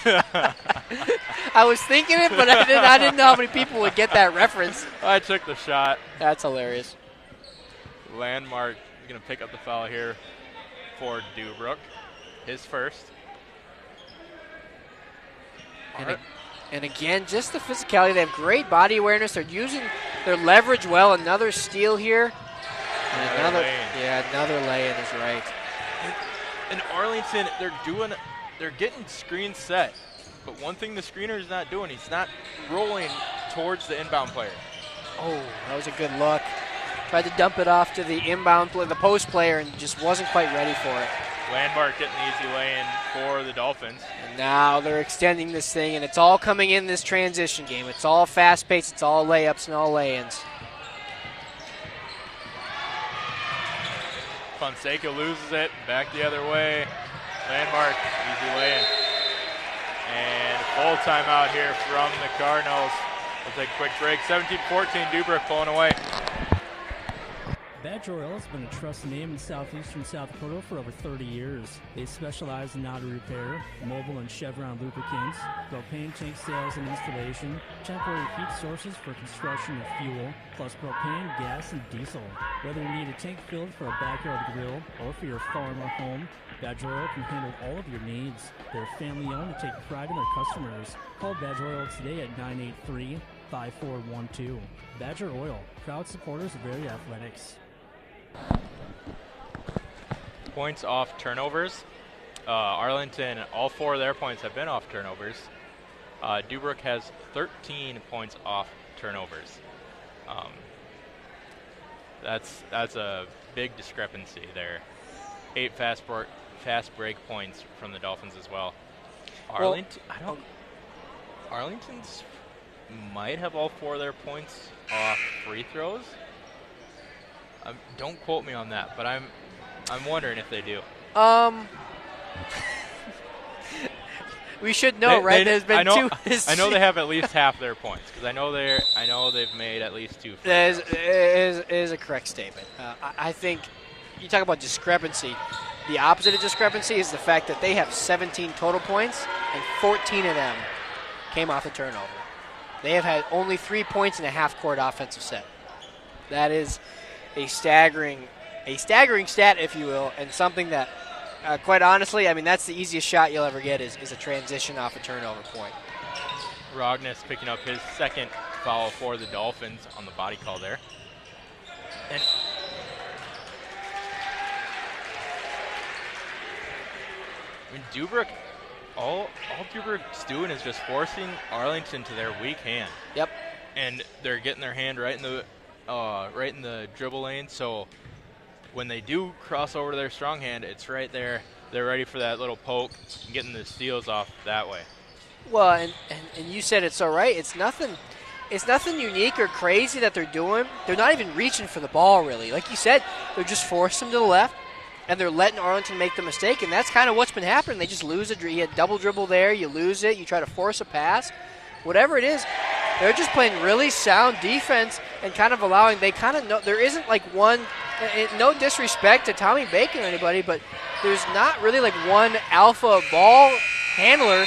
I was thinking it, but I didn't know how many people would get that reference. I took the shot. That's hilarious. Landmark is going to pick up the foul here for Deubrook. His first. And again, just the physicality. They have great body awareness. They're using their leverage well. Another steal here. And another lay-in is right. In Arlington, they're getting screen set. But one thing the screener is not doing, he's not rolling towards the inbound player. Oh, that was a good look. Tried to dump it off to the inbound player, the post player, and just wasn't quite ready for it. Landmark getting the easy lay-in for the Dolphins. And now they're extending this thing, and it's all coming in this transition game. It's all fast-paced. It's all layups and all lay-ins. Fonseca loses it, back the other way. Landmark, easy lay-in. And full timeout here from the Cardinals. We'll take a quick break. 17-14, Deubrook pulling away. Badger Oil has been a trusted name in southeastern South Dakota for over 30 years. They specialize in auto repair, mobile and Chevron lubricants, propane tank sales and installation, temporary heat sources for construction and fuel, plus propane, gas, and diesel. Whether you need a tank filled for a backyard grill or for your farm or home, Badger Oil can handle all of your needs. They're family-owned and take pride in their customers. Call Badger Oil today at 983-5412. Badger Oil, proud supporters of area athletics. Points off turnovers. Arlington, all 4 of their points have been off turnovers. Deubrook has 13 points off turnovers. That's a big discrepancy there. 8 fast break points from the Dolphins as well. Arlington's might have all 4 of their points off free throws. Don't quote me on that, but I'm wondering if they do. We should know, right? There's been 2. I know they have at least half their points because I know they've made at least 2. That is a correct statement. I think you talk about discrepancy. The opposite of discrepancy is the fact that they have 17 total points and 14 of them came off a turnover. They have had only 3 points in a half-court offensive set. That is a staggering stat, if you will, and something that, quite honestly, I mean, that's the easiest shot you'll ever get is a transition off a turnover point. Rognus picking up his second foul for the Dolphins on the body call there. And I mean, Deubrook, all Deubrook's doing is just forcing Arlington to their weak hand. Yep. And they're getting their hand right in the dribble lane. So when they do cross over to their strong hand, it's right there. They're ready for that little poke and getting the steals off that way. Well, and you said it so right. It's nothing unique or crazy that they're doing. They're not even reaching for the ball, really. Like you said, they're just forcing them to the left, and they're letting Arlington make the mistake, and that's kind of what's been happening. They just lose it. You had double dribble there. You lose it. You try to force a pass. Whatever it is, they're just playing really sound defense and kind of allowing – they kind of know – there isn't like one – no disrespect to Tommy Bacon or anybody, but there's not really like one alpha ball handler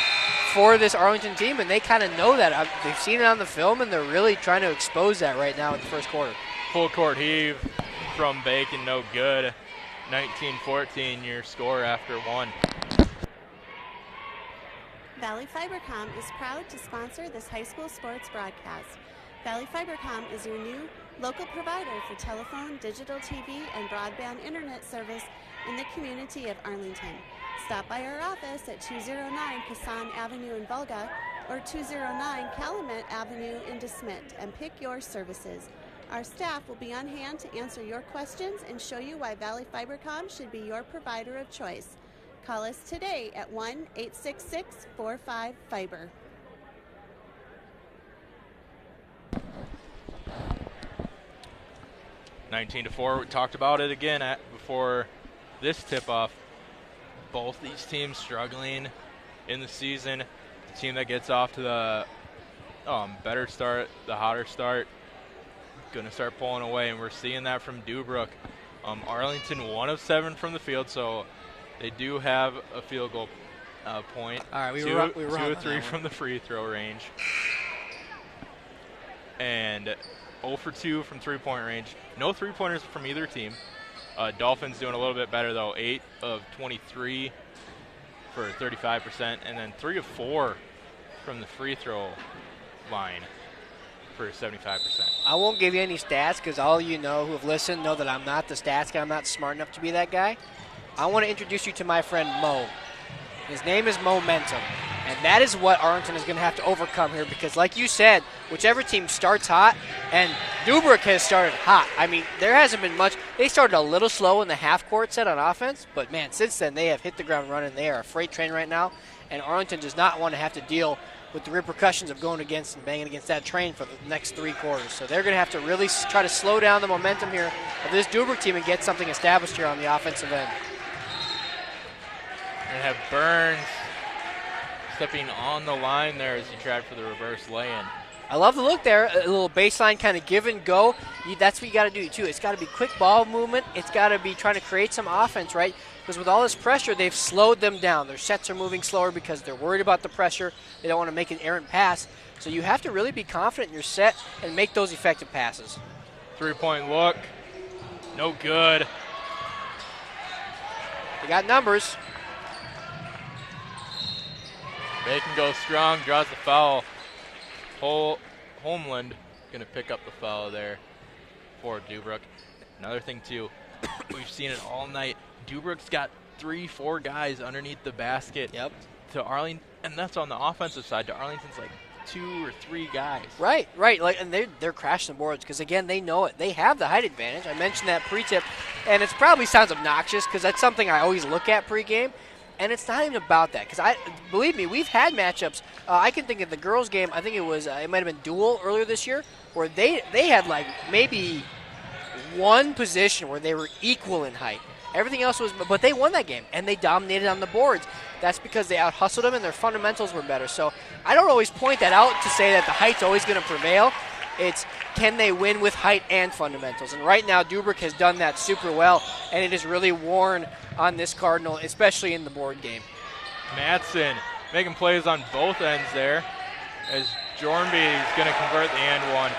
for this Arlington team, and they kind of know that. They've seen it on the film, and they're really trying to expose that right now in the first quarter. Full court heave from Bacon, no good. 19-14, your score after 1. Valley Fibercom is proud to sponsor this high school sports broadcast. Valley Fibercom is your new local provider for telephone, digital TV, and broadband internet service in the community of Arlington. Stop by our office at 209 Kassan Avenue in Volga or 209 Calumet Avenue in DeSmet and pick your services. Our staff will be on hand to answer your questions and show you why Valley Fibercom should be your provider of choice. Call us today at 1-866-45-FIBER. (19-4). We talked about it again before this tip-off. Both these teams struggling in the season. The team that gets off to the better start, the hotter start, going to start pulling away, and we're seeing that from Deubrook. Arlington 1 of 7 from the field, so they do have a field goal point. All right, we 2 were 2 of 3 from the free throw range. And 0 for 2 from three-point range. No three-pointers from either team. Dolphins doing a little bit better, though. 8 of 23 for 35%, and then 3 of 4 from the free throw line for 75%. I won't give you any stats because all you know who have listened know that I'm not the stats guy. I'm not smart enough to be that guy. I want to introduce you to my friend Mo. His name is Momentum, and that is what Arlington is going to have to overcome here because, like you said, whichever team starts hot, and Deubrook has started hot. I mean, there hasn't been much. They started a little slow in the half-court set on offense, but, man, since then they have hit the ground running. They are a freight train right now, and Arlington does not want to have to deal with the repercussions of going against and banging against that train for the next 3 quarters. So they're going to have to really try to slow down the momentum here of this Deubrook team and get something established here on the offensive end. And have Burns stepping on the line there as he tried for the reverse lay-in. I love the look there. A little baseline kind of give and go. That's what you got to do, too. It's got to be quick ball movement. It's got to be trying to create some offense, right? Because with all this pressure, they've slowed them down. Their sets are moving slower because they're worried about the pressure. They don't want to make an errant pass. So you have to really be confident in your set and make those effective passes. 3-point look. No good. They got numbers. Bacon goes strong, draws the foul. Homeland going to pick up the foul there for Deubrook. Another thing, too, we've seen it all night. Deubrook's got 3-4 guys underneath the basket. Yep. To Arlington, and that's on the offensive side. To Arlington's like 2 or 3 guys. Right. And they're crashing the boards because, again, they know it. They have the height advantage. I mentioned that pre-tip, and it probably sounds obnoxious because that's something I always look at pre-game. And it's not even about that because, believe me, we've had matchups. I can think of the girls' game. I think it was it might have been Dual earlier this year where they had like maybe one position where they were equal in height. Everything else was, but they won that game and they dominated on the boards. That's because they out-hustled them and their fundamentals were better. So I don't always point that out to say that the height's always going to prevail. It's can they win with height and fundamentals? And right now, Deubrook has done that super well, and it has really worn on this Cardinal, especially in the board game. Madsen making plays on both ends there as Jornby is going to convert the and one.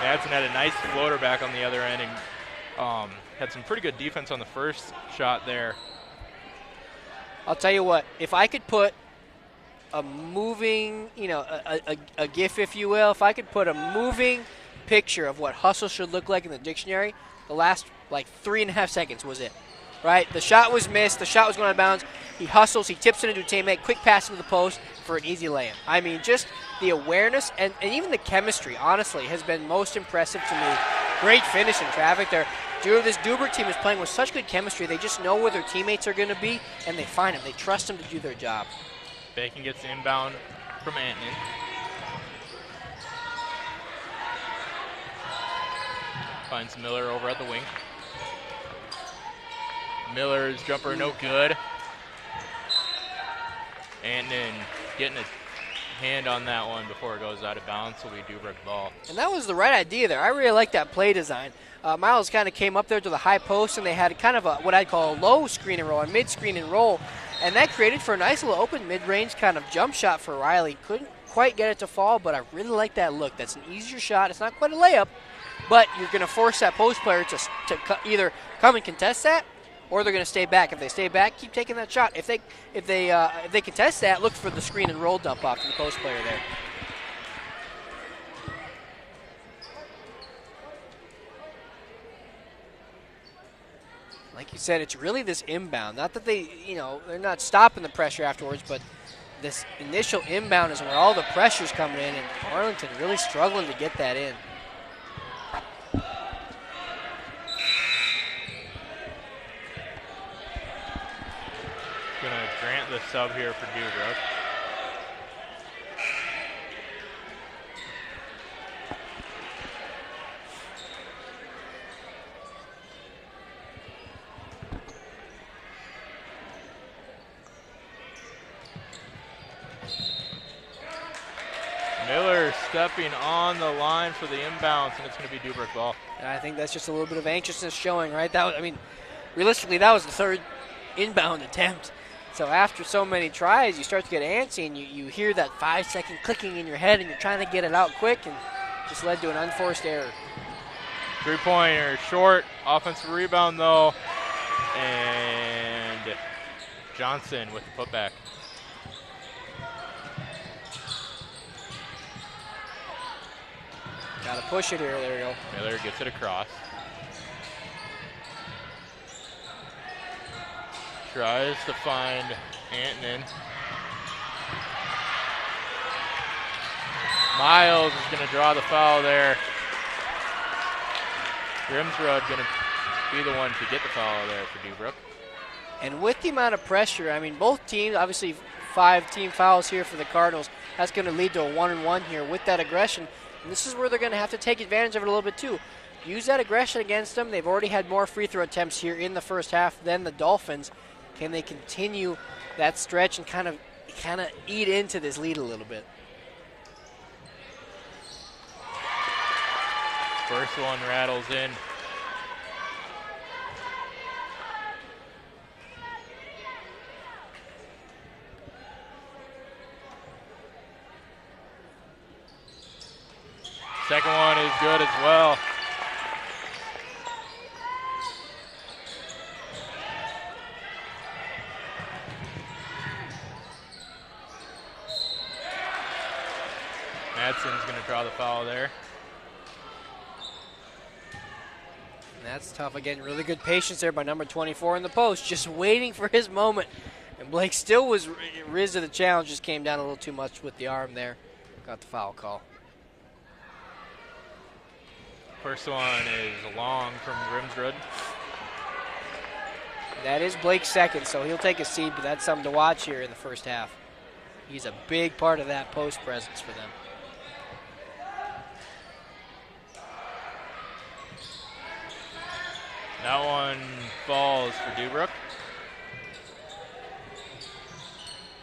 Madsen had a nice floater back on the other end and had some pretty good defense on the first shot there. I'll tell you what, if I could put a moving, a GIF, if you will, if I could put a moving picture of what hustle should look like in the dictionary, the last, 3.5 seconds was it, right? The shot was missed. The shot was going out of bounds. He hustles. He tips it into a teammate. Quick pass into the post for an easy layup. I mean, just the awareness and even the chemistry, honestly, has been most impressive to me. Great finish in traffic there. This Deubrook team is playing with such good chemistry. They just know where their teammates are going to be, and they find them. They trust them to do their job. Bacon gets the inbound from Antonin. Finds Miller over at the wing. Miller's jumper no good. Antonin getting his hand on that one before it goes out of bounds, so we Deubrook ball. And that was the right idea there. I really like that play design. Miles kind of came up there to the high post, and they had kind of what I'd call a low screen and roll, a mid screen and roll, and that created for a nice little open mid-range kind of jump shot for Riley. Couldn't quite get it to fall, but I really like that look. That's an easier shot. It's not quite a layup, but you're going to force that post player to either come and contest that, or they're going to stay back. If they stay back, keep taking that shot. If they contest that, look for the screen and roll dump off to the post player there. Like you said, it's really this inbound. Not that they're not stopping the pressure afterwards, but this initial inbound is where all the pressure's coming in, and Arlington really struggling to get that in. Going to grant the sub here for Deubrook. Miller stepping on the line for the inbounds, and it's going to be Deubrook ball. And I think that's just a little bit of anxiousness showing, right? Realistically, that was the third inbound attempt. So after so many tries, you start to get antsy, and you hear that 5-second clicking in your head, and you're trying to get it out quick, and just led to an unforced error. Three-pointer short, offensive rebound though, and Johnson with the putback. Got to push it here. There you go. Miller gets it across. Tries to find Antonin. Miles is going to draw the foul there. Grimsrud going to be the one to get the foul there for Deubrook. And with the amount of pressure, both teams, obviously 5 team fouls here for the Cardinals. That's going to lead to a 1-and-1 here with that aggression. And this is where they're going to have to take advantage of it a little bit too. Use that aggression against them. They've already had more free throw attempts here in the first half than the Dolphins. Can they continue that stretch and kind of eat into this lead a little bit? First one rattles in. Second one is good as well. Madsen's going to draw the foul there. And that's tough. Again, really good patience there by number 24 in the post, just waiting for his moment. And Blake still was riz to the challenge, just came down a little too much with the arm there. Got the foul call. First one is long from Grimsrud. That is Blake's second, so he'll take a seat, but that's something to watch here in the first half. He's a big part of that post presence for them. That one falls for Deubrook.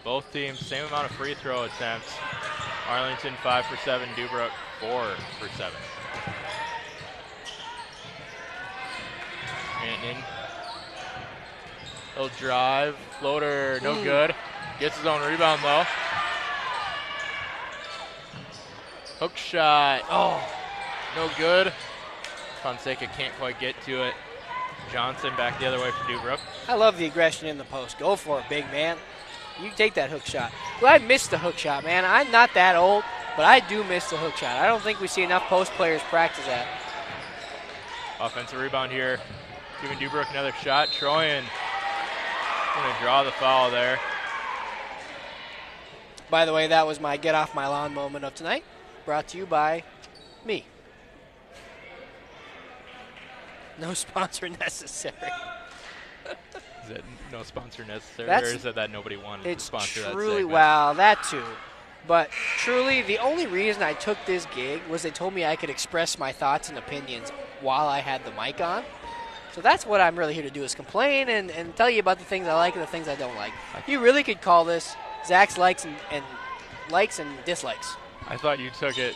Both teams, same amount of free throw attempts. Arlington 5 for 7, Deubrook 4 for 7. Antonin. He'll drive, floater, no good. Gets his own rebound though. Hook shot, oh, no good. Fonseca can't quite get to it. Johnson back the other way for Deubrook. I love the aggression in the post. Go for it, big man. You take that hook shot. Well, I missed the hook shot, man. I'm not that old, but I do miss the hook shot. I don't think we see enough post players practice that. Offensive rebound here. Giving Deubrook another shot. Troyan going to draw the foul there. By the way, that was my get off my lawn moment of tonight. Brought to you by me. No sponsor necessary. Is it no sponsor necessary, That's, or is it that nobody wanted to sponsor that truly, segment? well, that too. But truly, the only reason I took this gig was they told me I could express my thoughts and opinions while I had the mic on. So that's what I'm really here to do, is complain and tell you about the things I like and the things I don't like. You really could call this Zach's likes and likes and dislikes. I thought you took it,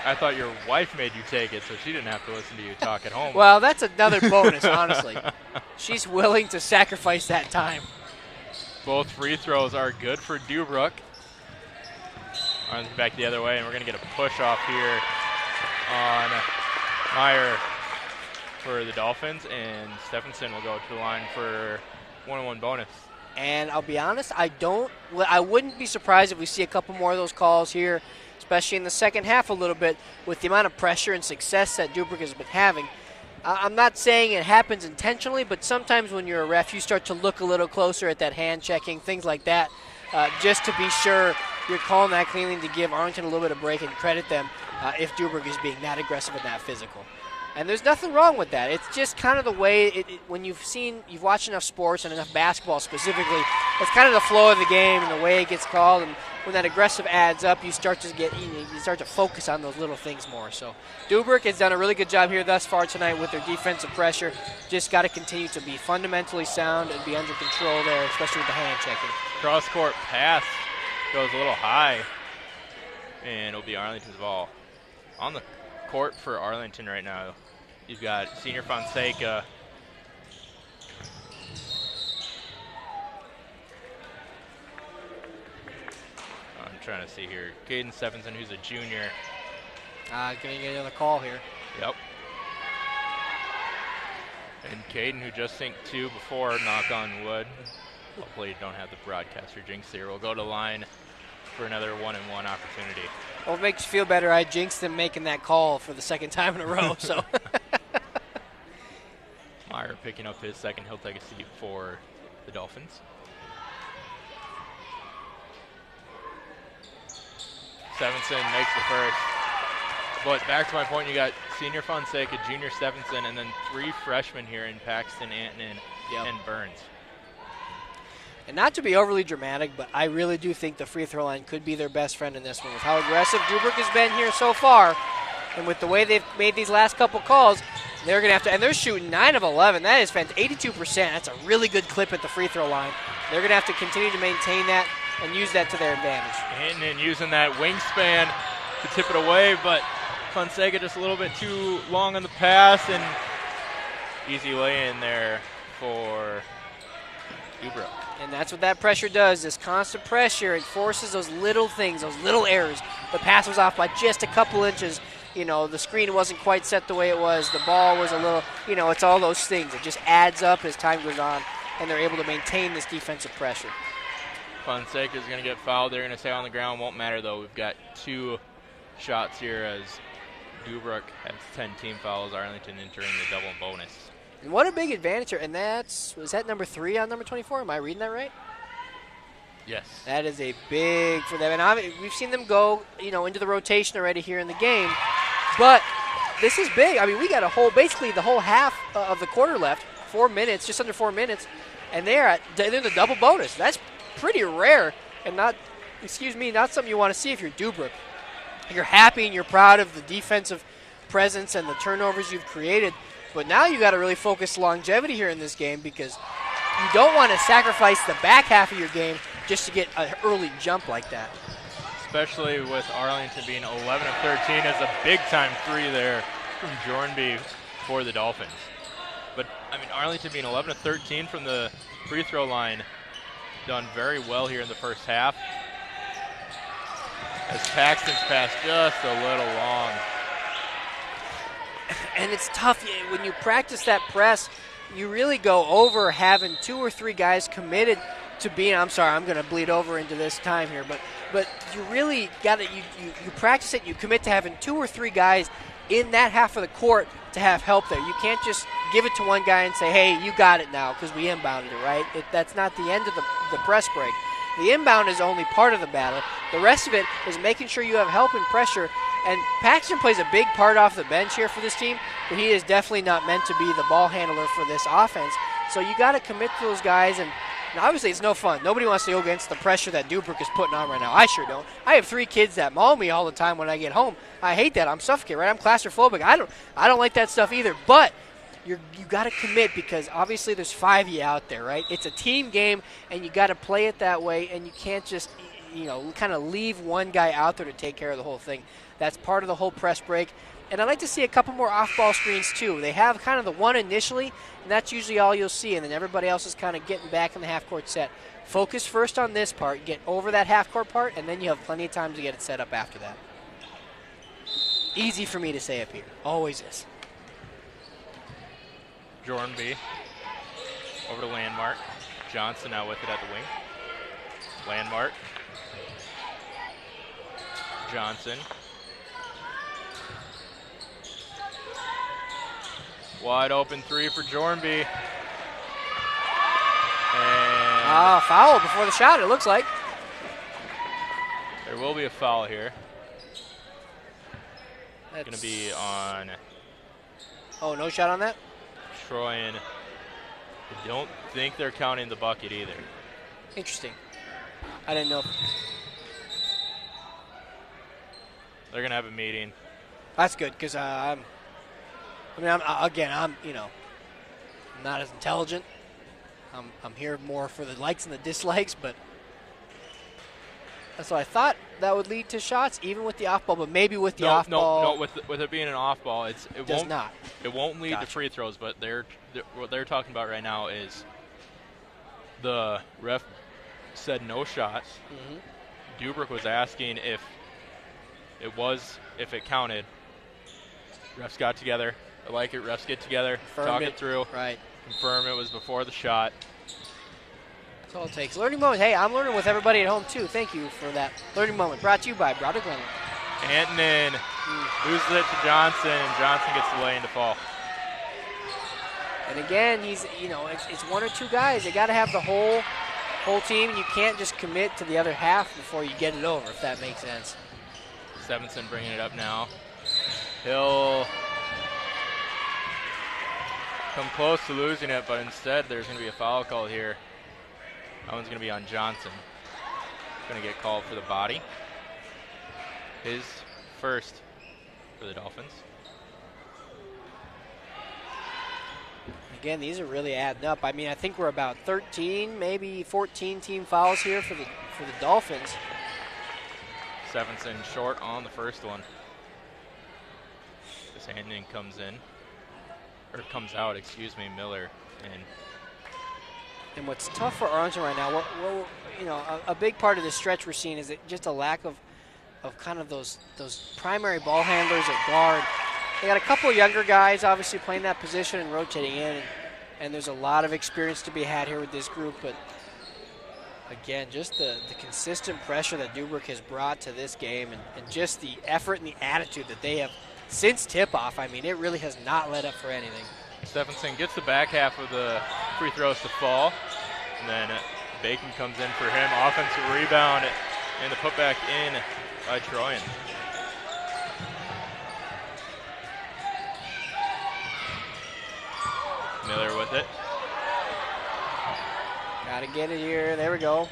I thought your wife made you take it so she didn't have to listen to you talk at home. Well, that's another bonus, honestly. She's willing to sacrifice that time. Both free throws are good for Deubrook. Arms back the other way, and we're going to get a push off here on Meyer for the Dolphins, and Stephenson will go to the line for 1-on-1 bonus. And I'll be honest, I wouldn't be surprised if we see a couple more of those calls here, especially in the second half a little bit, with the amount of pressure and success that Deubrook has been having. I'm not saying it happens intentionally, but sometimes when you're a ref, you start to look a little closer at that hand checking, things like that, just to be sure you're calling that cleanly, to give Arlington a little bit of break and credit them if Deubrook is being that aggressive and that physical. And there's nothing wrong with that. It's just kind of the way when you've watched enough sports and enough basketball specifically, it's kind of the flow of the game and the way it gets called. And when that aggressive adds up, you start to focus on those little things more. So Deubrook has done a really good job here thus far tonight with their defensive pressure. Just got to continue to be fundamentally sound and be under control there, especially with the hand checking. Cross-court pass goes a little high, and it'll be Arlington's ball. On the court for Arlington right now, you've got senior Fonseca. I'm trying to see here. Caden Stephenson, who's a junior. Going to get another call here. Yep. And Caden, who just synced 2 before, knock on wood. Hopefully you don't have the broadcaster jinx here. We'll go to line for another 1-on-1 opportunity. Well, it makes you feel better. I jinxed them making that call for the second time in a row. So Meyer picking up his second. He'll take a seat for the Dolphins. Stephenson makes the first. But back to my point, you got senior Fonseca, junior Stephenson, and then 3 freshmen here in Paxton, Antonin, and Burns. And not to be overly dramatic, but I really do think the free throw line could be their best friend in this one. With how aggressive Deubrook has been here so far, and with the way they've made these last couple calls, they're going to have to, and they're shooting 9 of 11. That is fantastic, 82%. That's a really good clip at the free throw line. They're going to have to continue to maintain that and use that to their advantage. And using that wingspan to tip it away, but Fonseca just a little bit too long on the pass, and easy lay in there for Deubrook. And that's what that pressure does, this constant pressure. It forces those little things, those little errors. The pass was off by just a couple inches. You know, the screen wasn't quite set the way it was. The ball was a little, you know, it's all those things. It just adds up as time goes on, and they're able to maintain this defensive pressure. Fonseca's going to get fouled. They're going to stay on the ground. Won't matter, though. We've got 2 shots here as Deubrook has 10 team fouls. Arlington entering the double bonus. And what a big advantage here. And was that number 3 on number 24? Am I reading that right? Yes. That is a big for them. And we've seen them go, you know, into the rotation already here in the game. But this is big. I mean, we got basically the whole half of the quarter left, 4 minutes, just under 4 minutes, and they're in the double bonus. That's pretty rare and not something you want to see if you're Deubrook. You're happy and you're proud of the defensive presence and the turnovers you've created. But now you got to really focus longevity here in this game because you don't want to sacrifice the back half of your game just to get an early jump like that. Especially with Arlington being 11 of 13 as a big-time 3 there from Jornby for the Dolphins. But, I mean, Arlington being 11 of 13 from the free throw line, done very well here in the first half. As Paxton's pass just a little long. And it's tough. When you practice that press, you really go over having 2 or 3 guys committed to being, I'm sorry, I'm going to bleed over into this time here, but you really got to, you practice it, you commit to having 2 or 3 guys in that half of the court to have help there. You can't just give it to one guy and say, hey, you got it now because we inbounded it, right? That's not the end of the press break. The inbound is only part of the battle. The rest of it is making sure you have help and pressure. And Paxton plays a big part off the bench here for this team, but he is definitely not meant to be the ball handler for this offense. So you got to commit to those guys, and obviously it's no fun. Nobody wants to go against the pressure that Deubrook is putting on right now. I sure don't. I have 3 kids that maul me all the time when I get home. I hate that. I'm suffocated, right? I'm claustrophobic. I don't like that stuff either. But you got to commit because obviously there's 5 of you out there, right? It's a team game, and you got to play it that way, and you can't just, you know, kind of leave one guy out there to take care of the whole thing. That's part of the whole press break. And I'd like to see a couple more off-ball screens, too. They have kind of the one initially, and that's usually all you'll see, and then everybody else is kind of getting back in the half-court set. Focus first on this part, get over that half-court part, and then you have plenty of time to get it set up after that. Easy for me to say up here. Always is. Jornby over to Landmark. Johnson now with it at the wing. Landmark. Johnson. Wide open 3 for Jornby. And foul before the shot, it looks like. There will be a foul here. It's going to be on... Oh, no shot on that? Troyan. I don't think they're counting the bucket either. Interesting. I didn't know. They're going to have a meeting. That's good because I'm not as intelligent. I'm here more for the likes and the dislikes, but so I thought that would lead to shots, even with the off ball, but maybe with the off ball. No, with it being an off ball, it does not. It won't lead to free throws, but what they're talking about right now is the ref said no shots. Mm-hmm. Deubrook was asking if it counted. Refs got together. I like it. Refs get together, talk it through, right? Confirm it was before the shot. That's all it takes. Learning moment. Hey, I'm learning with everybody at home too. Thank you for that learning moment. Brought to you by Broderick Leonard. Antonin loses it to Johnson, and Johnson gets the lay in to fall. And again, it's 1 or 2 guys. You got to have the whole team. You can't just commit to the other half before you get it over, if that makes sense. Stevenson bringing it up now. He'll come close to losing it, but instead there's going to be a foul call here. That one's going to be on Johnson. Going to get called for the body. His first for the Dolphins. Again, these are really adding up. I mean, I think we're about 13, maybe 14 team fouls here for the Dolphins. Stevenson short on the first one. as Antonin comes in, or comes out, excuse me, Miller. And what's tough for Arlington right now, a big part of the stretch we're seeing is just a lack of kind of those primary ball handlers at guard. They got a couple of younger guys obviously playing that position and rotating in, and there's a lot of experience to be had here with this group. But again, just the consistent pressure that Deubrook has brought to this game, and just the effort and the attitude that they have since tip-off. I mean, it really has not let up for anything. Stephenson gets the back half of the free throws to fall, and then Bacon comes in for him. Offensive rebound and the putback in by Troyan. Miller with it. Got to get it here. There we go.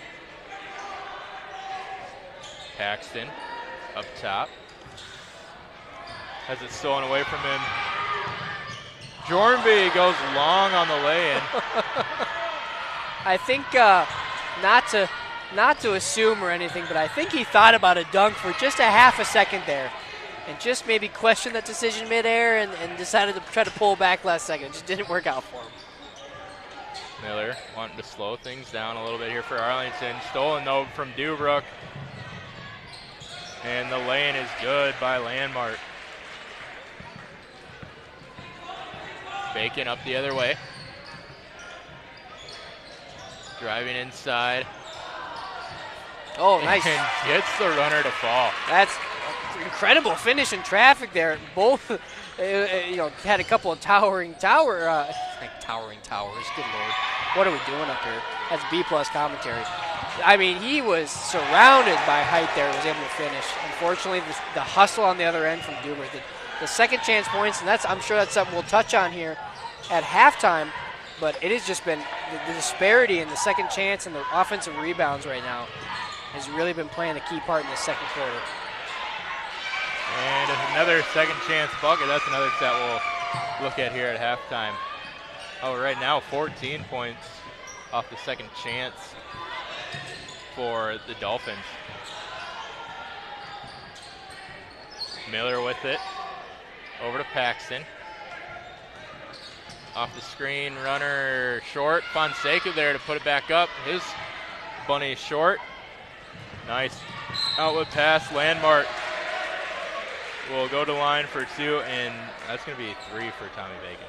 Paxton up top. Has it stolen away from him. Jornby goes long on the lay-in. I think not to assume or anything, but I think he thought about a dunk for just a half a second there, and just maybe questioned that decision midair and decided to try to pull back last second. It just didn't work out for him. Miller wanting to slow things down a little bit here for Arlington. Stolen though from Deubrook. And the lay-in is good by Landmark. Bacon up the other way. Driving inside. Oh, nice. And gets the runner to fall. That's incredible finish in traffic there. Both, had a couple of towering towers. Good Lord. What are we doing up here? That's B+ commentary. I mean, he was surrounded by height there, was able to finish. Unfortunately, the hustle on the other end from Deubrook. The second chance points, and I'm sure that's something we'll touch on here at halftime, but it has just been the disparity in the second chance and the offensive rebounds right now has really been playing a key part in the second quarter. And another second chance bucket. That's another stat we'll look at here at halftime. Oh, right now 14 points off the second chance for the Dolphins. Miller with it. Over to Paxton. Off the screen, runner short. Fonseca there to put it back up. His bunny is short. Nice outlet pass. Landmark will go to line for two, and that's going to be 3 for Tommy Bacon.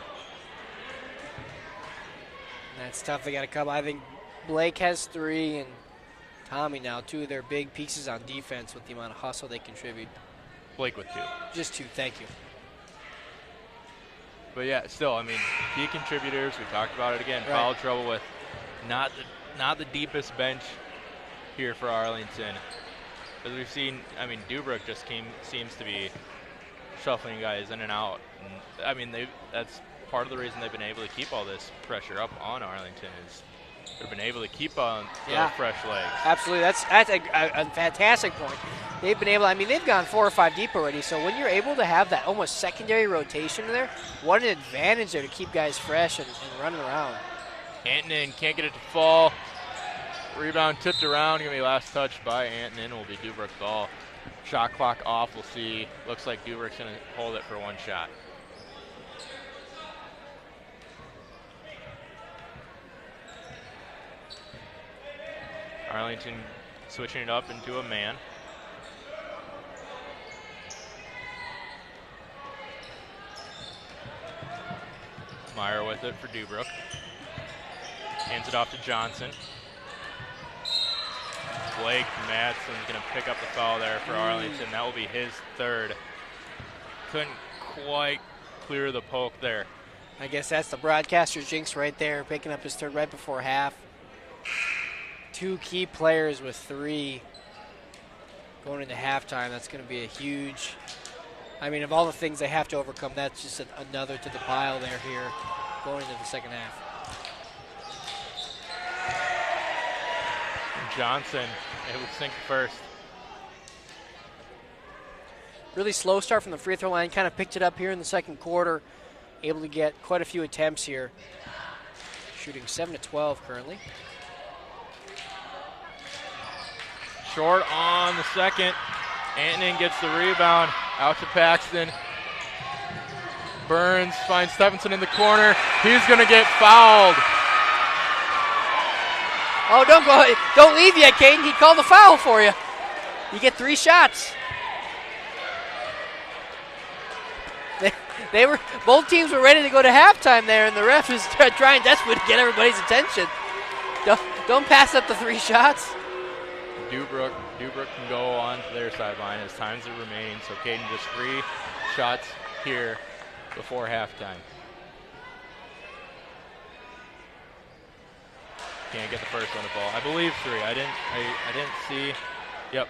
That's tough. They got to come. I think Blake has 3, and Tommy now 2 of their big pieces on defense with the amount of hustle they contribute. Blake with 2. Just 2, thank you. But yeah, still, I mean, key contributors. We talked about it again. Right. Foul trouble with not the deepest bench here for Arlington. As we've seen, I mean, Deubrook just seems to be shuffling guys in and out. And, I mean, that's part of the reason they've been able to keep all this pressure up on Arlington is they've been able to keep on those fresh legs. Absolutely. That's a fantastic point. They've been able, I mean, they've gone 4 or 5 deep already, so when you're able to have that almost secondary rotation there, what an advantage there to keep guys fresh and running around. Antonin can't get it to fall. Rebound tipped around, going to be last touch by Antonin, will be Deubrook's ball. Shot clock off, we'll see. Looks like Deubrook's going to hold it for 1 shot. Arlington switching it up into a man. Meyer with it for Deubrook. Hands it off to Johnson. Blake Madsen's going to pick up the foul there for Arlington. That will be his 3rd. Couldn't quite clear the poke there. I guess that's the broadcaster's jinx right there, picking up his 3rd right before half. 2 key players with 3 going into halftime. That's going to be a huge, I mean, of all the things they have to overcome, that's just another to the pile there here going into the second half. Johnson, it would sink first. Really slow start from the free throw line, kind of picked it up here in the second quarter, able to get quite a few attempts here. Shooting 7 of 12 currently. Short on the second. Antonin gets the rebound out to Paxton. Burns finds Stephenson in the corner. He's going to get fouled. Oh, don't leave yet, Caden. He called a foul for you. You get 3 shots. Both teams were ready to go to halftime there, and the ref is trying desperately to get everybody's attention. Don't pass up the 3 shots. Deubrook can go on to their sideline as time's remaining. So Caden just 3 shots here before halftime. Can't get the first one to fall. I believe 3. I didn't see. Yep,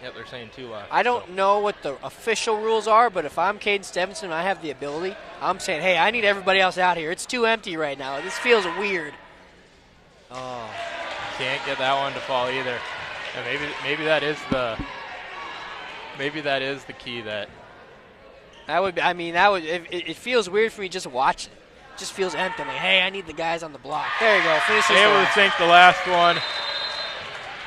they're saying 2 left. I don't know what the official rules are, but if I'm Caden Stephenson and I have the ability, I'm saying, hey, I need everybody else out here. It's too empty right now. This feels weird. Oh. Can't get that one to fall either. And maybe that is the key that. It feels weird for me just watching it. It just feels empty. Like, hey, I need the guys on the block. There you go. Finish this. Able to sink the last one.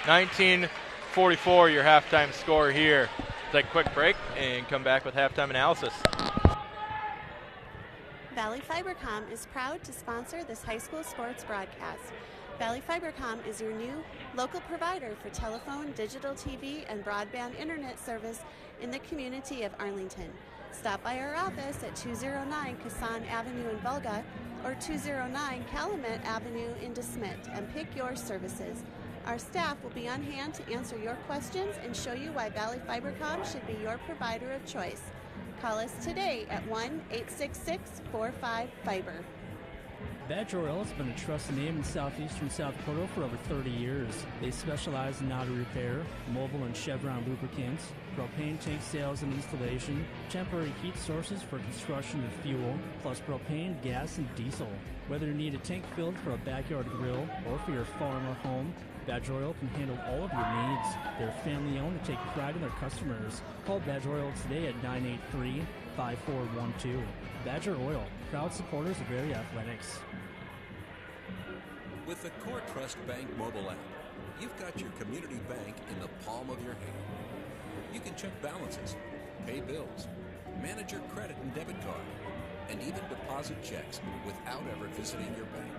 19-44, your halftime score here. Take a quick break and come back with halftime analysis. Valley Fibercom is proud to sponsor this high school sports broadcast. Valley Fibercom is your new local provider for telephone, digital TV, and broadband internet service in the community of Arlington. Stop by our office at 209 Kassan Avenue in Volga or 209 Calumet Avenue in DeSmet and pick your services. Our staff will be on hand to answer your questions and show you why Valley Fibercom should be your provider of choice. Call us today at 1-866-45-FIBER. Badger Oil has been a trusted name in southeastern South Dakota for over 30 years. They specialize in auto repair, mobile and Chevron lubricants, propane tank sales and installation, temporary heat sources for construction and fuel, plus propane, gas, and diesel. Whether you need a tank filled for a backyard grill or for your farm or home, Badger Oil can handle all of your needs. They're family-owned and take pride in their customers. Call Badger Oil today at 983-5412. Badger Oil, proud supporters of area athletics. With the Core Trust Bank mobile app, you've got your community bank in the palm of your hand. You can check balances, pay bills, manage your credit and debit card, and even deposit checks without ever visiting your bank.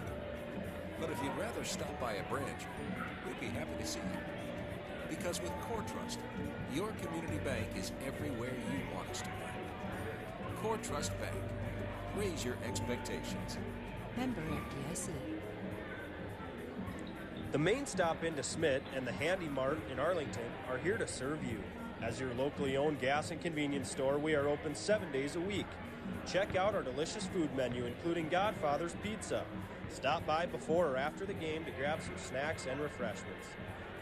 But if you'd rather stop by a branch, we'd be happy to see you. Because with Core Trust, your community bank is everywhere you want us to be. Core Trust Bank. Raise your expectations. Member FDIC. The Main Stop in DeSmet and the Handy Mart in Arlington are here to serve you. As your locally owned gas and convenience store, we are open 7 days a week. Check out our delicious food menu, including Godfather's Pizza. Stop by before or after the game to grab some snacks and refreshments.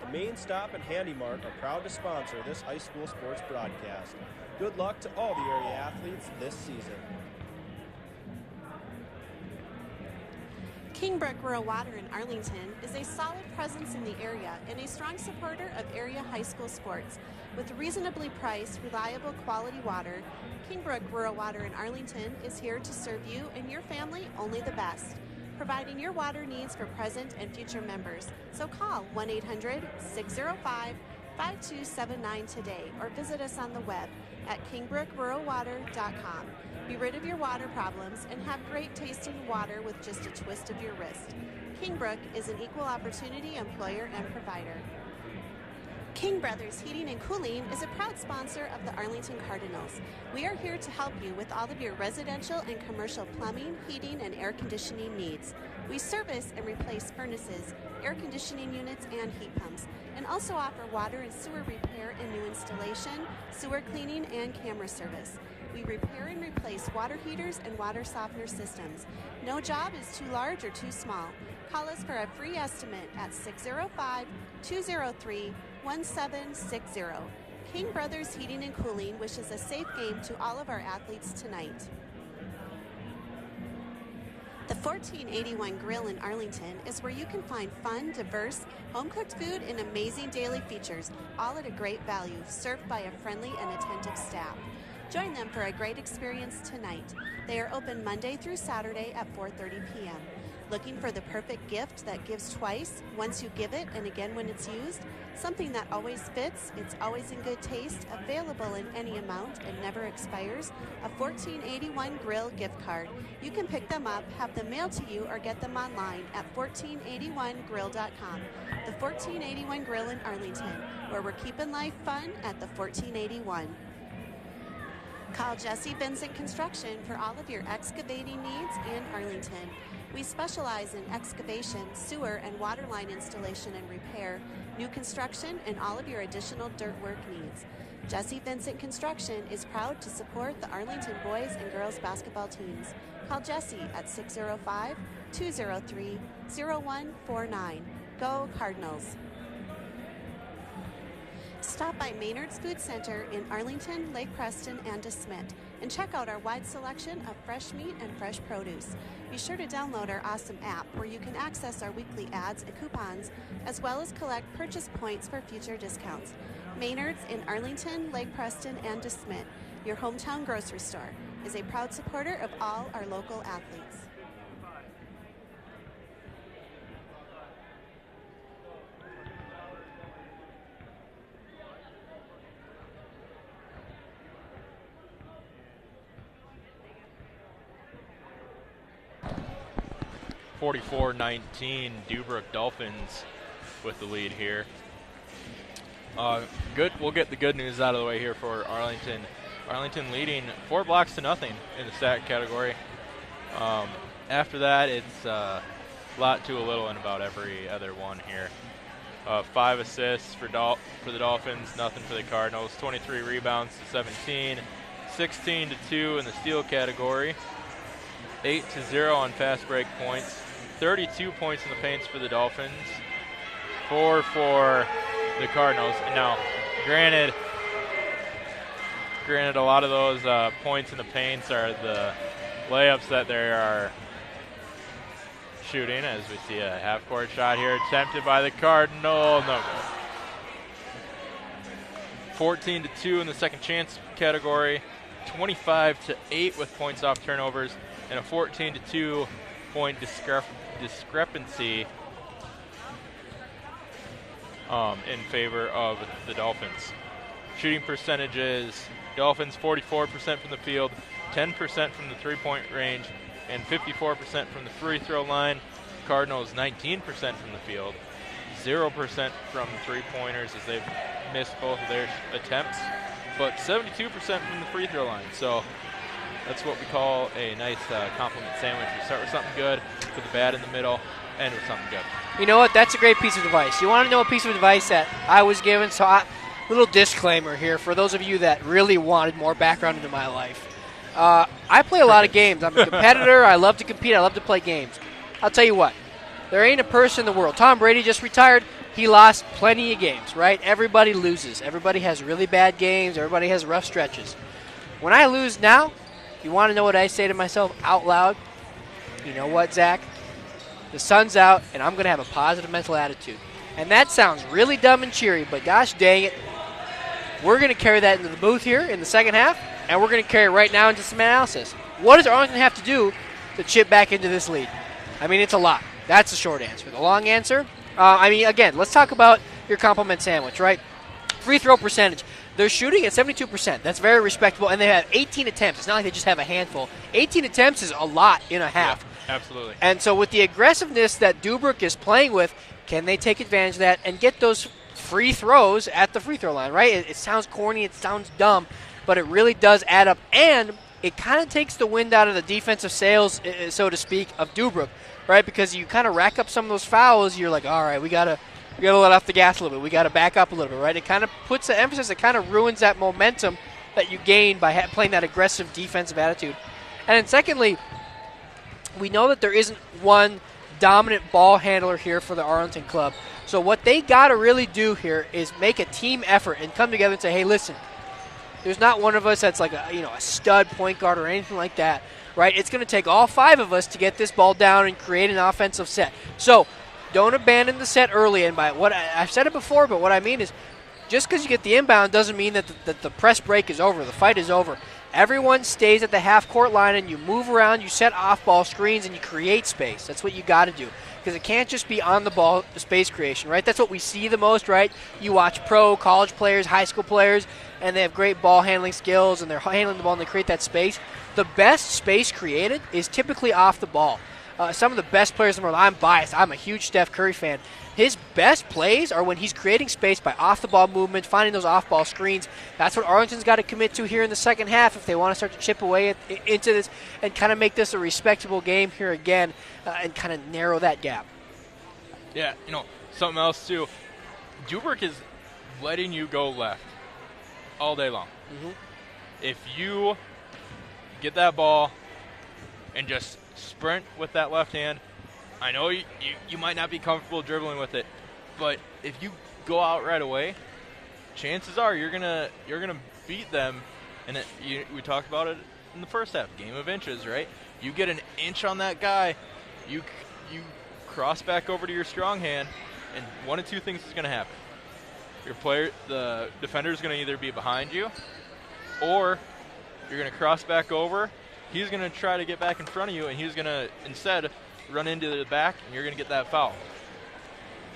The Main Stop and Handy Mart are proud to sponsor this high school sports broadcast. Good luck to all the area athletes this season. Kingbrook Rural Water in Arlington is a solid presence in the area and a strong supporter of area high school sports. With reasonably priced, reliable, quality water, Kingbrook Rural Water in Arlington is here to serve you and your family only the best, providing your water needs for present and future members. So call 1-800-605-5279 today or visit us on the web at kingbrookruralwater.com. Be rid of your water problems and have great tasting water with just a twist of your wrist. Kingbrook is an equal opportunity employer and provider. King Brothers Heating and Cooling is a proud sponsor of the Arlington Cardinals. We are here to help you with all of your residential and commercial plumbing, heating, and air conditioning needs. We service and replace furnaces, air conditioning units, and heat pumps, and also offer water and sewer repair and new installation, sewer cleaning, and camera service. We repair and replace water heaters and water softener systems. No job is too large or too small. Call us for a free estimate at 605-203-1760. King Brothers Heating and Cooling wishes a safe game to all of our athletes tonight. The 1481 Grill in Arlington is where you can find fun, diverse, home-cooked food and amazing daily features, all at a great value, served by a friendly and attentive staff. Join them for a great experience tonight. They are open Monday through Saturday at 4:30 p.m. Looking for the perfect gift that gives twice, once you give it and again when it's used? Something that always fits, it's always in good taste, available in any amount and never expires? A 1481 Grill gift card. You can pick them up, have them mailed to you, or get them online at 1481grill.com. The 1481 Grill in Arlington, where we're keeping life fun at the 1481. Call Jesse Vincent Construction for all of your excavating needs in Arlington. We specialize in excavation, sewer, and water line installation and repair, new construction, and all of your additional dirt work needs. Jesse Vincent Construction is proud to support the Arlington boys and girls basketball teams. Call Jesse at 605-203-0149. Go Cardinals! Stop by Maynard's Food Center in Arlington, Lake Preston, and DeSmet, and check out our wide selection of fresh meat and fresh produce. Be sure to download our awesome app where you can access our weekly ads and coupons, as well as collect purchase points for future discounts. Maynard's in Arlington, Lake Preston, and DeSmet, your hometown grocery store, is a proud supporter of all our local athletes. (44-19), Deubrook Dolphins with the lead here. Good. We'll get the good news out of the way here for Arlington. Arlington leading 4 blocks to nothing in the stat category. After that, it's a lot to a little in about every other one here. 5 assists for the Dolphins, nothing for the Cardinals. 23 rebounds to 17, 16-2 in the steal category. 8-0 on fast break points. 32 points in the paints for the Dolphins. 4 for the Cardinals. And now, granted, a lot of those points in the paints are the layups that they are shooting, as we see a half-court shot here attempted by the Cardinal. No good. 14-2 in the second chance category. 25-8 with points off turnovers, and a 14-2 point discrepancy in favor of the Dolphins. Shooting percentages: Dolphins 44% from the field, 10% from the three-point range, and 54% from the free throw line. Cardinals 19% from the field, 0% from three-pointers as they've missed both of their attempts, but 72% from the free throw line. So that's what we call a nice compliment sandwich. We start with something good, put the bad in the middle, end with something good. You know what? That's a great piece of advice. You want to know a piece of advice that I was given? So little disclaimer here for those of you that really wanted more background into my life. I play a lot of games. I'm a competitor. I love to compete. I love to play games. I'll tell you what. There ain't a person in the world. Tom Brady just retired. He lost plenty of games, right? Everybody loses. Everybody has really bad games. Everybody has rough stretches. When I lose now, you want to know what I say to myself out loud? You know what, Zach? The sun's out, and I'm going to have a positive mental attitude. And that sounds really dumb and cheery, but gosh dang it, we're going to carry that into the booth here in the second half, and we're going to carry it right now into some analysis. What does Arlington have to do to chip back into this lead? I mean, it's a lot. That's the short answer. The long answer, again, let's talk about your compliment sandwich, right? Free throw percentage. They're shooting at 72%. That's very respectable, and they have 18 attempts. It's not like they just have a handful. 18 attempts is a lot in a half. Yeah, absolutely. And so with the aggressiveness that Deubrook is playing with, can they take advantage of that and get those free throws at the free throw line, right? It sounds corny, it sounds dumb, but it really does add up. And it kind of takes the wind out of the defensive sails, so to speak, of Deubrook, right? Because you kind of rack up some of those fouls. You're like, all right, we got to let off the gas a little bit. We got to back up a little bit, right? It kind of puts the emphasis. It kind of ruins that momentum that you gain by playing that aggressive defensive attitude. And then secondly, we know that there isn't one dominant ball handler here for the Arlington club. So what they got to really do here is make a team effort and come together and say, hey, listen, there's not one of us that's like a stud point guard or anything like that, right? It's going to take all 5 of us to get this ball down and create an offensive set. So don't abandon the set early. And by what I've said it before, but what I mean is just because you get the inbound doesn't mean that the press break is over, the fight is over. Everyone stays at the half-court line, and you move around, you set off-ball screens, and you create space. That's what you got to do, because it can't just be on the ball space creation, right? That's what we see the most, right? You watch pro, college players, high school players, and they have great ball handling skills, and they're handling the ball, and they create that space. The best space created is typically off the ball. Some of the best players in the world, I'm biased, I'm a huge Steph Curry fan. His best plays are when he's creating space by off-the-ball movement, finding those off-ball screens. That's what Arlington's got to commit to here in the second half if they want to start to chip away into this and kind of make this a respectable game here again and kind of narrow that gap. Yeah, something else too. Deubrook is letting you go left all day long. Mm-hmm. If you get that ball and just sprint with that left hand, I know you might not be comfortable dribbling with it, but if you go out right away, chances are you're gonna beat them. And we talked about it in the first half, game of inches, right? You get an inch on that guy, you cross back over to your strong hand, and one of two things is gonna happen. The defender is gonna either be behind you, or you're gonna cross back over. He's gonna try to get back in front of you, and he's gonna instead run into the back, and you're going to get that foul.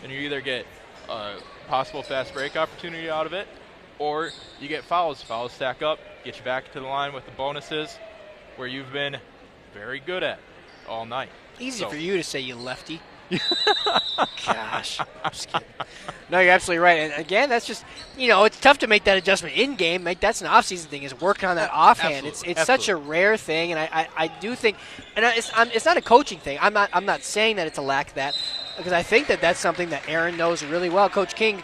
And you either get a possible fast break opportunity out of it, or you get fouls. Fouls stack up, get you back to the line with the bonuses where you've been very good at all night. Easy for you to say, you lefty. Gosh, I'm just kidding. No, you're absolutely right. And again, that's just, it's tough to make that adjustment in game. That's an off-season thing, is working on that offhand. It's such a rare thing, and I do think, and it's not a coaching thing. I'm not saying that it's a lack of that, because I think that's something that Aaron knows really well. Coach King,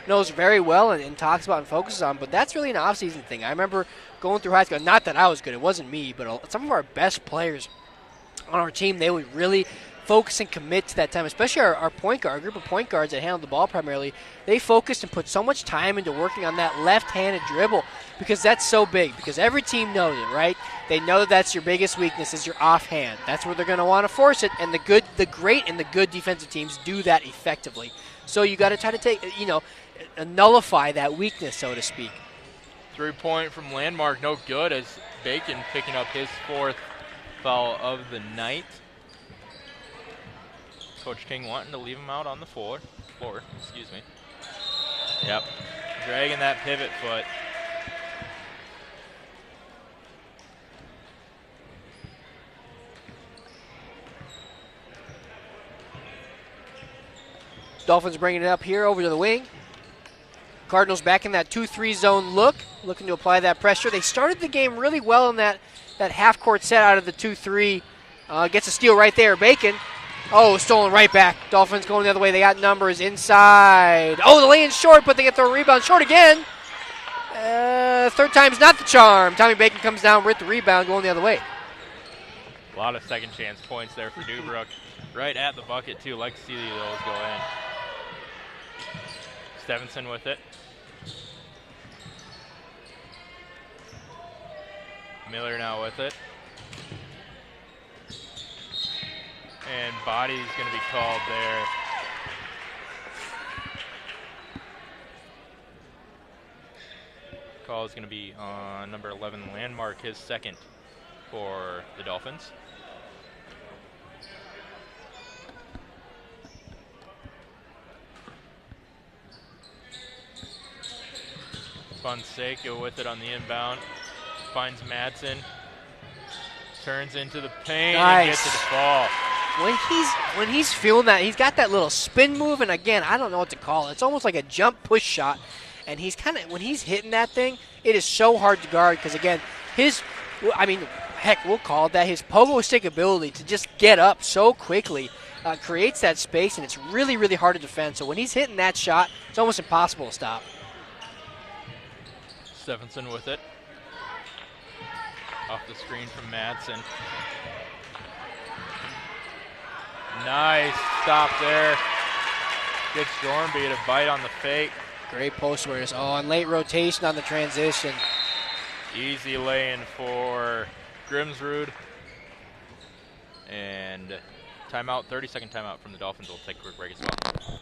knows very well and talks about and focuses on. But that's really an off-season thing. I remember going through high school. Not that I was good; it wasn't me. But some of our best players on our team, they would really focus and commit to that time, especially our point guard, group of point guards that handle the ball primarily. They focused and put so much time into working on that left-handed dribble, because that's so big, because every team knows it, right? They know that that's your biggest weakness, is your offhand. That's where they're going to want to force it, and the great and the good defensive teams do that effectively. So you got to try to nullify that weakness, so to speak. 3-point from Landmark, no good, as Bacon picking up his 4th foul of the night. Coach King wanting to leave him out on the floor. Yep. Dragging that pivot foot. Dolphins bringing it up here over to the wing. Cardinals back in that 2-3 zone looking to apply that pressure. They started the game really well in that half-court set out of the 2-3. Gets a steal right there. Bacon. Oh, stolen right back. Dolphins going the other way. They got numbers inside. Oh, the lay-in short, but they get the rebound short again. Third time's not the charm. Tommy Bacon comes down with the rebound going the other way. A lot of second chance points there for Deubrook. Right at the bucket, too. Like to see those go in. Stevenson with it. Miller now with it. And body's going to be called there. Call is going to be on number 11, Landmark, his second for the Dolphins. Fonseca with it on the inbound. Finds Madsen. Turns into the paint and gets it to fall. When he's feeling that, he's got that little spin move, and again, I don't know what to call it. It's almost like a jump push shot, and when he's hitting that thing, it is so hard to guard, because again, we'll call it that. His pogo stick ability to just get up so quickly creates that space, and it's really, really hard to defend. So when he's hitting that shot, it's almost impossible to stop. Stevenson with it. Off the screen from Madsen. Nice stop there. Gets Dornby to bite on the fake. Great post awareness. Oh, and late rotation on the transition. Easy lay-in for Grimsrud. And timeout, 30-second timeout from the Dolphins. We'll take a quick break as well.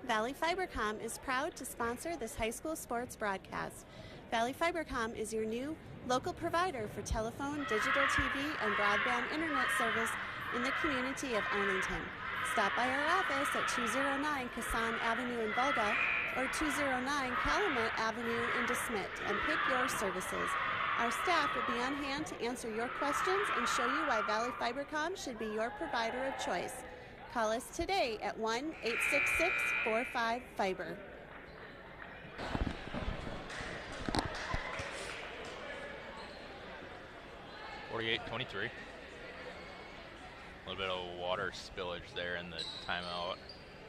Valley Fibercom is proud to sponsor this high school sports broadcast. Valley Fibercom is your new local provider for telephone, digital TV, and broadband internet service in the community of Arlington. Stop by our office at 209 Kassan Avenue in Volga or 209 Calumet Avenue in DeSmet and pick your services. Our staff will be on hand to answer your questions and show you why Valley Fibercom should be your provider of choice. Call us today at 1-866-45-FIBER. (48-23). A little bit of water spillage there in the timeout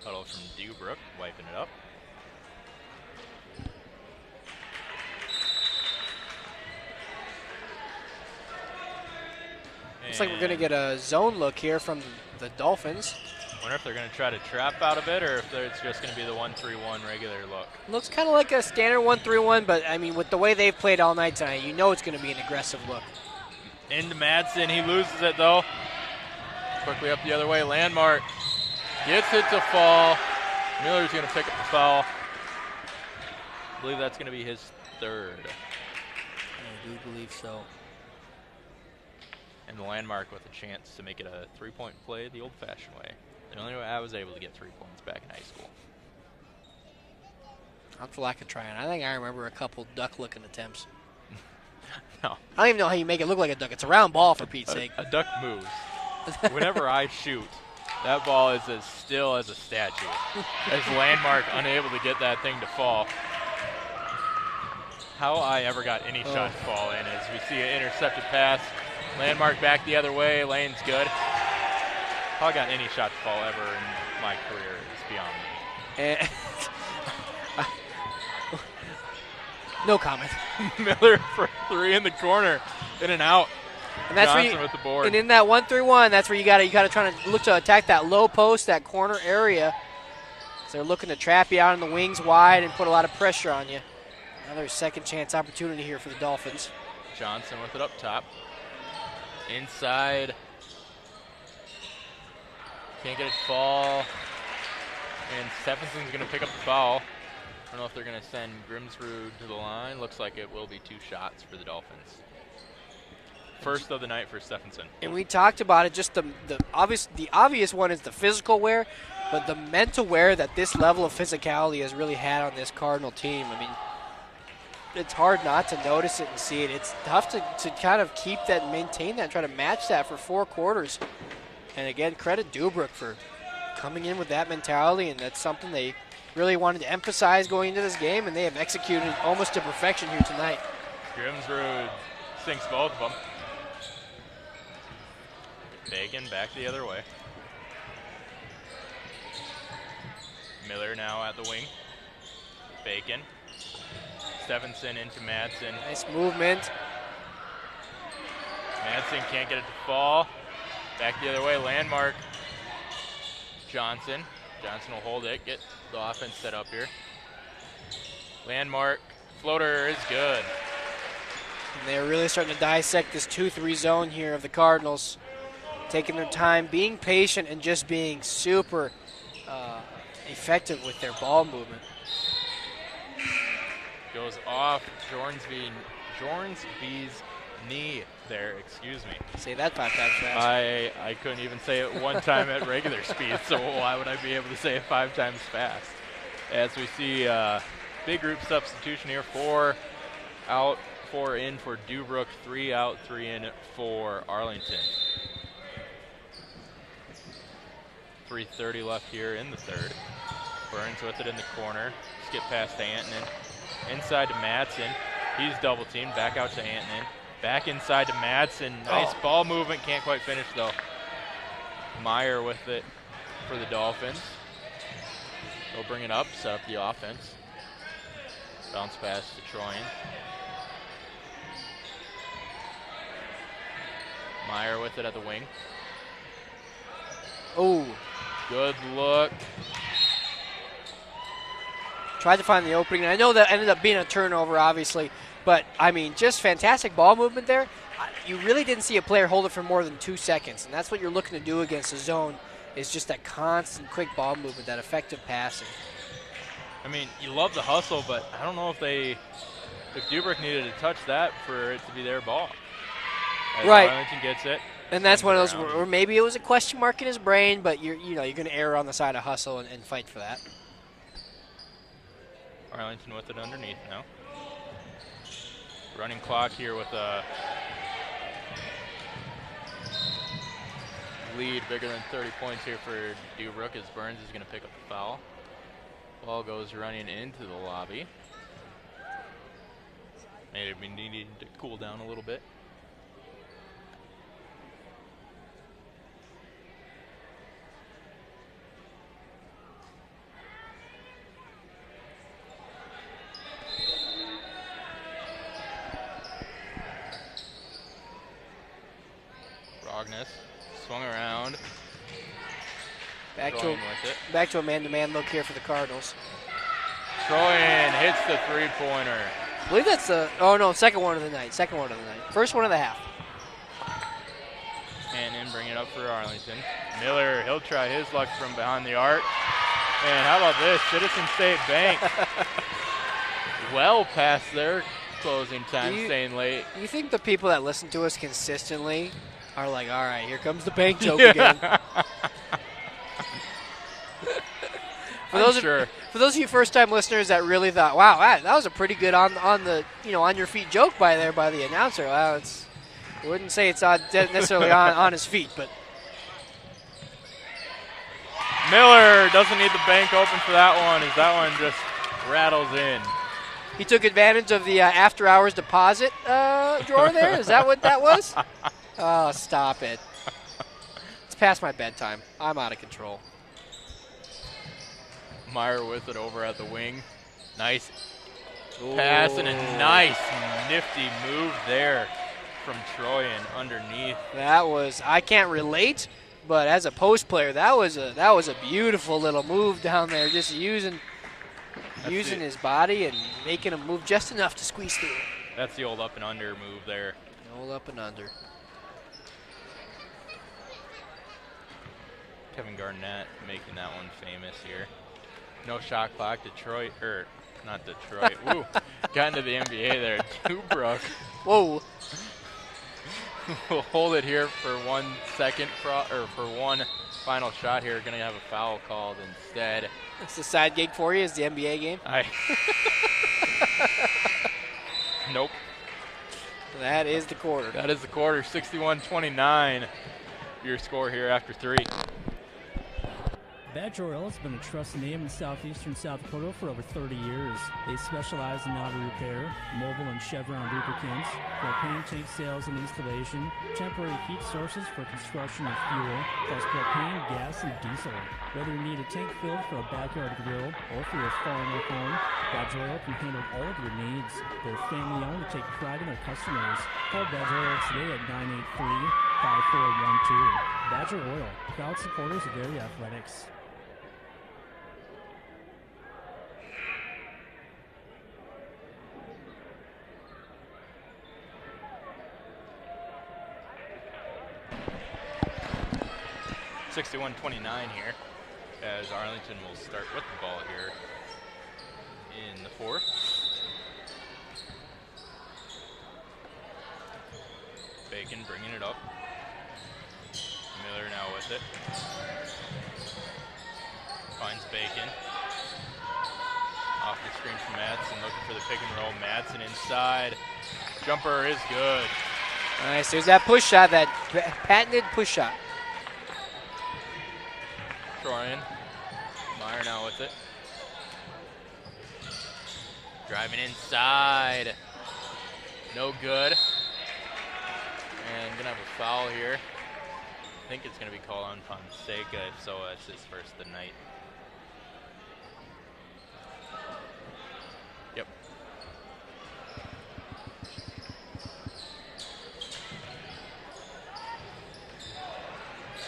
huddle from Deubrook, wiping it up. Looks like we're going to get a zone look here from the Dolphins. Wonder if they're going to try to trap out of it or if it's just going to be the 1-3-1 regular look. Looks kind of like a standard 1-3-1, but I mean, with the way they've played all night tonight, you know it's going to be an aggressive look. Into Madsen, he loses it though. Quickly up the other way, Landmark gets it to fall. Miller's going to pick up the foul. I believe that's going to be his third. I do believe so. And the Landmark with a chance to make it a three-point play the old-fashioned way. The only way I was able to get 3 points back in high school. Not for lack of trying. I think I remember a couple duck-looking attempts. No. I don't even know how you make it look like a duck. It's a round ball, for Pete's sake. A duck moves. Whenever I shoot, that ball is as still as a statue. As Landmark unable to get that thing to fall. How I ever got any shot to fall in is we see an intercepted pass. Landmark back the other way. Lane's good. How I got any shot to fall ever in my career is beyond me. No comment. Miller for 3 in the corner. In and out. And that's Johnson where with the board. And in that 1-3-1, that's where you got to try to look to attack that low post, that corner area. So they're looking to trap you out in the wings wide and put a lot of pressure on you. Another second chance opportunity here for the Dolphins. Johnson with it up top. Inside. Can't get it to fall. And Stephenson's going to pick up the foul. I don't know if they're going to send Grimsrud to the line. Looks like it will be 2 shots for the Dolphins. First of the night for Stephenson. And we talked about it, just the obvious one is the physical wear, but the mental wear that this level of physicality has really had on this Cardinal team. I mean, it's hard not to notice it and see it. It's tough to kind of keep that, maintain that, and try to match that for 4 quarters. And again, credit Deubrook for coming in with that mentality, and that's something they really wanted to emphasize going into this game, and they have executed almost to perfection here tonight. Grimsrud sinks both of them. Bacon back the other way. Miller now at the wing. Bacon. Stephenson into Madsen. Nice movement. Madsen can't get it to fall. Back the other way, Landmark. Johnson. Johnson will hold it, get the offense set up here. Landmark, floater is good. And they're really starting to dissect this 2-3 zone here of the Cardinals. Taking their time, being patient, and just being super effective with their ball movement. Goes off Jornsby's knee there, excuse me. Say that 5 times fast. I couldn't even say it one time at regular speed, so why would I be able to say it 5 times fast? As we see big group substitution here, 4 out, 4 in for Deubrook, 3 out, 3 in for Arlington. 3:30 left here in the third. Burns with it in the corner. Skip past to Antonin. Inside to Madsen. He's double teamed. Back out to Antonin. Back inside to Madsen. Nice ball movement. Can't quite finish though. Meyer with it for the Dolphins. They'll bring it up, set up the offense. Bounce pass to Troyan. Meyer with it at the wing. Oh. Good look. Tried to find the opening. I know that ended up being a turnover, obviously. But, I mean, just fantastic ball movement there. You really didn't see a player hold it for more than 2 seconds. And that's what you're looking to do against a zone, is just that constant quick ball movement, that effective passing. I mean, you love the hustle, but I don't know if they if Deubrook needed to touch that for it to be their ball. As Right. Arlington gets it. And that's one of those where maybe it was a question mark in his brain, but you're going to err on the side of hustle and fight for that. Arlington with it underneath now. Running clock here with a lead bigger than 30 points here for Deubrook as Burns is going to pick up the foul. Ball goes running into the lobby. Maybe needing to cool down a little bit. Rogness swung around. Back to a man-to-man look here for the Cardinals. Troyan hits the three-pointer. I believe that's the second one of the night. First one of the half. And then bring it up for Arlington. Miller, he'll try his luck from behind the arc. And how about this? Citizen State Bank. Well past their closing time, staying late. You think the people that listen to us consistently are like, all right, here comes the bank joke again. For those of you first-time listeners that really thought, wow, that was a pretty good on your feet joke by the announcer. Well, I wouldn't say it's necessarily on his feet, but Miller doesn't need the bank open for that one, as that one just rattles in. He took advantage of the after-hours deposit drawer there. Is that what that was? Oh, stop it! It's past my bedtime. I'm out of control. Meyer with it over at the wing. Nice pass and a nice nifty move there from Troyan underneath. That was, I can't relate, but as a post player, that was a beautiful little move down there, just using his body and making him move just enough to squeeze through. That's the old up and under move there. The old up and under. Kevin Garnett making that one famous here. No shot clock. Not Detroit. Woo. Got into the NBA there. Deubrook. Whoa. We'll hold it here for 1 second, for one final shot here. Going to have a foul called instead. That's the side gig for you, is the NBA game? Nope. That is the quarter. That is the quarter. 61-29. Your score here after 3. Badger Oil has been a trusted name in southeastern South Dakota for over 30 years. They specialize in auto repair, mobile and Chevron lubricants, propane tank sales and installation, temporary heat sources for construction and fuel, plus propane, gas, and diesel. Whether you need a tank filled for a backyard grill or for your farm or home, Badger Oil can handle all of your needs. They're family-owned and take pride in their customers. Call Badger Oil today at 983-5412. Badger Oil, proud supporters of area athletics. (61-29) here, as Arlington will start with the ball here in the 4th. Bacon bringing it up. Miller now with it. Finds Bacon. Off the screen from Madsen, looking for the pick and roll. Madsen inside. Jumper is good. Nice. There's that push shot, that patented push shot. Troyan. Meyer now with it. Driving inside. No good. And gonna have a foul here. I think it's gonna be called on Fonseca, if so that's his first of the night. Yep.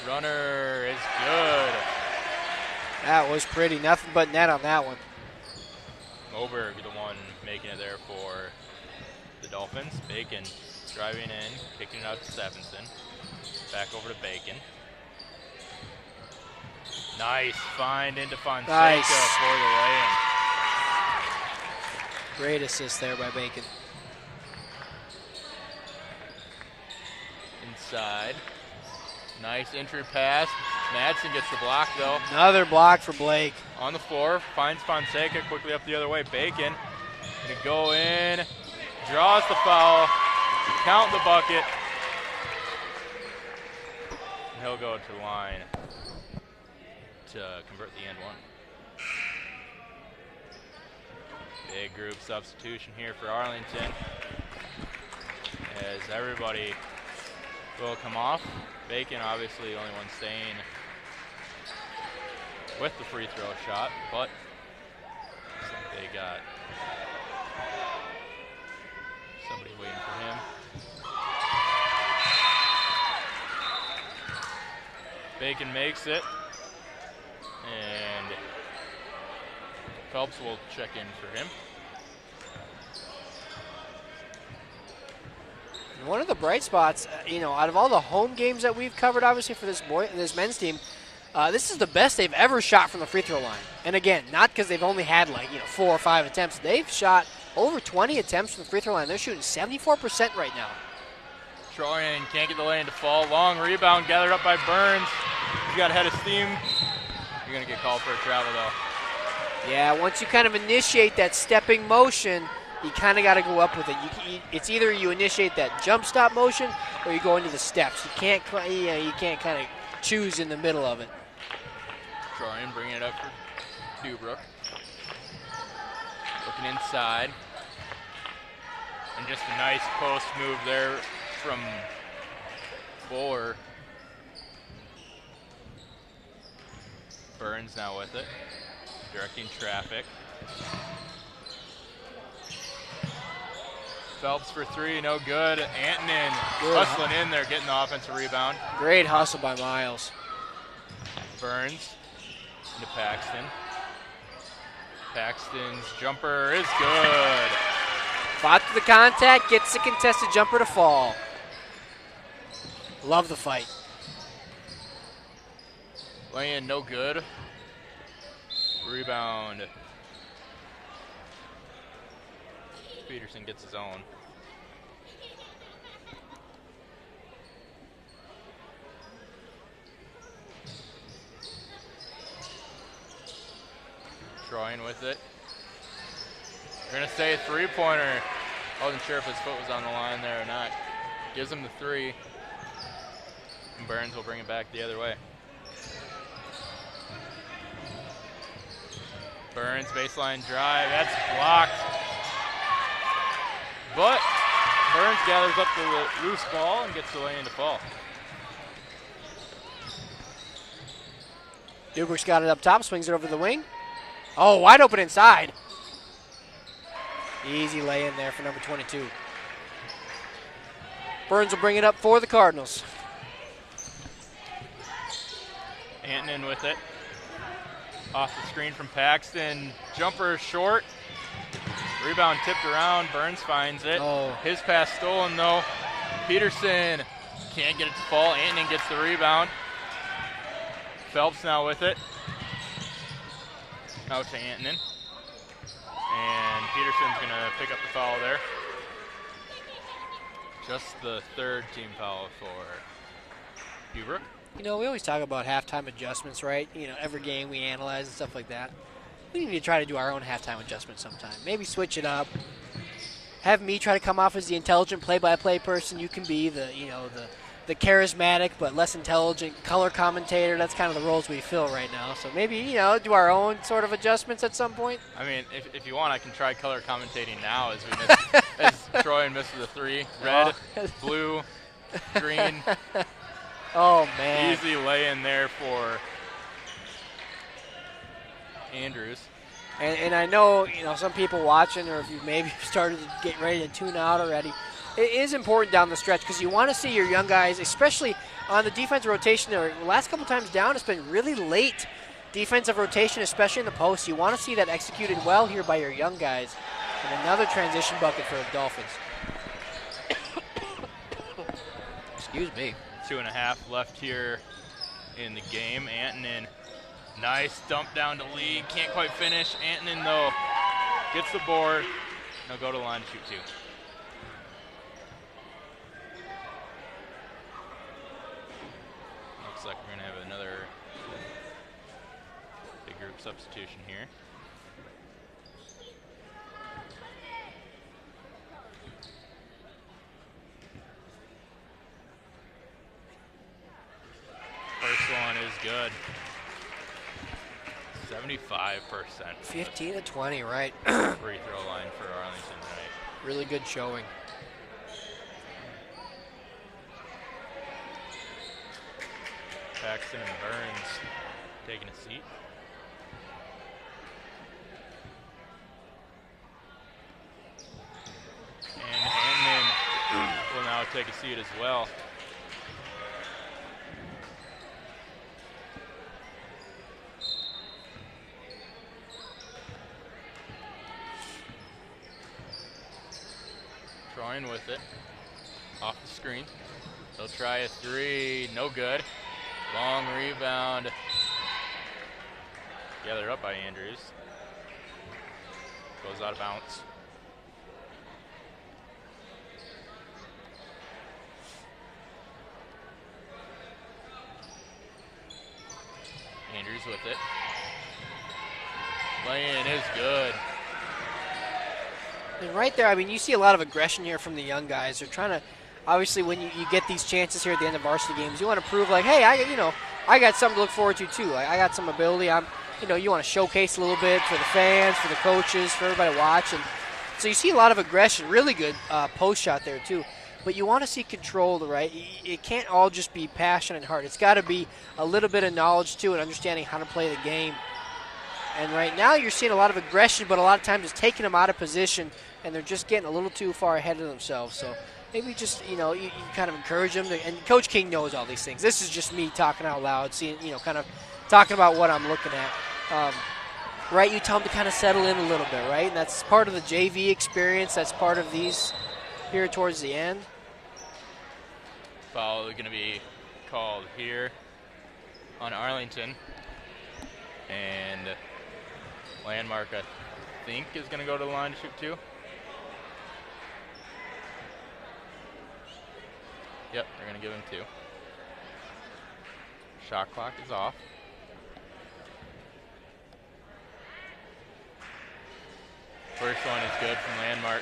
Runner is good. That was pretty. Nothing but net on that one. Moberg, the one making it there for the Dolphins. Bacon driving in, kicking it out to Stephenson. Back over to Bacon. Nice find into Fonseca for the lay-in. Great assist there by Bacon. Inside. Nice entry pass. Madsen gets the block, though. Another block for Blake. On the floor, finds Fonseca quickly up the other way. Bacon gonna go in, draws the foul, count the bucket. And he'll go to the line to convert the end one. Big group substitution here for Arlington, as everybody will come off. Bacon obviously the only one staying with the free throw shot, but looks like they got somebody waiting for him. Bacon makes it, and Phelps will check in for him. One of the bright spots, out of all the home games that we've covered, obviously for this men's team, this is the best they've ever shot from the free throw line. And again, not because they've only had 4 or 5 attempts. They've shot over 20 attempts from the free throw line. They're shooting 74% right now. Troyan can't get the lane to fall. Long rebound gathered up by Burns. He's got a head of steam. You're going to get called for a travel, though. Yeah, once you kind of initiate that stepping motion, you kind of got to go up with it. It's either you initiate that jump stop motion or you go into the steps. You can't kind of choose in the middle of it. Troyan bringing it up for Deubrook. Looking inside. And just a nice post move there from Fuller. Burns now with it. Directing traffic. Phelps for 3, no good. Antonin hustling in there, getting the offensive rebound. Great hustle by Miles. Burns into Paxton. Paxton's jumper is good. Fought to the contact, gets the contested jumper to fall. Love the fight. Lay-in, no good. Rebound. Peterson gets his own. Troyan with it. They're going to say a three-pointer. I wasn't sure if his foot was on the line there or not. Gives him the 3. And Burns will bring it back the other way. Burns baseline drive. That's blocked. But Burns gathers up the loose ball and gets the lane to fall. Deubrook's got it up top, swings it over the wing. Oh, wide open inside. Easy lay in there for number 22. Burns will bring it up for the Cardinals. Antonin with it. Off the screen from Paxton. Jumper short. Rebound tipped around. Burns finds it. Oh. His pass stolen, though. Peterson can't get it to fall. Antonin gets the rebound. Phelps now with it. Out to Antonin. And Peterson's going to pick up the foul there. Just the 3rd team foul for Deubrook. We always talk about halftime adjustments, right? Every game we analyze and stuff like that. We need to try to do our own halftime adjustments sometime. Maybe switch it up. Have me try to come off as the intelligent play-by-play person. You can be the charismatic but less intelligent color commentator. That's kind of the roles we fill right now. So maybe, do our own sort of adjustments at some point. I mean, if you want, I can try color commentating now as we miss, as Troy misses the 3. Red, blue, green. Oh, man. Easy lay in there for Andrews. And I know, some people watching, or if you maybe started to get ready to tune out already, it is important down the stretch because you want to see your young guys, especially on the defensive rotation. The last couple times down, it's been really late defensive rotation, especially in the post. You want to see that executed well here by your young guys. And another transition bucket for the Dolphins. Excuse me. 2.5 left here in the game. Antonin, nice dump down to Lee. Can't quite finish. Antonin, though, gets the board. No, go to the line to shoot 2. Looks like we're going to have another big group substitution here. First one is good. 75%. 15 to 20, right? Free throw line for Arlington tonight. Really good showing. Paxton and Burns taking a seat. And Hanman will now take a seat as well. Troyan with it. Off the screen. They'll try a 3. No good. Long rebound. Gathered up by Andrews. Goes out of bounds. Andrews with it. Lay-in is good. And right there, I mean, you see a lot of aggression here from the young guys. They're trying to, obviously, when you get these chances here at the end of varsity games, you want to prove like, hey, I got something to look forward to too. I got some ability. You want to showcase a little bit for the fans, for the coaches, for everybody to watch. And so you see a lot of aggression. Really good post shot there too. But you want to see control, right? It can't all just be passion and heart. It's got to be a little bit of knowledge too and understanding how to play the game. And right now you're seeing a lot of aggression, but a lot of times it's taking them out of position, and they're just getting a little too far ahead of themselves. So maybe just, you kind of encourage them. And Coach King knows all these things. This is just me talking out loud, seeing, kind of talking about what I'm looking at. Right, you tell them to kind of settle in a little bit, right? And that's part of the JV experience. That's part of these here towards the end. Foul is going to be called here on Arlington. And Landmark, I think, is going to go to the line to shoot 2. Yep, they're going to give him 2. Shot clock is off. First one is good from Landmark.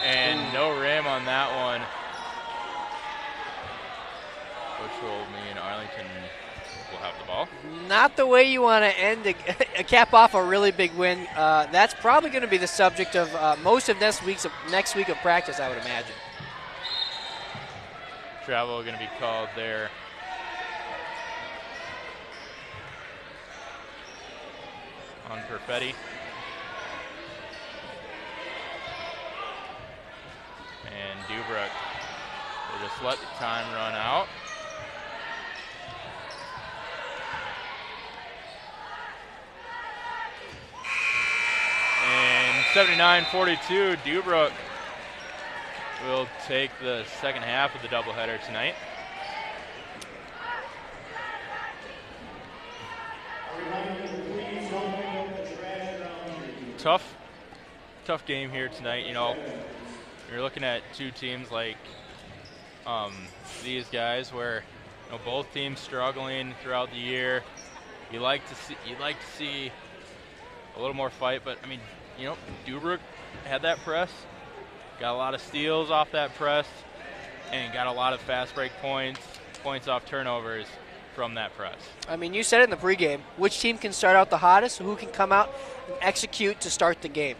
And no rim on that one, which will mean Arlington will have the ball. Not the way you want to end a cap off a really big win. That's probably going to be the subject of most of next week of practice, I would imagine. Travel going to be called there. On Perfetti. And Deubrook will just let the time run out. And 79-42, Deubrook will take the second half of the doubleheader tonight. Tough game here tonight. You're looking at two teams like these guys, where both teams struggling throughout the year. You like to see a little more fight, but Deubrook had that press, got a lot of steals off that press, and got a lot of fast break points off turnovers from that press. I mean, you said it in the pregame. Which team can start out the hottest? Who can come out and execute to start the game?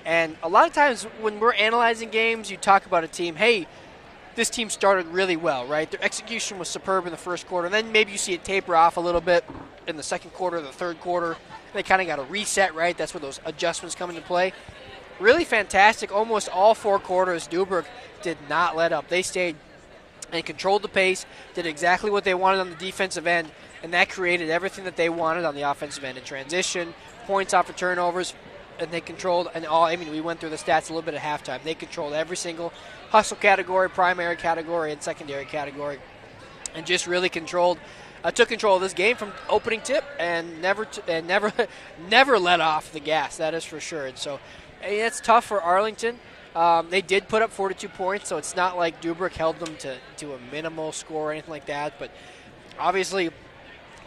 And a lot of times when we're analyzing games, you talk about a team, hey, this team started really well, right? Their execution was superb in the first quarter. And then maybe you see it taper off a little bit in the second quarter, the third quarter. They kind of got to reset, right? That's where those adjustments come into play. Really fantastic. Almost all four quarters, Deubrook did not let up. They stayed and controlled the pace, did exactly what they wanted on the defensive end, and that created everything that they wanted on the offensive end in transition, points off of turnovers, and they controlled, we went through the stats a little bit at halftime. They controlled every single hustle category, primary category, and secondary category. and just really took control of this game from opening tip and never let off the gas. That is for sure. And so it's tough for Arlington. They did put up 42 points, so it's not like Deubrook held them to a minimal score or anything like that. But obviously,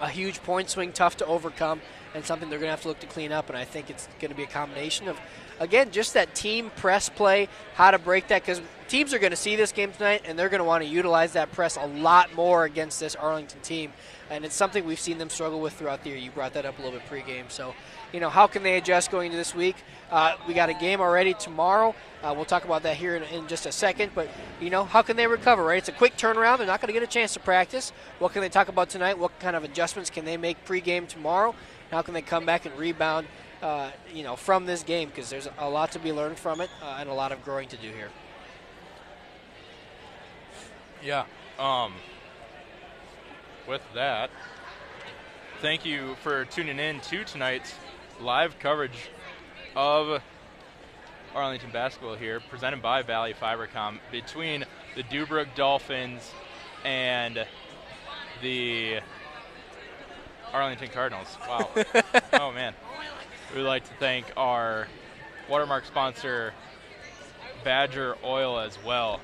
a huge point swing, tough to overcome, and something they're going to have to look to clean up. And I think it's going to be a combination of, again, just that team press play, how to break that, because teams are going to see this game tonight, and they're going to want to utilize that press a lot more against this Arlington team. And it's something we've seen them struggle with throughout the year. You brought that up a little bit pregame. So, how can they adjust going into this week? We got a game already tomorrow. We'll talk about that here in just a second. But, how can they recover, right? It's a quick turnaround. They're not going to get a chance to practice. What can they talk about tonight? What kind of adjustments can they make pregame tomorrow? How can they come back and rebound, from this game? Because there's a lot to be learned from it and a lot of growing to do here. Yeah. With that, thank you for tuning in to tonight's live coverage of Arlington basketball here, presented by Valley Fibercom, between the Deubrook Dolphins and the Arlington Cardinals. Wow. Oh, man. We'd like to thank our watermark sponsor, Badger Oil, as well,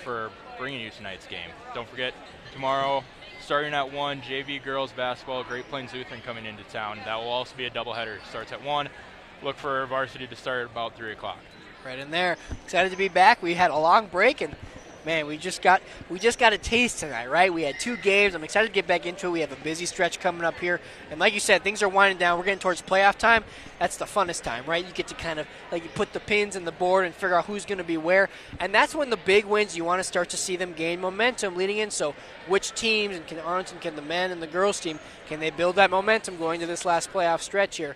for bringing you tonight's game. Don't forget, tomorrow, starting at 1, JV girls basketball, Great Plains Lutheran coming into town. That will also be a doubleheader. Starts at 1. Look for varsity to start at about 3 o'clock. Right in there. Excited to be back. We had a long break, and man, we just got a taste tonight, right? We had 2 games. I'm excited to get back into it. We have a busy stretch coming up here. And like you said, things are winding down. We're getting towards playoff time. That's the funnest time, right? You get to kind of, you put the pins in the board and figure out who's going to be where. And that's when the big wins, you want to start to see them gain momentum leading in. So which teams, and can the men and the girls team, can they build that momentum going to this last playoff stretch here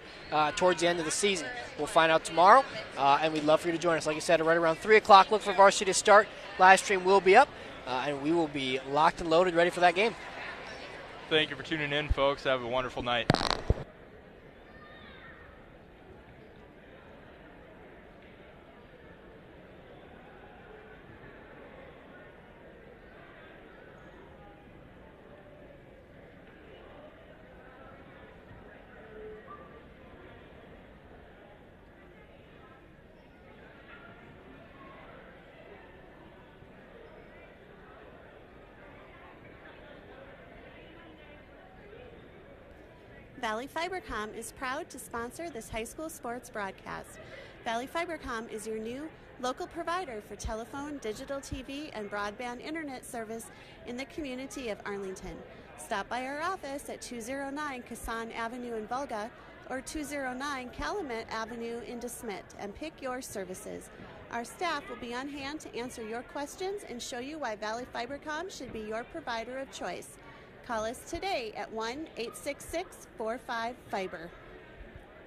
towards the end of the season? We'll find out tomorrow, and we'd love for you to join us. Like I said, right around 3 o'clock, look for varsity to start. Live stream will be up, and we will be locked and loaded, ready for that game. Thank you for tuning in, folks. Have a wonderful night. Valley Fibercom is proud to sponsor this high school sports broadcast. Valley Fibercom is your new local provider for telephone, digital TV, and broadband internet service in the community of Arlington. Stop by our office at 209 Kassan Avenue in Volga or 209 Calumet Avenue in DeSmet and pick your services. Our staff will be on hand to answer your questions and show you why Valley Fibercom should be your provider of choice. Call us today at 1-866-45-FIBER.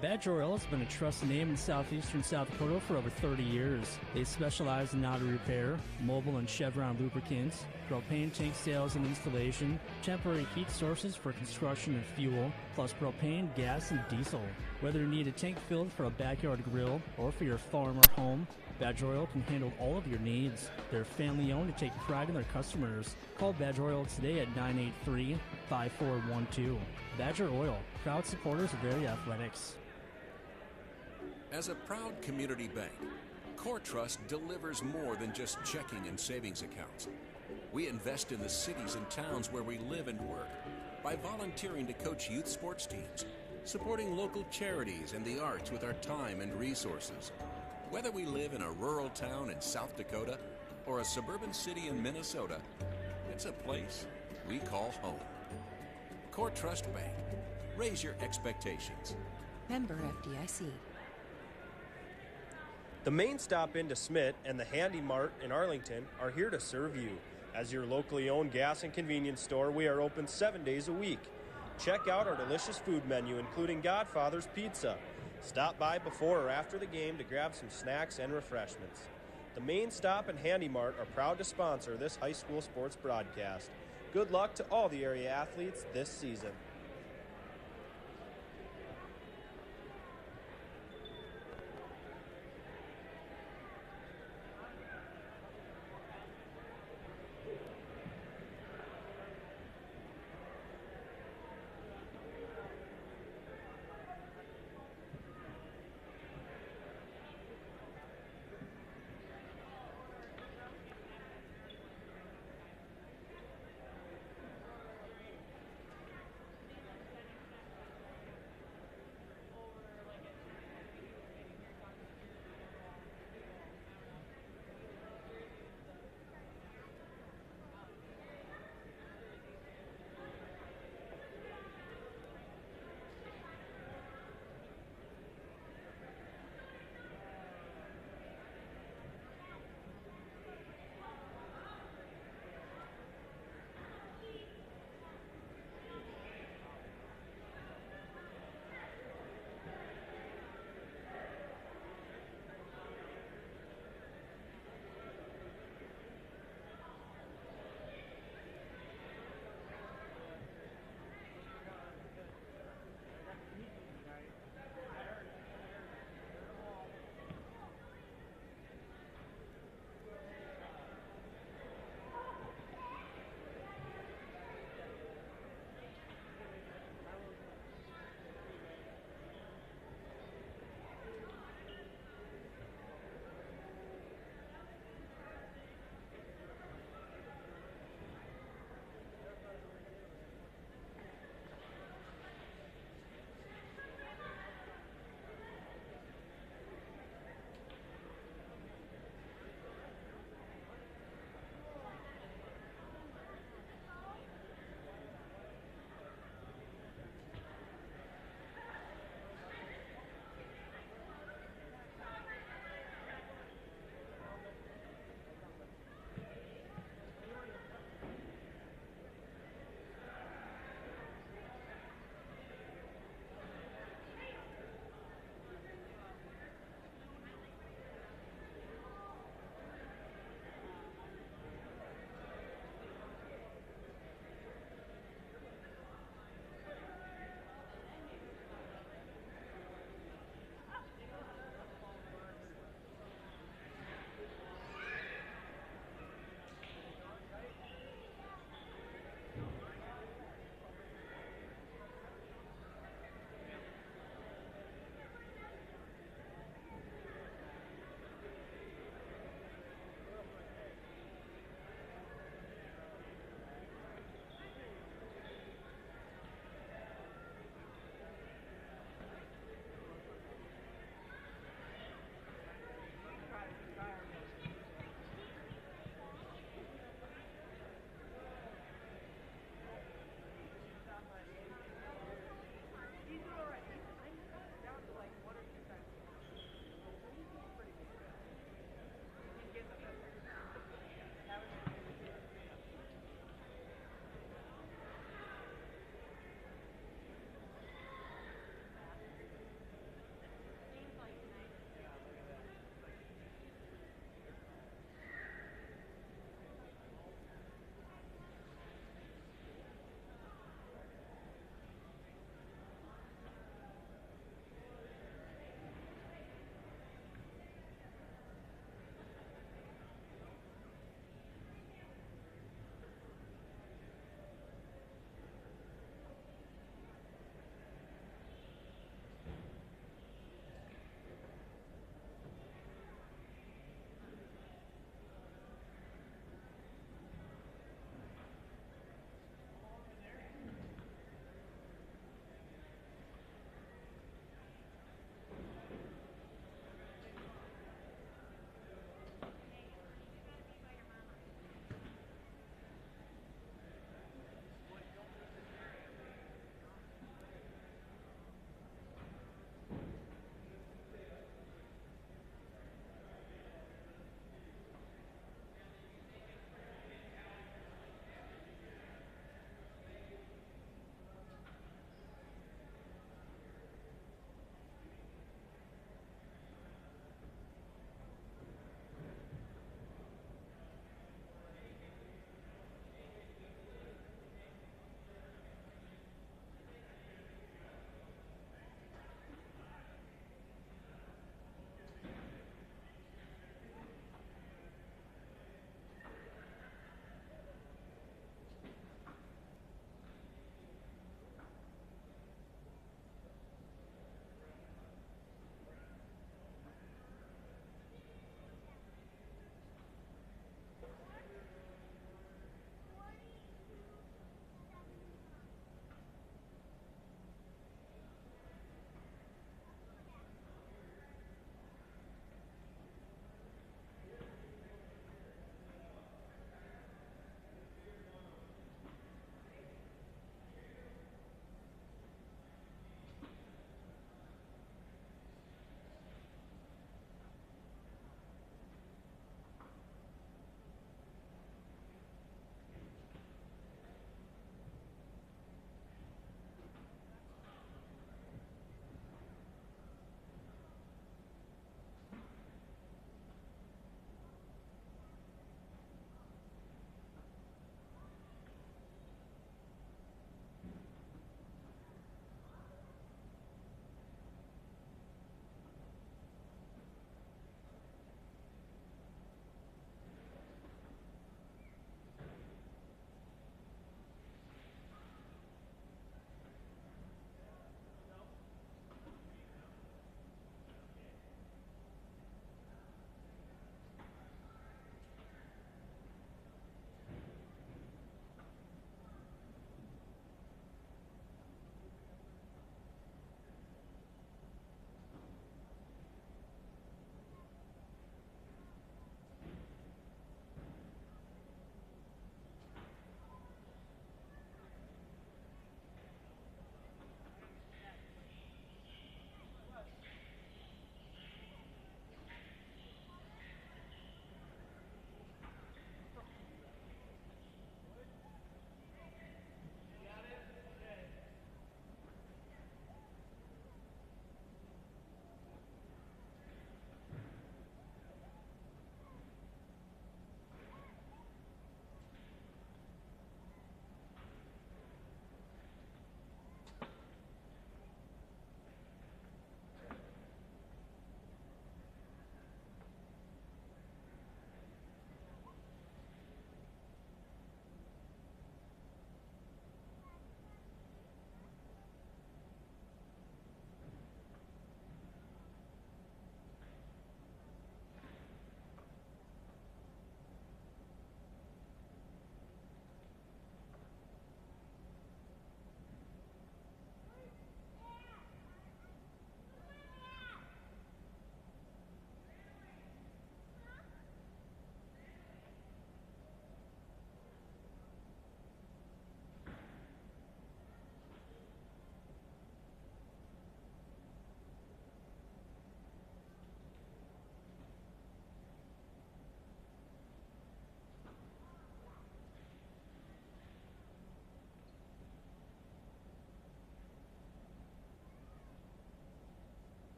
Badger Oil has been a trusted name in southeastern South Dakota for over 30 years. They specialize in auto repair, mobile and Chevron lubricants, propane tank sales and installation, temporary heat sources for construction and fuel, plus propane, gas, and diesel. Whether you need a tank filled for a backyard grill or for your farm or home, Badger Oil can handle all of your needs. They're family-owned and take pride in their customers. Call Badger Oil today at 983-5412. Badger Oil, proud supporters of Area Athletics. As a proud community bank, Core Trust delivers more than just checking and savings accounts. We invest in the cities and towns where we live and work by volunteering to coach youth sports teams, supporting local charities and the arts with our time and resources. Whether we live in a rural town in South Dakota or a suburban city in Minnesota, it's a place we call home. Core Trust Bank. Raise your expectations. Member FDIC. The Main Stop in DeSmet and the Handy Mart in Arlington are here to serve you. As your locally owned gas and convenience store, we are open 7 days a week. Check out our delicious food menu, including Godfather's Pizza. Stop by before or after the game to grab some snacks and refreshments. The Main Stop and Handy Mart are proud to sponsor this high school sports broadcast. Good luck to all the area athletes this season.